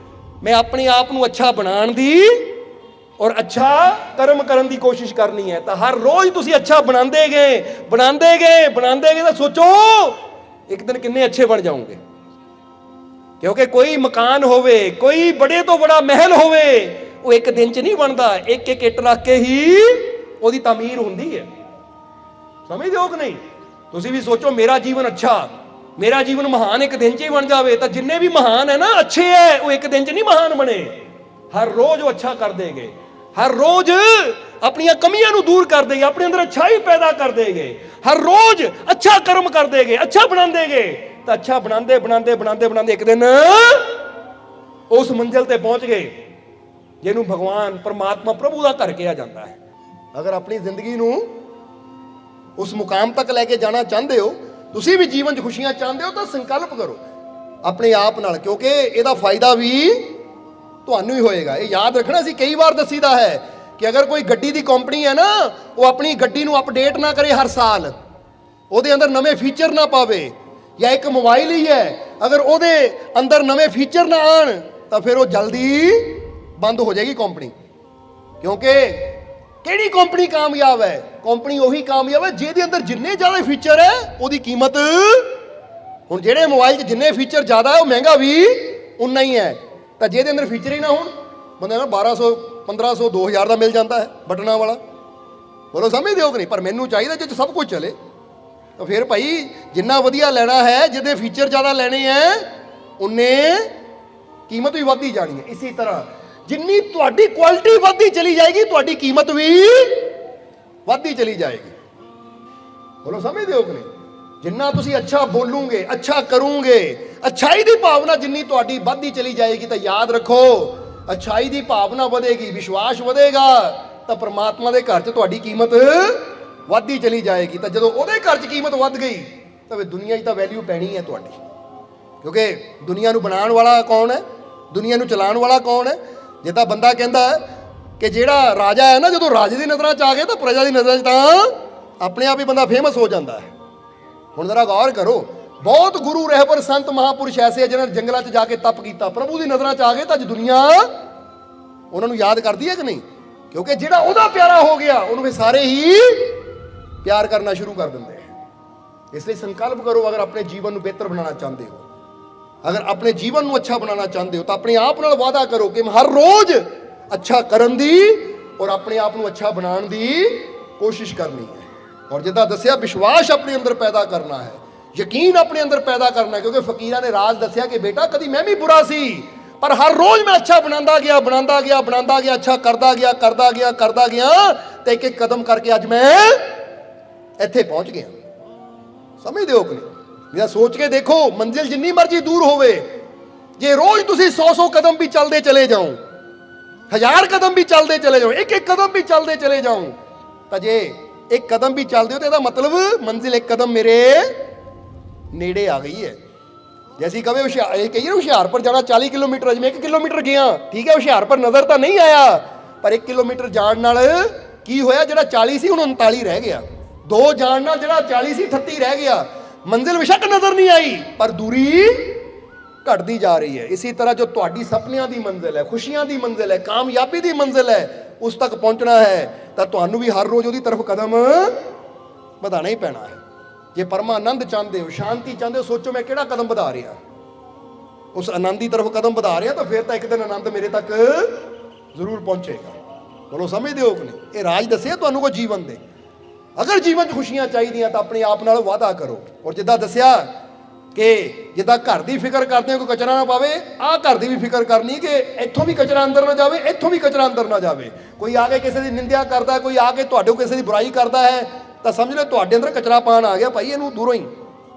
ਮੈਂ ਆਪਣੇ ਆਪ ਨੂੰ ਅੱਛਾ ਬਣਾਉਣ ਦੀ ਔਰ ਅੱਛਾ ਕਰਮ ਕਰਨ ਦੀ ਕੋਸ਼ਿਸ਼ ਕਰਨੀ ਹੈ, ਤਾਂ ਹਰ ਰੋਜ਼ ਤੁਸੀਂ ਅੱਛਾ ਬਣਾਉਂਦੇ ਗਏ ਤਾਂ ਸੋਚੋ ਇੱਕ ਦਿਨ ਕਿੰਨੇ ਅੱਛੇ ਬਣ ਜਾਓਗੇ। ਕਿਉਂਕਿ ਕੋਈ ਮਕਾਨ ਹੋਵੇ, ਕੋਈ ਬੜੇ ਤੋਂ ਬੜਾ ਮਹਿਲ ਹੋਵੇ, ਉਹ ਇੱਕ ਦਿਨ 'ਚ ਨਹੀਂ ਬਣਦਾ, ਇੱਕ ਇੱਕ ਇੱਟ ਰੱਖ ਕੇ ਹੀ ਉਹਦੀ ਤਾਮੀਰ ਹੁੰਦੀ ਹੈ। ਸਮਝਦੇ ਹੋ ਕਿ ਨਹੀਂ? ਤੁਸੀਂ ਵੀ ਸੋਚੋ ਮੇਰਾ ਜੀਵਨ ਅੱਛਾ, ਮੇਰਾ ਜੀਵਨ ਮਹਾਨ ਇੱਕ ਦਿਨ 'ਚ ਹੀ ਬਣ ਜਾਵੇ, ਤਾਂ ਜਿੰਨੇ ਵੀ ਮਹਾਨ ਹੈ ਨਾ ਅੱਛੇ ਹੈ ਉਹ ਇੱਕ ਦਿਨ 'ਚ ਨਹੀਂ ਮਹਾਨ ਬਣੇ। ਹਰ ਰੋਜ਼ ਉਹ ਅੱਛਾ ਕਰ ਦੇਗੇ, ਹਰ ਰੋਜ਼ ਆਪਣੀਆਂ ਕਮੀਆਂ ਨੂੰ ਦੂਰ ਕਰ ਦੇਗੇ, ਆਪਣੇ ਅੰਦਰ ਅੱਛਾਈ ਪੈਦਾ ਕਰ ਦੇਗੇ, ਹਰ ਰੋਜ਼ ਅੱਛਾ ਕਰਮ ਕਰ ਦੇਗੇ, ਅੱਛਾ ਬਣਾਉਂਦੇਗੇ। ਤਾਂ ਅੱਛਾ ਬਣਾਉਂਦੇ ਇੱਕ ਦਿਨ ਉਸ ਮੰਜ਼ਿਲ ਤੇ ਪਹੁੰਚ ਗਏ ਜਿਹਨੂੰ ਭਗਵਾਨ ਪਰਮਾਤਮਾ ਪ੍ਰਭੂ ਦਾ ਘਰ ਕਿਹਾ ਜਾਂਦਾ ਹੈ। ਅਗਰ ਆਪਣੀ ਜ਼ਿੰਦਗੀ ਨੂੰ ਉਸ ਮੁਕਾਮ ਤੱਕ ਲੈ ਕੇ ਜਾਣਾ ਚਾਹੁੰਦੇ ਹੋ, ਤੁਸੀਂ ਵੀ ਜੀਵਨ 'ਚ ਖੁਸ਼ੀਆਂ ਚਾਹੁੰਦੇ ਹੋ, ਤਾਂ ਸੰਕਲਪ ਕਰੋ ਆਪਣੇ ਆਪ ਨਾਲ, ਕਿਉਂਕਿ ਇਹਦਾ ਫਾਇਦਾ ਵੀ ਤੁਹਾਨੂੰ ਹੀ ਹੋਏਗਾ। ਇਹ ਯਾਦ ਰੱਖਣਾ, ਅਸੀਂ ਕਈ ਵਾਰ ਦੱਸੀਦਾ ਹੈ ਕਿ ਅਗਰ ਕੋਈ ਗੱਡੀ ਦੀ ਕੰਪਨੀ ਹੈ ਨਾ, ਉਹ ਆਪਣੀ ਗੱਡੀ ਨੂੰ ਅਪਡੇਟ ਨਾ ਕਰੇ ਹਰ ਸਾਲ, ਉਹਦੇ ਅੰਦਰ ਨਵੇਂ ਫੀਚਰ ਨਾ ਪਾਵੇ, ਜਾਂ ਇੱਕ ਮੋਬਾਈਲ ਹੀ ਹੈ ਅਗਰ ਉਹਦੇ ਅੰਦਰ ਨਵੇਂ ਫੀਚਰ ਨਾ ਆਣ ਤਾਂ ਫਿਰ ਉਹ ਜਲਦੀ ਬੰਦ ਹੋ ਜਾਏਗੀ ਕੰਪਨੀ। ਕਿਉਂਕਿ ਕਿਹੜੀ ਕੰਪਨੀ ਕਾਮਯਾਬ ਹੈ? ਕੰਪਨੀ ਉਹੀ ਕਾਮਯਾਬ ਹੈ ਜਿਹਦੇ ਅੰਦਰ ਜਿੰਨੇ ਜ਼ਿਆਦਾ ਫੀਚਰ ਹੈ ਉਹਦੀ ਕੀਮਤ, ਹੁਣ ਜਿਹੜੇ ਮੋਬਾਈਲ 'ਚ ਜਿੰਨੇ ਫੀਚਰ ਜ਼ਿਆਦਾ ਹੈ ਉਹ ਮਹਿੰਗਾ ਵੀ ਉਨਾ ਹੀ ਹੈ। ਤਾਂ ਜਿਹਦੇ ਅੰਦਰ ਫੀਚਰ ਹੀ ਨਾ ਹੋਣ, ਬੰਦੇ ਨਾਲ 1200 1500 2000 ਦਾ ਮਿਲ ਜਾਂਦਾ ਹੈ ਬਟਨਾਂ ਵਾਲਾ। ਬੋਲੋ ਸਮਝਦੇ ਹੋ ਕਿ ਨਹੀਂ? ਪਰ ਮੈਨੂੰ ਚਾਹੀਦਾ ਜਿਹ 'ਚ ਸਭ ਕੁਝ ਚੱਲੇ। ਤਾਂ ਫਿਰ ਭਾਈ ਜਿੰਨਾ ਵਧੀਆ ਲੈਣਾ ਹੈ, ਜਿਹਦੇ ਫੀਚਰ ਜ਼ਿਆਦਾ ਲੈਣੇ ਹੈ, ਉਨੇ ਕੀਮਤ ਵੀ ਵੱਧਦੀ ਜਾਣੀ ਹੈ। ਇਸੇ ਤਰ੍ਹਾਂ ਜਿੰਨੀ ਤੁਹਾਡੀ ਕੁਆਲਿਟੀ ਵੱਧਦੀ ਚਲੀ ਜਾਏਗੀ, ਤੁਹਾਡੀ ਕੀਮਤ ਵੀ ਵੱਧਦੀ ਚਲੀ ਜਾਏਗੀ। ਬੋਲੋ ਸਮਝਦੇ ਹੋ ਕਿ ਨਹੀਂ? ਜਿੰਨਾ ਤੁਸੀਂ ਅੱਛਾ ਬੋਲੂਗੇ, ਅੱਛਾ ਕਰੋਗੇ, ਅੱਛਾਈ ਦੀ ਭਾਵਨਾ ਜਿੰਨੀ ਤੁਹਾਡੀ ਵੱਧਦੀ ਚਲੀ ਜਾਏਗੀ, ਤਾਂ ਯਾਦ ਰੱਖੋ ਅੱਛਾਈ ਦੀ ਭਾਵਨਾ ਵਧੇਗੀ, ਵਿਸ਼ਵਾਸ ਵਧੇਗਾ, ਤਾਂ ਪਰਮਾਤਮਾ ਦੇ ਘਰ 'ਚ ਤੁਹਾਡੀ ਕੀਮਤ ਵੱਧਦੀ ਚਲੀ ਜਾਏਗੀ। ਤਾਂ ਜਦੋਂ ਉਹਦੇ ਘਰ 'ਚ ਕੀਮਤ ਵੱਧ ਗਈ ਤਾਂ ਫਿਰ ਦੁਨੀਆ 'ਚ ਤਾਂ ਵੈਲਿਊ ਪੈਣੀ ਹੈ ਤੁਹਾਡੀ। ਕਿਉਂਕਿ ਦੁਨੀਆ ਨੂੰ ਬਣਾਉਣ ਵਾਲਾ ਕੌਣ ਹੈ? ਦੁਨੀਆ ਨੂੰ ਚਲਾਉਣ ਵਾਲਾ ਕੌਣ ਹੈ? ਜਿੱਦਾਂ ਬੰਦਾ ਕਹਿੰਦਾ ਕਿ ਜਿਹੜਾ ਰਾਜਾ ਹੈ ਨਾ, ਜਦੋਂ ਰਾਜੇ ਦੀ ਨਜ਼ਰਾਂ 'ਚ ਆ ਗਿਆ ਤਾਂ ਪ੍ਰਜਾ ਦੀ ਨਜ਼ਰਾਂ 'ਚ ਤਾਂ ਆਪਣੇ ਆਪ ਹੀ ਬੰਦਾ ਫੇਮਸ ਹੋ ਜਾਂਦਾ ਹੈ। ਹੁਣ ਜ਼ਰਾ ਗੌਰ ਕਰੋ, ਬਹੁਤ ਗੁਰੂ ਰਹਿਬਰ ਸੰਤ ਮਹਾਂਪੁਰਸ਼ ਐਸੇ ਜਿਹਨਾਂ ਨੇ ਜੰਗਲਾਂ 'ਚ ਜਾ ਕੇ ਤਪ ਕੀਤਾ, ਪ੍ਰਭੂ ਦੀ ਨਜ਼ਰਾਂ 'ਚ ਆ ਗਏ ਤਾਂ ਅੱਜ ਦੁਨੀਆ ਉਹਨਾਂ ਨੂੰ ਯਾਦ ਕਰਦੀ ਹੈ ਕਿ ਨਹੀਂ? ਕਿਉਂਕਿ ਜਿਹੜਾ ਉਹਦਾ ਪਿਆਰਾ ਹੋ ਗਿਆ ਉਹਨੂੰ ਫਿਰ ਸਾਰੇ ਹੀ ਪਿਆਰ ਕਰਨਾ ਸ਼ੁਰੂ ਕਰ ਦਿੰਦੇ ਆ। ਇਸ ਲਈ ਸੰਕਲਪ ਕਰੋ, ਅਗਰ ਆਪਣੇ ਜੀਵਨ ਨੂੰ ਬਿਹਤਰ ਬਣਾਉਣਾ ਚਾਹੁੰਦੇ ਹੋ, ਅਗਰ ਆਪਣੇ ਜੀਵਨ ਨੂੰ ਅੱਛਾ ਬਣਾਉਣਾ ਚਾਹੁੰਦੇ ਹੋ, ਤਾਂ ਆਪਣੇ ਆਪ ਨਾਲ ਵਾਅਦਾ ਕਰੋ ਕਿ ਮੈਂ ਹਰ ਰੋਜ਼ ਅੱਛਾ ਕਰਨ ਦੀ ਔਰ ਆਪਣੇ ਆਪ ਨੂੰ ਅੱਛਾ ਬਣਾਉਣ ਦੀ ਕੋਸ਼ਿਸ਼ ਕਰਨੀ ਹੈ। ਔਰ ਜਿੱਦਾਂ ਦੱਸਿਆ, ਵਿਸ਼ਵਾਸ ਆਪਣੇ ਅੰਦਰ ਪੈਦਾ ਕਰਨਾ ਹੈ, ਯਕੀਨ ਆਪਣੇ ਅੰਦਰ ਪੈਦਾ ਕਰਨਾ ਹੈ। ਕਿਉਂਕਿ ਫਕੀਰਾਂ ਨੇ ਰਾਜ ਦੱਸਿਆ ਕਿ ਬੇਟਾ ਕਦੀ ਮੈਂ ਵੀ ਬੁਰਾ ਸੀ, ਪਰ ਹਰ ਰੋਜ਼ ਮੈਂ ਅੱਛਾ ਬਣਾਉਂਦਾ ਗਿਆ, ਅੱਛਾ ਕਰਦਾ ਗਿਆ ਤੇ ਇੱਕ ਇੱਕ ਕਦਮ ਕਰਕੇ ਅੱਜ ਮੈਂ ਇੱਥੇ ਪਹੁੰਚ ਗਿਆ। ਸਮਝਦੇ ਹੋ ਕਿ ਨਹੀਂ? ਜਿਹੜਾ ਸੋਚ ਕੇ ਦੇਖੋ, ਮੰਜ਼ਿਲ ਜਿੰਨੀ ਮਰਜ਼ੀ ਦੂਰ ਹੋਵੇ, ਜੇ ਰੋਜ਼ ਤੁਸੀਂ 100 ਕਦਮ ਵੀ ਚੱਲਦੇ ਚਲੇ ਜਾਓ, 1000 ਕਦਮ ਵੀ ਚੱਲਦੇ ਚਲੇ ਜਾਓ, ਇੱਕ ਇੱਕ ਕਦਮ ਵੀ ਚੱਲਦੇ ਚਲੇ ਜਾਓ, ਤਾਂ ਜੇ ਇੱਕ ਕਦਮ ਵੀ ਚੱਲਦੇ ਹੋ ਤਾਂ ਇਹਦਾ ਮਤਲਬ ਮੰਜ਼ਿਲ ਇੱਕ ਕਦਮ ਮੇਰੇ ਨੇੜੇ ਆ ਗਈ ਹੈ। ਜੇ ਅਸੀਂ ਕਹੇ ਕਹੀਏ ਹੁਸ਼ਿਆਰਪੁਰ ਜਾਣਾ 40 ਕਿਲੋਮੀਟਰ, ਅੱਜ ਮੈਂ 1 ਕਿਲੋਮੀਟਰ ਗਿਆ, ਠੀਕ ਹੈ ਹੁਸ਼ਿਆਰਪੁਰ ਨਜ਼ਰ ਤਾਂ ਨਹੀਂ ਆਇਆ, ਪਰ 1 ਕਿਲੋਮੀਟਰ ਜਾਣ ਨਾਲ ਕੀ ਹੋਇਆ? ਜਿਹੜਾ 40 ਸੀ ਹੁਣ 39 ਰਹਿ ਗਿਆ, 2 ਜਾਣ ਨਾਲ ਜਿਹੜਾ 40 ਸੀ 38 ਰਹਿ ਗਿਆ। ਮੰਜ਼ਿਲ ਬੇਸ਼ੱਕ ਨਜ਼ਰ ਨਹੀਂ ਆਈ, ਪਰ ਦੂਰੀ ਘਟਦੀ ਜਾ ਰਹੀ ਹੈ। ਇਸੇ ਤਰ੍ਹਾਂ ਜੋ ਤੁਹਾਡੀ ਸੁਪਨਿਆਂ ਦੀ ਮੰਜ਼ਿਲ ਹੈ, ਖੁਸ਼ੀਆਂ ਦੀ ਮੰਜ਼ਿਲ ਹੈ, ਕਾਮਯਾਬੀ ਦੀ ਮੰਜ਼ਿਲ ਹੈ, ਉਸ ਤੱਕ ਪਹੁੰਚਣਾ ਹੈ ਤਾਂ ਤੁਹਾਨੂੰ ਵੀ ਹਰ ਰੋਜ਼ ਉਹਦੀ ਤਰਫ ਕਦਮ ਵਧਾਉਣਾ ਹੀ ਪੈਣਾ ਹੈ। ਜੇ ਪਰਮਾਨੰਦ ਚਾਹੁੰਦੇ ਹੋ, ਸ਼ਾਂਤੀ ਚਾਹੁੰਦੇ ਹੋ, ਸੋਚੋ ਮੈਂ ਕਿਹੜਾ ਕਦਮ ਵਧਾ ਰਿਹਾ, ਉਸ ਆਨੰਦ ਦੀ ਤਰਫ ਕਦਮ ਵਧਾ ਰਿਹਾ, ਤਾਂ ਫਿਰ ਤਾਂ ਇੱਕ ਦਿਨ ਆਨੰਦ ਮੇਰੇ ਤੱਕ ਜ਼ਰੂਰ ਪਹੁੰਚੇਗਾ। ਬੋਲੋ ਸਮਝਦੇ ਹੋ ਕਿ ਨਹੀਂ? ਇਹ ਰਾਜ ਦੱਸਿਆ ਤੁਹਾਨੂੰ ਕੋ ਜੀਵਨ ਦੇ। ਅਗਰ ਜੀਵਨ 'ਚ ਖੁਸ਼ੀਆਂ ਚਾਹੀਦੀਆਂ ਤਾਂ ਆਪਣੇ ਆਪ ਨਾਲ ਵਾਅਦਾ ਕਰੋ। ਔਰ ਜਿੱਦਾਂ ਦੱਸਿਆ ਕਿ ਜਿੱਦਾਂ ਘਰ ਦੀ ਫਿਕਰ ਕਰਦੇ ਹੋ ਕੋਈ ਕਚਰਾ ਨਾ ਪਾਵੇ, ਆਹ ਘਰ ਦੀ ਵੀ ਫਿਕਰ ਕਰਨੀ ਕਿ ਇੱਥੋਂ ਵੀ ਕਚਰਾ ਅੰਦਰ ਨਾ ਜਾਵੇ, ਇੱਥੋਂ ਵੀ ਕਚਰਾ ਅੰਦਰ ਨਾ ਜਾਵੇ। ਕੋਈ ਆ ਕੇ ਕਿਸੇ ਦੀ ਨਿੰਦਿਆ ਕਰਦਾ, ਕੋਈ ਆ ਕੇ ਤੁਹਾਡੇ ਕਿਸੇ ਦੀ ਬੁਰਾਈ ਕਰਦਾ ਹੈ, ਤਾਂ ਸਮਝ ਲਓ ਤੁਹਾਡੇ ਅੰਦਰ ਕਚਰਾ ਪਾਣ ਆ ਗਿਆ ਭਾਈ, ਇਹਨੂੰ ਦੂਰੋਂ ਹੀ,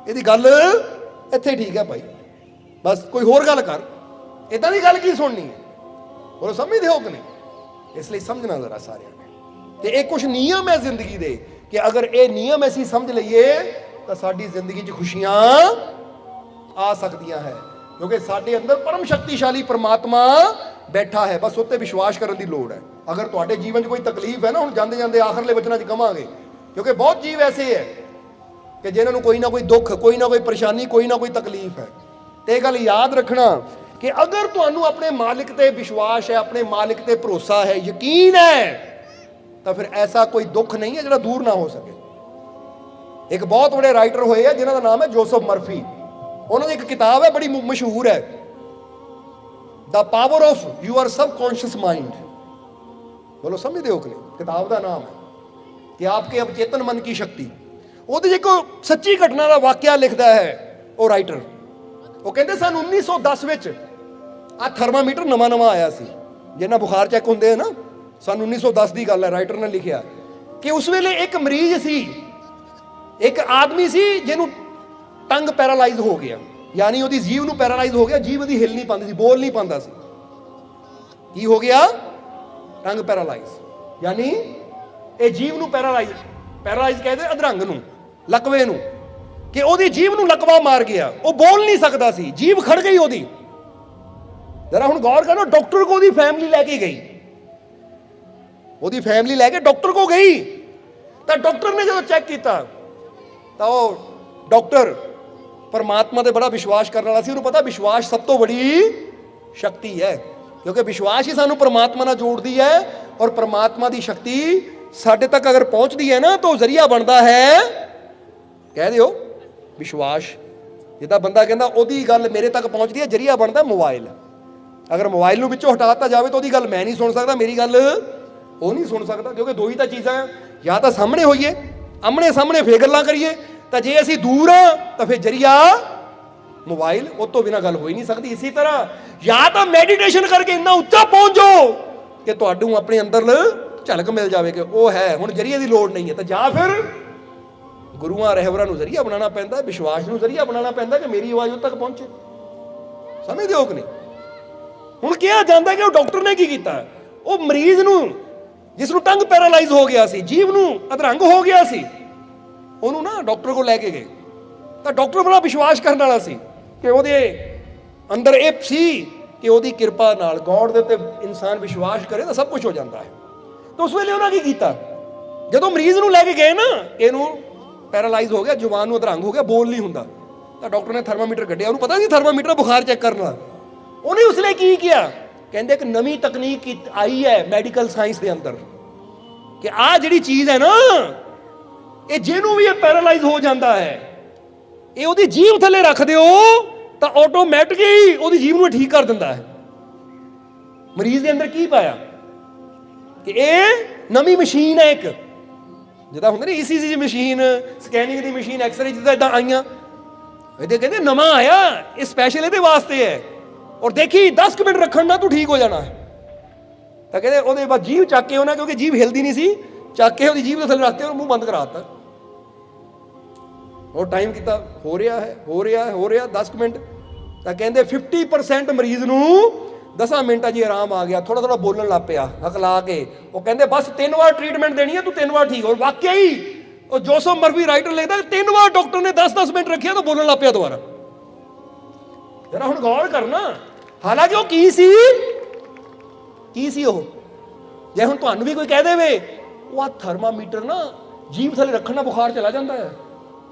ਇਹਦੀ ਗੱਲ ਇੱਥੇ ਠੀਕ ਹੈ ਭਾਈ, ਬਸ ਕੋਈ ਹੋਰ ਗੱਲ ਕਰ, ਇਦਾਂ ਦੀ ਗੱਲ ਕੀ ਸੁਣਨੀ ਹੈ? ਉਹ ਸਮਝਦੇ ਹੋ ਕਿ ਨਹੀਂ? ਇਸ ਲਈ ਸਮਝਣਾ ਜ਼ਰਾ ਸਾਰਿਆਂ ਨੇ। ਤੇ ਇਹ ਕੁਝ ਨਿਯਮ ਹੈ ਜ਼ਿੰਦਗੀ ਦੇ ਕਿ ਅਗਰ ਇਹ ਨਿਯਮ ਅਸੀਂ ਸਮਝ ਲਈਏ ਤਾਂ ਸਾਡੀ ਜ਼ਿੰਦਗੀ 'ਚ ਖੁਸ਼ੀਆਂ ਆ ਸਕਦੀਆਂ ਹੈ, ਕਿਉਂਕਿ ਸਾਡੇ ਅੰਦਰ ਪਰਮ ਸ਼ਕਤੀਸ਼ਾਲੀ ਪਰਮਾਤਮਾ ਬੈਠਾ ਹੈ। ਬਸ ਉੱਤੇ ਵਿਸ਼ਵਾਸ ਕਰਨ ਦੀ ਲੋੜ ਹੈ। ਅਗਰ ਤੁਹਾਡੇ ਜੀਵਨ 'ਚ ਕੋਈ ਤਕਲੀਫ ਹੈ ਨਾ, ਹੁਣ ਜਾਂਦੇ ਜਾਂਦੇ ਆਖਰਲੇ ਵਚਨਾਂ 'ਚ ਕਵਾਂਗੇ, ਕਿਉਂਕਿ ਬਹੁਤ ਜੀਵ ਐਸੇ ਹੈ ਕਿ ਜਿਨ੍ਹਾਂ ਨੂੰ ਕੋਈ ਨਾ ਕੋਈ ਦੁੱਖ, ਕੋਈ ਨਾ ਕੋਈ ਪਰੇਸ਼ਾਨੀ, ਕੋਈ ਨਾ ਕੋਈ ਤਕਲੀਫ ਹੈ। ਤੇ ਇਹ ਗੱਲ ਯਾਦ ਰੱਖਣਾ ਕਿ ਅਗਰ ਤੁਹਾਨੂੰ ਆਪਣੇ ਮਾਲਿਕ ਤੇ ਵਿਸ਼ਵਾਸ ਹੈ, ਆਪਣੇ ਮਾਲਿਕ ਤੇ ਭਰੋਸਾ ਹੈ, ਯਕੀਨ ਹੈ, ਤਾਂ ਫਿਰ ਐਸਾ ਕੋਈ ਦੁੱਖ ਨਹੀਂ ਹੈ ਜਿਹੜਾ ਦੂਰ ਨਾ ਹੋ ਸਕੇ। ਇੱਕ ਬਹੁਤ ਬੜੇ ਰਾਈਟਰ ਹੋਏ ਆ ਜਿਨ੍ਹਾਂ ਦਾ ਨਾਮ ਹੈ ਜੋਸਫ ਮਰਫੀ। ਉਹਨਾਂ ਦੀ ਇੱਕ ਕਿਤਾਬ ਹੈ ਬੜੀ ਮਸ਼ਹੂਰ ਹੈ, ਦ power of your subconscious mind. बोलो समझते हो कि नहीं? किताब का नाम है कि आपके अवचेतन मन की शक्ति। ਉਹਦੇ 'ਚ ਇੱਕ ਸੱਚੀ ਘਟਨਾ ਦਾ ਵਾਕਿਆ ਲਿਖਦਾ ਹੈ ਉਹ ਰਾਈਟਰ। ਉਹ ਕਹਿੰਦੇ ਸਨ 1910 ਵਿੱਚ ਆ ਥਰਮਾਮੀਟਰ ਨਵਾਂ ਆਇਆ ਸੀ, ਜਿਹਨਾਂ ਬੁਖਾਰ ਚੈੱਕ ਹੁੰਦੇ ਆ ਨਾ। ਸਨ 1910 ਦੀ ਗੱਲ ਹੈ। ਰਾਈਟਰ ਨੇ ਲਿਖਿਆ ਕਿ ਉਸ ਵੇਲੇ ਇੱਕ ਮਰੀਜ਼ ਸੀ, ਇੱਕ ਆਦਮੀ ਸੀ ਜਿਹਨੂੰ ਟੰਗ ਪੈਰਾਲਾਈਜ਼ ਹੋ ਗਿਆ, ਯਾਨੀ ਉਹਦੀ ਜੀਭ ਨੂੰ ਪੈਰਾਲਾਈਜ਼ ਹੋ ਗਿਆ, ਜੀਭ ਉਹਦੀ ਹਿੱਲ ਨਹੀਂ ਪਾਉਂਦੀ ਸੀ, ਬੋਲ ਨਹੀਂ ਪਾਉਂਦਾ ਸੀ। ਕੀ ਹੋ ਗਿਆ? ਟੰਗ ਪੈਰਾਲਾਈਜ਼, ਯਾਨੀ ਇਹ ਜੀਭ ਨੂੰ ਪੈਰਾਲਾਈਜ਼ ਕਹਿੰਦੇ ਅਧਰੰਗ ਨੂੰ, ਲਕਵੇ ਨੂੰ, ਕਿ ਉਹਦੀ ਜੀਭ ਨੂੰ ਲਕਵਾ ਮਾਰ ਗਿਆ, ਉਹ ਬੋਲ ਨਹੀਂ ਸਕਦਾ ਸੀ, ਜੀਭ ਖੜ ਗਈ ਉਹਦੀ। ਜਰਾ ਹੁਣ ਗੌਰ ਕਰੋ, ਡਾਕਟਰ ਕੋ ਉਹਦੀ ਫੈਮਿਲੀ ਲੈ ਕੇ ਗਈ, ਉਹਦੀ ਫੈਮਿਲੀ ਲੈ ਕੇ ਡਾਕਟਰ ਕੋ ਗਈ, ਤਾਂ ਡਾਕਟਰ ਨੇ ਜਦੋਂ ਚੈੱਕ ਕੀਤਾ ਤਾਂ ਉਹ ਡਾਕਟਰ ਪਰਮਾਤਮਾ ਤੇ ਬੜਾ ਵਿਸ਼ਵਾਸ ਕਰਨ ਵਾਲਾ ਸੀ। ਉਹਨੂੰ ਪਤਾ ਵਿਸ਼ਵਾਸ ਸਭ ਤੋਂ ਬੜੀ ਸ਼ਕਤੀ ਹੈ, ਕਿਉਂਕਿ ਵਿਸ਼ਵਾਸ ਹੀ ਸਾਨੂੰ ਪਰਮਾਤਮਾ ਨਾਲ ਜੋੜਦੀ ਹੈ, ਔਰ ਪਰਮਾਤਮਾ ਦੀ ਸ਼ਕਤੀ ਸਾਡੇ ਤੱਕ ਅਗਰ ਪਹੁੰਚਦੀ ਹੈ ਨਾ ਤਾਂ ਉਹ ਜ਼ਰੀਆ ਬਣਦਾ ਹੈ, ਕਹਿ ਦਿਓ ਵਿਸ਼ਵਾਸ। ਜਿੱਦਾਂ ਬੰਦਾ ਕਹਿੰਦਾ ਉਹਦੀ ਗੱਲ ਮੇਰੇ ਤੱਕ ਪਹੁੰਚਦੀ ਹੈ, ਜ਼ਰੀਆ ਬਣਦਾ ਮੋਬਾਈਲ। ਅਗਰ ਮੋਬਾਈਲ ਨੂੰ ਵਿੱਚੋਂ ਹਟਾਤਾ ਜਾਵੇ ਤਾਂ ਉਹਦੀ ਗੱਲ ਮੈਂ ਨਹੀਂ ਸੁਣ ਸਕਦਾ, ਮੇਰੀ ਗੱਲ ਉਹ ਨਹੀਂ ਸੁਣ ਸਕਦਾ, ਕਿਉਂਕਿ ਦੋ ਹੀ ਤਾਂ ਚੀਜ਼ਾਂ, ਜਾਂ ਤਾਂ ਸਾਹਮਣੇ ਹੋਈਏ, ਆਮਣੇ ਸਾਹਮਣੇ ਫੇਰ ਗੱਲਾਂ ਕਰੀਏ, ਤਾਂ ਜੇ ਅਸੀਂ ਦੂਰ ਆ ਤਾਂ ਫਿਰ ਜ਼ਰੀਆ ਮੋਬਾਈਲ, ਉਹ ਤੋਂ ਬਿਨਾਂ ਗੱਲ ਹੋ ਹੀ ਨਹੀਂ ਸਕਦੀ। ਇਸੇ ਤਰ੍ਹਾਂ ਜਾਂ ਤਾਂ ਮੈਡੀਟੇਸ਼ਨ ਕਰਕੇ ਇੰਨਾ ਉੱਚਾ ਪਹੁੰਚ ਜਾਓ ਕਿ ਤੁਹਾਨੂੰ ਆਪਣੇ ਅੰਦਰ ਝਲਕ ਮਿਲ ਜਾਵੇ ਕਿ ਉਹ ਹੈ, ਹੁਣ ਜ਼ਰੀਏ ਦੀ ਲੋੜ ਨਹੀਂ ਹੈ, ਤਾਂ ਜਾਂ ਫਿਰ ਗੁਰੂਆਂ ਰਹਿਬਰਾਂ ਨੂੰ ਜ਼ਰੀਆ ਬਣਾਉਣਾ ਪੈਂਦਾ, ਵਿਸ਼ਵਾਸ ਨੂੰ ਜ਼ਰੀਆ ਬਣਾਉਣਾ ਪੈਂਦਾ ਕਿ ਮੇਰੀ ਆਵਾਜ਼ ਉਦੋਂ ਤੱਕ ਪਹੁੰਚੇ। ਸਮਝਦੇ ਹੋ ਕਿ ਨਹੀਂ? ਹੁਣ ਕਿਹਾ ਜਾਂਦਾ ਕਿ ਉਹ ਡਾਕਟਰ ਨੇ ਕੀ ਕੀਤਾ, ਉਹ ਮਰੀਜ਼ ਨੂੰ ਜਿਸ ਨੂੰ ਟੰਗ ਪੈਰਾਲਾਈਜ਼ ਹੋ ਗਿਆ ਸੀ, ਜੀਭ ਨੂੰ ਅਧਰੰਗ ਹੋ ਗਿਆ ਸੀ, ਉਹਨੂੰ ਨਾ ਡਾਕਟਰ ਕੋਲ ਲੈ ਕੇ ਗਏ। ਤਾਂ ਡਾਕਟਰ ਬੜਾ ਵਿਸ਼ਵਾਸ ਕਰਨ ਵਾਲਾ ਸੀ ਕਿ ਉਹਦੇ ਅੰਦਰ ਇਹ ਸੀ ਕਿ ਉਹਦੀ ਕਿਰਪਾ ਨਾਲ, ਗੋਡ ਦੇ ਉੱਤੇ ਇਨਸਾਨ ਵਿਸ਼ਵਾਸ ਕਰੇ ਤਾਂ ਸਭ ਕੁਝ ਹੋ ਜਾਂਦਾ ਹੈ। ਤਾਂ ਉਸ ਵੇਲੇ ਉਹਨਾਂ ਕੀ ਕੀਤਾ, ਜਦੋਂ ਮਰੀਜ਼ ਨੂੰ ਲੈ ਕੇ ਗਏ ਨਾ, ਇਹਨੂੰ ਪੈਰਾਲਾਈਜ਼ ਹੋ ਗਿਆ, ਜ਼ੁਬਾਨ ਨੂੰ ਅਧਰੰਗ ਹੋ ਗਿਆ, ਬੋਲ ਨਹੀਂ ਹੁੰਦਾ, ਤਾਂ ਡਾਕਟਰ ਨੇ ਥਰਮਾਮੀਟਰ ਕੱਢਿਆ। ਉਹਨੂੰ ਪਤਾ ਸੀ ਥਰਮਾਮੀਟਰ ਬੁਖਾਰ ਚੈੱਕ ਕਰਨ ਵਾਲਾ। ਉਹਨੇ ਉਸ ਲਈ ਕੀ ਕਿਹਾ, ਕਹਿੰਦੇ ਇੱਕ ਨਵੀਂ ਤਕਨੀਕ ਆਈ ਹੈ ਮੈਡੀਕਲ ਸਾਇੰਸ ਦੇ ਅੰਦਰ ਕਿ ਆਹ ਜਿਹੜੀ ਚੀਜ਼ ਹੈ ਨਾ, ਇਹ ਜਿਹਨੂੰ ਵੀ ਇਹ ਪੈਰਾਲਾਈਜ਼ ਹੋ ਜਾਂਦਾ ਹੈ, ਇਹ ਉਹਦੀ ਜੀਭ ਥੱਲੇ ਰੱਖ ਦਿਓ ਤਾਂ ਆਟੋਮੈਟਿਕਲੀ ਉਹਦੀ ਜੀਭ ਨੂੰ ਠੀਕ ਕਰ ਦਿੰਦਾ ਹੈ। ਮਰੀਜ਼ ਦੇ ਅੰਦਰ ਕੀ ਪਾਇਆ ਕਿ ਇਹ ਨਵੀਂ ਮਸ਼ੀਨ ਹੈ, ਇੱਕ ਜਿੱਦਾਂ ਹੁੰਦਾ ਨਾ ECG ਦੀ ਮਸ਼ੀਨ, ਸਕੈਨਿੰਗ ਦੀ ਮਸ਼ੀਨ, ਐਕਸਰੇ ਜਿੱਦਾਂ ਇਦਾਂ ਆਈਆਂ, ਇਹਦੇ ਕਹਿੰਦੇ ਨਵਾਂ ਆਇਆ, ਇਹ ਸਪੈਸ਼ਲ ਇਹਦੇ ਵਾਸਤੇ ਹੈ, ਔਰ ਦੇਖੀ 10 ਮਿੰਟ ਰੱਖਣ ਨਾਲ ਤੂੰ ਠੀਕ ਹੋ ਜਾਣਾ ਹੈ। ਤਾਂ ਕਹਿੰਦੇ ਉਹਦੇ ਬਾਅਦ ਜੀਭ ਚੱਕ ਕੇ ਉਹਨਾਂ, ਕਿਉਂਕਿ ਜੀਭ ਹਿਲਦੀ ਨਹੀਂ ਸੀ, ਚੱਕ ਕੇ ਉਹਦੀ ਜੀਭ ਦੇ ਥੱਲੇ ਰੱਖਤੇ, ਉਹ ਮੂੰਹ ਬੰਦ ਕਰਾ ਦਿੱਤਾ। ਉਹ ਟਾਈਮ ਕੀਤਾ, ਹੋ ਰਿਹਾ 10 ਮਿੰਟ। ਤਾਂ ਕਹਿੰਦੇ 50% ਮਰੀਜ਼ ਨੂੰ 10 ਮਿੰਟਾਂ 'ਚ ਆਰਾਮ ਆ ਗਿਆ, ਥੋੜਾ ਬੋਲਣ ਲੱਗ ਪਿਆ ਹਕਲਾ ਕੇ। ਉਹ ਕਹਿੰਦੇ ਬਸ 3 ਵਾਰ ਟ੍ਰੀਟਮੈਂਟ ਦੇਣੀ ਹੈ, ਤੂੰ 3 ਵਾਰ ਠੀਕ ਹੋ। ਵਾਕਿਆ ਹੀ ਉਹ ਜੋਸਫ ਮਰਫੀ ਰਾਈਟਰ ਲਿਖਦਾ 3 ਵਾਰ ਡਾਕਟਰ ਨੇ 10-10 ਮਿੰਟ ਰੱਖਿਆ ਤਾਂ ਬੋਲਣ ਲੱਗ ਪਿਆ ਦੁਬਾਰਾ। ਜਰਾ ਹੁਣ ਗੌਰ ਕਰਨਾ, ਹਾਲਾਂਕਿ ਉਹ ਕੀ ਸੀ ਉਹ। ਜੇ ਹੁਣ ਤੁਹਾਨੂੰ ਵੀ ਕੋਈ ਕਹਿ ਦੇਵੇ ਉਹ ਆ ਥਰਮਾਮੀਟਰ ਨਾ ਜੀਭ ਥੱਲੇ ਰੱਖਣ ਨਾਲ ਬੁਖਾਰ ਚਲਾ ਜਾਂਦਾ ਹੈ,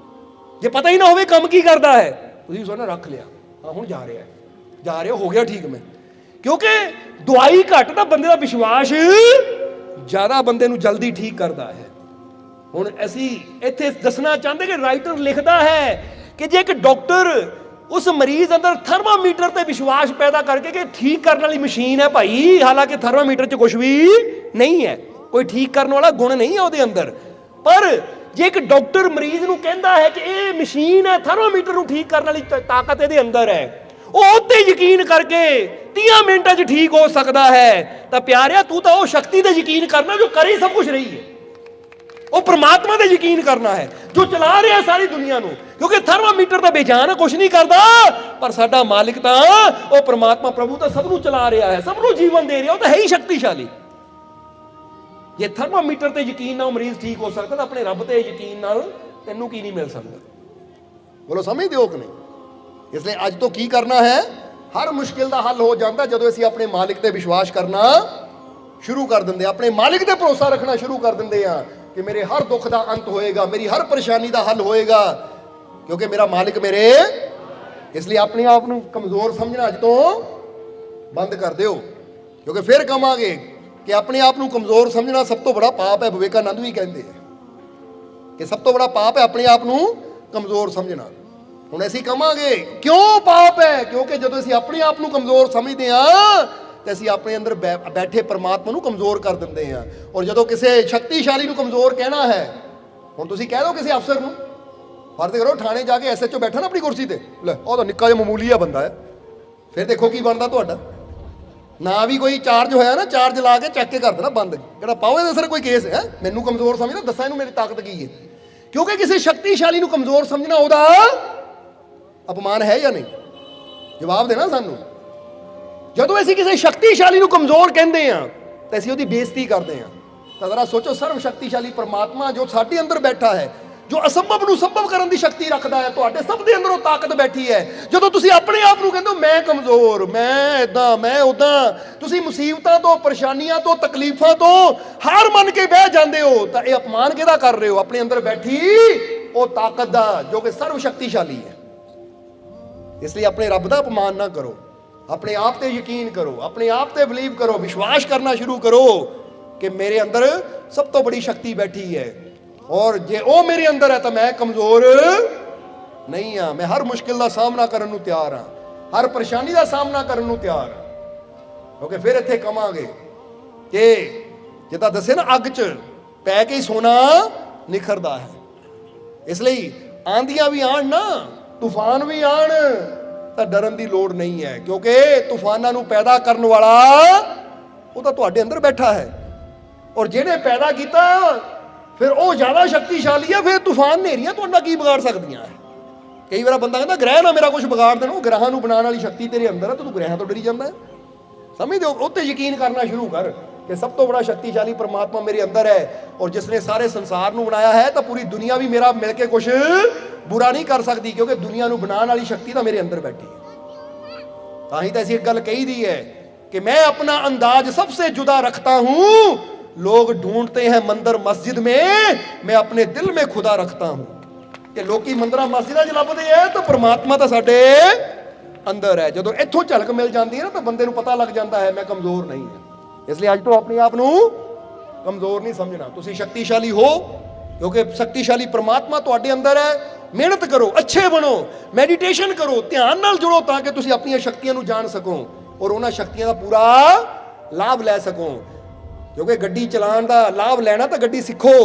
ਜੇ ਪਤਾ ਹੀ ਨਾ ਹੋਵੇ ਕੰਮ ਕੀ ਕਰਦਾ ਹੈ, ਤੁਸੀਂ ਸੋਚਣਾ ਰੱਖ ਲਿਆ, ਹਾਂ ਹੁਣ ਜਾ ਰਿਹਾ ਹੋ ਗਿਆ ਠੀਕ ਮੈਂ, ਕਿਉਂਕਿ ਦਵਾਈ ਘੱਟ ਤਾਂ ਬੰਦੇ ਦਾ ਵਿਸ਼ਵਾਸ ਜ਼ਿਆਦਾ ਬੰਦੇ ਨੂੰ ਜਲਦੀ ਠੀਕ ਕਰਦਾ ਹੈ। ਹੁਣ ਅਸੀਂ ਇੱਥੇ ਦੱਸਣਾ ਚਾਹੁੰਦੇ ਕਿ ਰਾਈਟਰ ਲਿਖਦਾ ਹੈ ਕਿ ਜੇ ਇੱਕ ਡਾਕਟਰ ਉਸ ਮਰੀਜ਼ ਅੰਦਰ ਥਰਮਾਮੀਟਰ ਤੇ ਵਿਸ਼ਵਾਸ ਪੈਦਾ ਕਰਕੇ ਕਿ ਠੀਕ ਕਰਨ ਵਾਲੀ ਮਸ਼ੀਨ ਹੈ ਭਾਈ, ਹਾਲਾਂਕਿ ਥਰਮਾਮੀਟਰ 'ਚ ਕੁਝ ਵੀ ਨਹੀਂ ਹੈ, ਕੋਈ ਠੀਕ ਕਰਨ ਵਾਲਾ ਗੁਣ ਨਹੀਂ ਹੈ ਉਹਦੇ ਅੰਦਰ, ਪਰ ਜੇ ਇੱਕ ਡਾਕਟਰ ਮਰੀਜ਼ ਨੂੰ ਕਹਿੰਦਾ ਹੈ ਕਿ ਇਹ ਮਸ਼ੀਨ ਹੈ, ਥਰਮਾਮੀਟਰ ਨੂੰ ਠੀਕ ਕਰਨ ਵਾਲੀ ਤਾਕਤ ਇਹਦੇ ਅੰਦਰ ਹੈ, ਉਹ ਉੱਤੇ ਯਕੀਨ ਕਰਕੇ 30 ਮਿੰਟਾਂ 'ਚ ਠੀਕ ਹੋ ਸਕਦਾ ਹੈ, ਤਾਂ ਪਿਆਰਿਆ ਤੂੰ ਤਾਂ ਉਹ ਸ਼ਕਤੀ ਤੇ ਯਕੀਨ ਕਰਨਾ ਜੋ ਕਰ ਹੀ ਸਭ ਕੁਝ ਰਹੀ ਹੈ, ਉਹ ਪ੍ਰਮਾਤਮਾ ਤੇ ਯਕੀਨ ਕਰਨਾ ਹੈ ਜੋ ਚਲਾ ਰਿਹਾ ਸਾਰੀ ਦੁਨੀਆ ਨੂੰ, ਕਿਉਂਕਿ ਥਰਮਾਮੀਟਰ ਤਾਂ ਬੇਜਾਨ ਕੁਝ ਨਹੀਂ ਕਰਦਾ, ਪਰ ਸਾਡਾ ਮਾਲਿਕ ਤਾਂ ਉਹ ਪ੍ਰਮਾਤਮਾ ਪ੍ਰਭੂ ਤਾਂ ਸਭ ਨੂੰ ਚਲਾ ਰਿਹਾ ਹੈ, ਸਭ ਨੂੰ ਜੀਵਨ ਦੇ ਰਿਹਾ, ਉਹ ਤਾਂ ਹੈ ਹੀ ਸ਼ਕਤੀਸ਼ਾਲੀ। ਜੇ ਥਰਮਾਮੀਟਰ ਤੇ ਯਕੀਨ ਨਾਲ ਮਰੀਜ਼ ਠੀਕ ਹੋ ਸਕਦਾ ਤਾਂ ਆਪਣੇ ਰੱਬ ਤੇ ਯਕੀਨ ਨਾਲ ਤੈਨੂੰ ਕੀ ਨਹੀਂ ਮਿਲ ਸਕਦਾ? ਬੋਲੋ ਸਮਝਦੇ ਹੋ ਕਿ ਨਹੀਂ? ਇਸ ਲਈ ਅੱਜ ਤੋਂ ਕੀ ਕਰਨਾ ਹੈ? ਹਰ ਮੁਸ਼ਕਿਲ ਦਾ ਹੱਲ ਹੋ ਜਾਂਦਾ ਜਦੋਂ ਅਸੀਂ ਆਪਣੇ ਮਾਲਿਕ ਤੇ ਵਿਸ਼ਵਾਸ ਕਰਨਾ ਸ਼ੁਰੂ ਕਰ ਦਿੰਦੇ ਆ, ਆਪਣੇ ਮਾਲਿਕ ਤੇ ਭਰੋਸਾ ਰੱਖਣਾ ਸ਼ੁਰੂ ਕਰ ਦਿੰਦੇ ਆ ਕਿ ਮੇਰੇ ਹਰ ਦੁੱਖ ਦਾ ਅੰਤ ਹੋਏਗਾ, ਮੇਰੀ ਹਰ ਪਰੇਸ਼ਾਨੀ ਦਾ ਹੱਲ ਹੋਏਗਾ, ਕਿਉਂਕਿ ਮੇਰਾ ਮਾਲਿਕ ਮੇਰੇ। ਇਸ ਲਈ ਆਪਣੇ ਆਪ ਨੂੰ ਕਮਜ਼ੋਰ ਸਮਝਣਾ ਅੱਜ ਤੋਂ ਬੰਦ ਕਰ ਦਿਓ, ਕਿਉਂਕਿ ਫਿਰ ਕਹਾਂਗੇ ਕਿ ਆਪਣੇ ਆਪ ਨੂੰ ਕਮਜ਼ੋਰ ਸਮਝਣਾ ਸਭ ਤੋਂ ਬੜਾ ਪਾਪ ਹੈ। ਵਿਵੇਕਾਨੰਦ ਵੀ ਕਹਿੰਦੇ ਆ ਕਿ ਸਭ ਤੋਂ ਬੜਾ ਪਾਪ ਹੈ ਆਪਣੇ ਆਪ ਨੂੰ ਕਮਜ਼ੋਰ ਸਮਝਣਾ। ਹੁਣ ਅਸੀਂ ਕਹਾਂਗੇ ਕਿਉਂ ਪਾਪ ਹੈ? ਕਿਉਂਕਿ ਜਦੋਂ ਅਸੀਂ ਆਪਣੇ ਆਪ ਨੂੰ ਕਮਜ਼ੋਰ ਸਮਝਦੇ ਹਾਂ ਤੇ ਅਸੀਂ ਆਪਣੇ ਅੰਦਰ ਬੈਠੇ ਪਰਮਾਤਮਾ ਨੂੰ ਕਮਜ਼ੋਰ ਕਰ ਦਿੰਦੇ ਹਾਂ। ਔਰ ਜਦੋਂ ਕਿਸੇ ਸ਼ਕਤੀਸ਼ਾਲੀ ਨੂੰ ਕਮਜ਼ੋਰ ਕਹਿਣਾ ਹੈ, ਹੁਣ ਤੁਸੀਂ ਕਹਿ ਦਿਓ ਕਿਸੇ ਅਫਸਰ ਨੂੰ, ਫਰਜ਼ ਕਰੋ ਥਾਣੇ ਜਾ ਕੇ ਐਸਐਚਓ ਬੈਠਾ ਨਾ ਆਪਣੀ ਕੁਰਸੀ ਤੇ, ਲੈ ਉਹ ਤਾਂ ਨਿੱਕਾ ਜਿਹਾ ਮਾਮੂਲੀ ਜਿਹਾ ਬੰਦਾ ਹੈ, ਫਿਰ ਦੇਖੋ ਕੀ ਬਣਦਾ ਤੁਹਾਡਾ। ਨਾ ਵੀ ਕੋਈ ਚਾਰਜ ਹੋਇਆ ਨਾ, ਚਾਰਜ ਲਾ ਕੇ ਚੱਕ ਕੇ ਕਰ ਦੇਣਾ ਬੰਦ, ਕਿਹੜਾ ਪਾਓ ਇਹਦੇ ਸਿਰ ਕੋਈ ਕੇਸ ਹੈ? ਮੈਨੂੰ ਕਮਜ਼ੋਰ ਸਮਝਦਾ, ਦੱਸਾਂ ਇਹਨੂੰ ਮੇਰੀ ਤਾਕਤ ਕੀ ਹੈ? ਕਿਉਂਕਿ ਕਿਸੇ ਸ਼ਕਤੀਸ਼ਾਲੀ ਨੂੰ ਕਮਜ਼ੋਰ ਸਮਝਣਾ ਉਹਦਾ ਅਪਮਾਨ ਹੈ ਜਾਂ ਨਹੀਂ? ਜਵਾਬ ਦੇਣਾ ਸਾਨੂੰ। ਜਦੋਂ ਅਸੀਂ ਕਿਸੇ ਸ਼ਕਤੀਸ਼ਾਲੀ ਨੂੰ ਕਮਜ਼ੋਰ ਕਹਿੰਦੇ ਆ ਤਾਂ ਅਸੀਂ ਉਹਦੀ ਬੇਇੱਜ਼ਤੀ ਕਰਦੇ ਆ। ਤਾਂ ਜ਼ਰਾ ਸੋਚੋ, ਸਰਵ ਸ਼ਕਤੀਸ਼ਾਲੀ ਪਰਮਾਤਮਾ ਜੋ ਸਾਡੇ ਅੰਦਰ ਬੈਠਾ ਹੈ, ਜੋ ਅਸੰਭਵ ਨੂੰ ਸੰਭਵ ਕਰਨ ਦੀ ਸ਼ਕਤੀ ਰੱਖਦਾ ਹੈ, ਤੁਹਾਡੇ ਸਭ ਦੇ ਅੰਦਰ ਉਹ ਤਾਕਤ ਬੈਠੀ ਹੈ। ਜਦੋਂ ਤੁਸੀਂ ਆਪਣੇ ਆਪ ਨੂੰ ਕਹਿੰਦੇ ਹੋ ਮੈਂ ਕਮਜ਼ੋਰ, ਮੈਂ ਇਦਾਂ, ਮੈਂ ਉਦਾਂ, ਤੁਸੀਂ ਮੁਸੀਬਤਾਂ ਤੋਂ, ਪਰੇਸ਼ਾਨੀਆਂ ਤੋਂ, ਤਕਲੀਫਾਂ ਤੋਂ ਹਾਰ ਮੰਨ ਕੇ ਬਹਿ ਜਾਂਦੇ ਹੋ, ਤਾਂ ਇਹ ਅਪਮਾਨ ਕਿਹਦਾ ਕਰ ਰਹੇ ਹੋ? ਆਪਣੇ ਅੰਦਰ ਬੈਠੀ ਉਹ ਤਾਕਤ ਦਾ, ਜੋ ਕਿ ਸਰਵ ਸ਼ਕਤੀਸ਼ਾਲੀ ਹੈ। ਇਸ ਲਈ ਆਪਣੇ ਰੱਬ ਦਾ ਅਪਮਾਨ ਨਾ ਕਰੋ, ਆਪਣੇ ਆਪ ਤੇ ਯਕੀਨ ਕਰੋ, ਆਪਣੇ ਆਪ ਤੇ ਬਲੀਵ ਕਰੋ, ਵਿਸ਼ਵਾਸ ਕਰਨਾ ਸ਼ੁਰੂ ਕਰੋ ਕਿ ਮੇਰੇ ਅੰਦਰ ਸਭ ਤੋਂ ਬੜੀ ਸ਼ਕਤੀ ਬੈਠੀ ਹੈ, ਔਰ ਜੇ ਉਹ ਮੇਰੇ ਅੰਦਰ ਹੈ ਤਾਂ ਮੈਂ ਕਮਜ਼ੋਰ ਨਹੀਂ ਹਾਂ। ਮੈਂ ਹਰ ਮੁਸ਼ਕਿਲ ਦਾ ਸਾਹਮਣਾ ਕਰਨ ਨੂੰ ਤਿਆਰ ਹਾਂ, ਹਰ ਪਰੇਸ਼ਾਨੀ ਦਾ ਸਾਹਮਣਾ ਕਰਨ ਨੂੰ ਤਿਆਰ ਹਾਂ। ਕਿਉਂਕਿ ਫਿਰ ਇੱਥੇ ਕਵਾਂਗੇ ਕਿ ਜਿੱਦਾਂ ਦੱਸੇ ਨਾ, ਅੱਗ 'ਚ ਪੈ ਕੇ ਹੀ ਸੋਨਾ ਨਿਖਰਦਾ ਹੈ। ਇਸ ਲਈ ਆਂਧੀਆਂ ਵੀ ਆਣ ਨਾ, ਤੂਫਾਨ ਵੀ ਆਣ, ਤਾਂ ਡਰਨ ਦੀ ਲੋੜ ਨਹੀਂ ਹੈ, ਕਿਉਂਕਿ ਤੂਫਾਨਾਂ ਨੂੰ ਪੈਦਾ ਕਰਨ ਵਾਲਾ ਉਹ ਤਾਂ ਤੁਹਾਡੇ ਅੰਦਰ ਬੈਠਾ ਹੈ। ਔਰ ਜਿਹਨੇ ਪੈਦਾ ਕੀਤਾ ਫਿਰ ਉਹ ਜ਼ਿਆਦਾ ਸ਼ਕਤੀਸ਼ਾਲੀ ਹੈ। ਫਿਰ ਤੂਫਾਨ, ਹਨੇਰੀਆਂ ਤੁਹਾਡਾ ਕੀ ਵਿਗਾੜ ਸਕਦੀਆਂ ਹੈ? ਕਈ ਵਾਰ ਬੰਦਾ ਕਹਿੰਦਾ ਗ੍ਰਹਿ ਨਾ ਮੇਰਾ ਕੁਝ ਵਿਗਾੜ ਦੇਣ, ਉਹ ਗ੍ਰਹਿਾਂ ਨੂੰ ਬਣਾਉਣ ਵਾਲੀ ਸ਼ਕਤੀ ਤੇਰੇ ਅੰਦਰ ਹੈ, ਤੂੰ ਗ੍ਰਹਿਾਂ ਤੋਂ ਡਰੀ ਜਾਂਦਾ ਹੈ। ਸਮਝਦੇ ਹੋ? ਉੱਤੇ ਯਕੀਨ ਕਰਨਾ ਸ਼ੁਰੂ ਕਰ ਕਿ ਸਭ ਤੋਂ ਬੜਾ ਸ਼ਕਤੀਸ਼ਾਲੀ ਪਰਮਾਤਮਾ ਮੇਰੇ ਅੰਦਰ ਹੈ, ਔਰ ਜਿਸ ਨੇ ਸਾਰੇ ਸੰਸਾਰ ਨੂੰ ਬਣਾਇਆ ਹੈ, ਤਾਂ ਪੂਰੀ ਦੁਨੀਆ ਵੀ ਮੇਰਾ ਮਿਲ ਕੇ ਕੁਝ ਬੁਰਾ ਨਹੀਂ ਕਰ ਸਕਦੀ, ਕਿਉਂਕਿ ਦੁਨੀਆ ਨੂੰ ਬਣਾਉਣ ਵਾਲੀ ਸ਼ਕਤੀ ਤਾਂ ਮੇਰੇ ਅੰਦਰ ਬੈਠੀ ਹੈ। ਤਾਂ ਹੀ ਤਾਂ ਅਸੀਂ ਇੱਕ ਗੱਲ ਕਹੀ ਦੀ ਹੈ कि मैं अपना अंदाज सबसे जुदा रखता हूं, लोग ढूंढते हैं मंदिर मस्जिद में, मैं अपने दिल में खुदा रखता हूं। कि लोग मंदिर मस्जिद च लभदे है तो परमात्मा तो साडे अंदर है। जो इत्थों झलक मिल जाती है ना तो बंदे नूं पता लग जाता है मैं कमजोर नहीं है। इसलिए अज तो अपने आप नूं कमजोर नहीं समझना, तुसीं शक्तिशाली हो, क्योंकि शक्तिशाली परमात्मा तुहाडे अंदर है। मेहनत करो, अच्छे बनो, मैडिटेशन करो, ध्यान नाल जुड़ो ताकि तुसीं अपनी शक्तियां नूं जान सको और उन्हां शक्तियां दा पूरा लाभ लै सको। क्योंकि गड्डी चलाउण दा लाभ लैना तो गड्डी सीखो,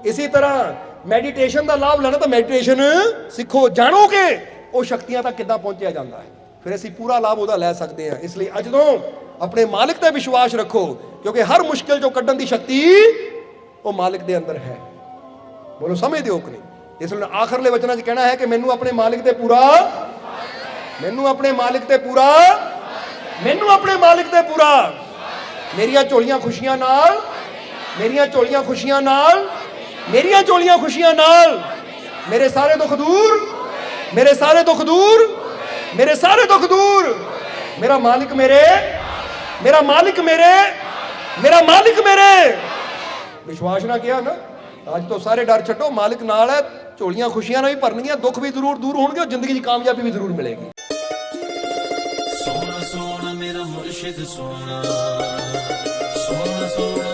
इसी तरह मैडिटेशन दा लाभ लैना तो मैडिटेशन सीखो, जानो कि वो शक्तियां तक किद्दां पहुंचिया जांदा है, फिर असीं पूरा लाभ उहदा लै सकदे हां। इसलिए अज तों अपने मालिक ते विश्वास रखो, क्योंकि हर मुश्किल जो कड्ढण दी शक्ति वो मालिक दे अंदर है। बोलो समझ दिओ कि नहीं? इसलिए आखिरले वचनां च कहना है कि मैनू अपने मालिक ते पूरा, मैनू अपने मालिक ते पूरा, मैनू अपने मालिक ते पूरा, मेरियां झोलियां खुशियां नाल, मेरियां झोलियां खुशियां नाल, मेरियां झोलियां खुशियां नाल, मेरे सारे दुख दूर, मेरे सारे दुख दूर, मेरे सारे दुख दूर, मेरा मालिक मेरे, मेरा मालिक मेरे, मेरा मालिक मेरे। विश्वास ना किया ना, आज तो सारे डर छड्डो, मालिक नाल है, झोलियां खुशियां भी भरनगियां, दुख भी जरूर दूर होणगे और जिंदगी च कामयाबी भी जरूर मिलेगी। सोना सोना मेरा मुर्शिद सोना, सोना सोना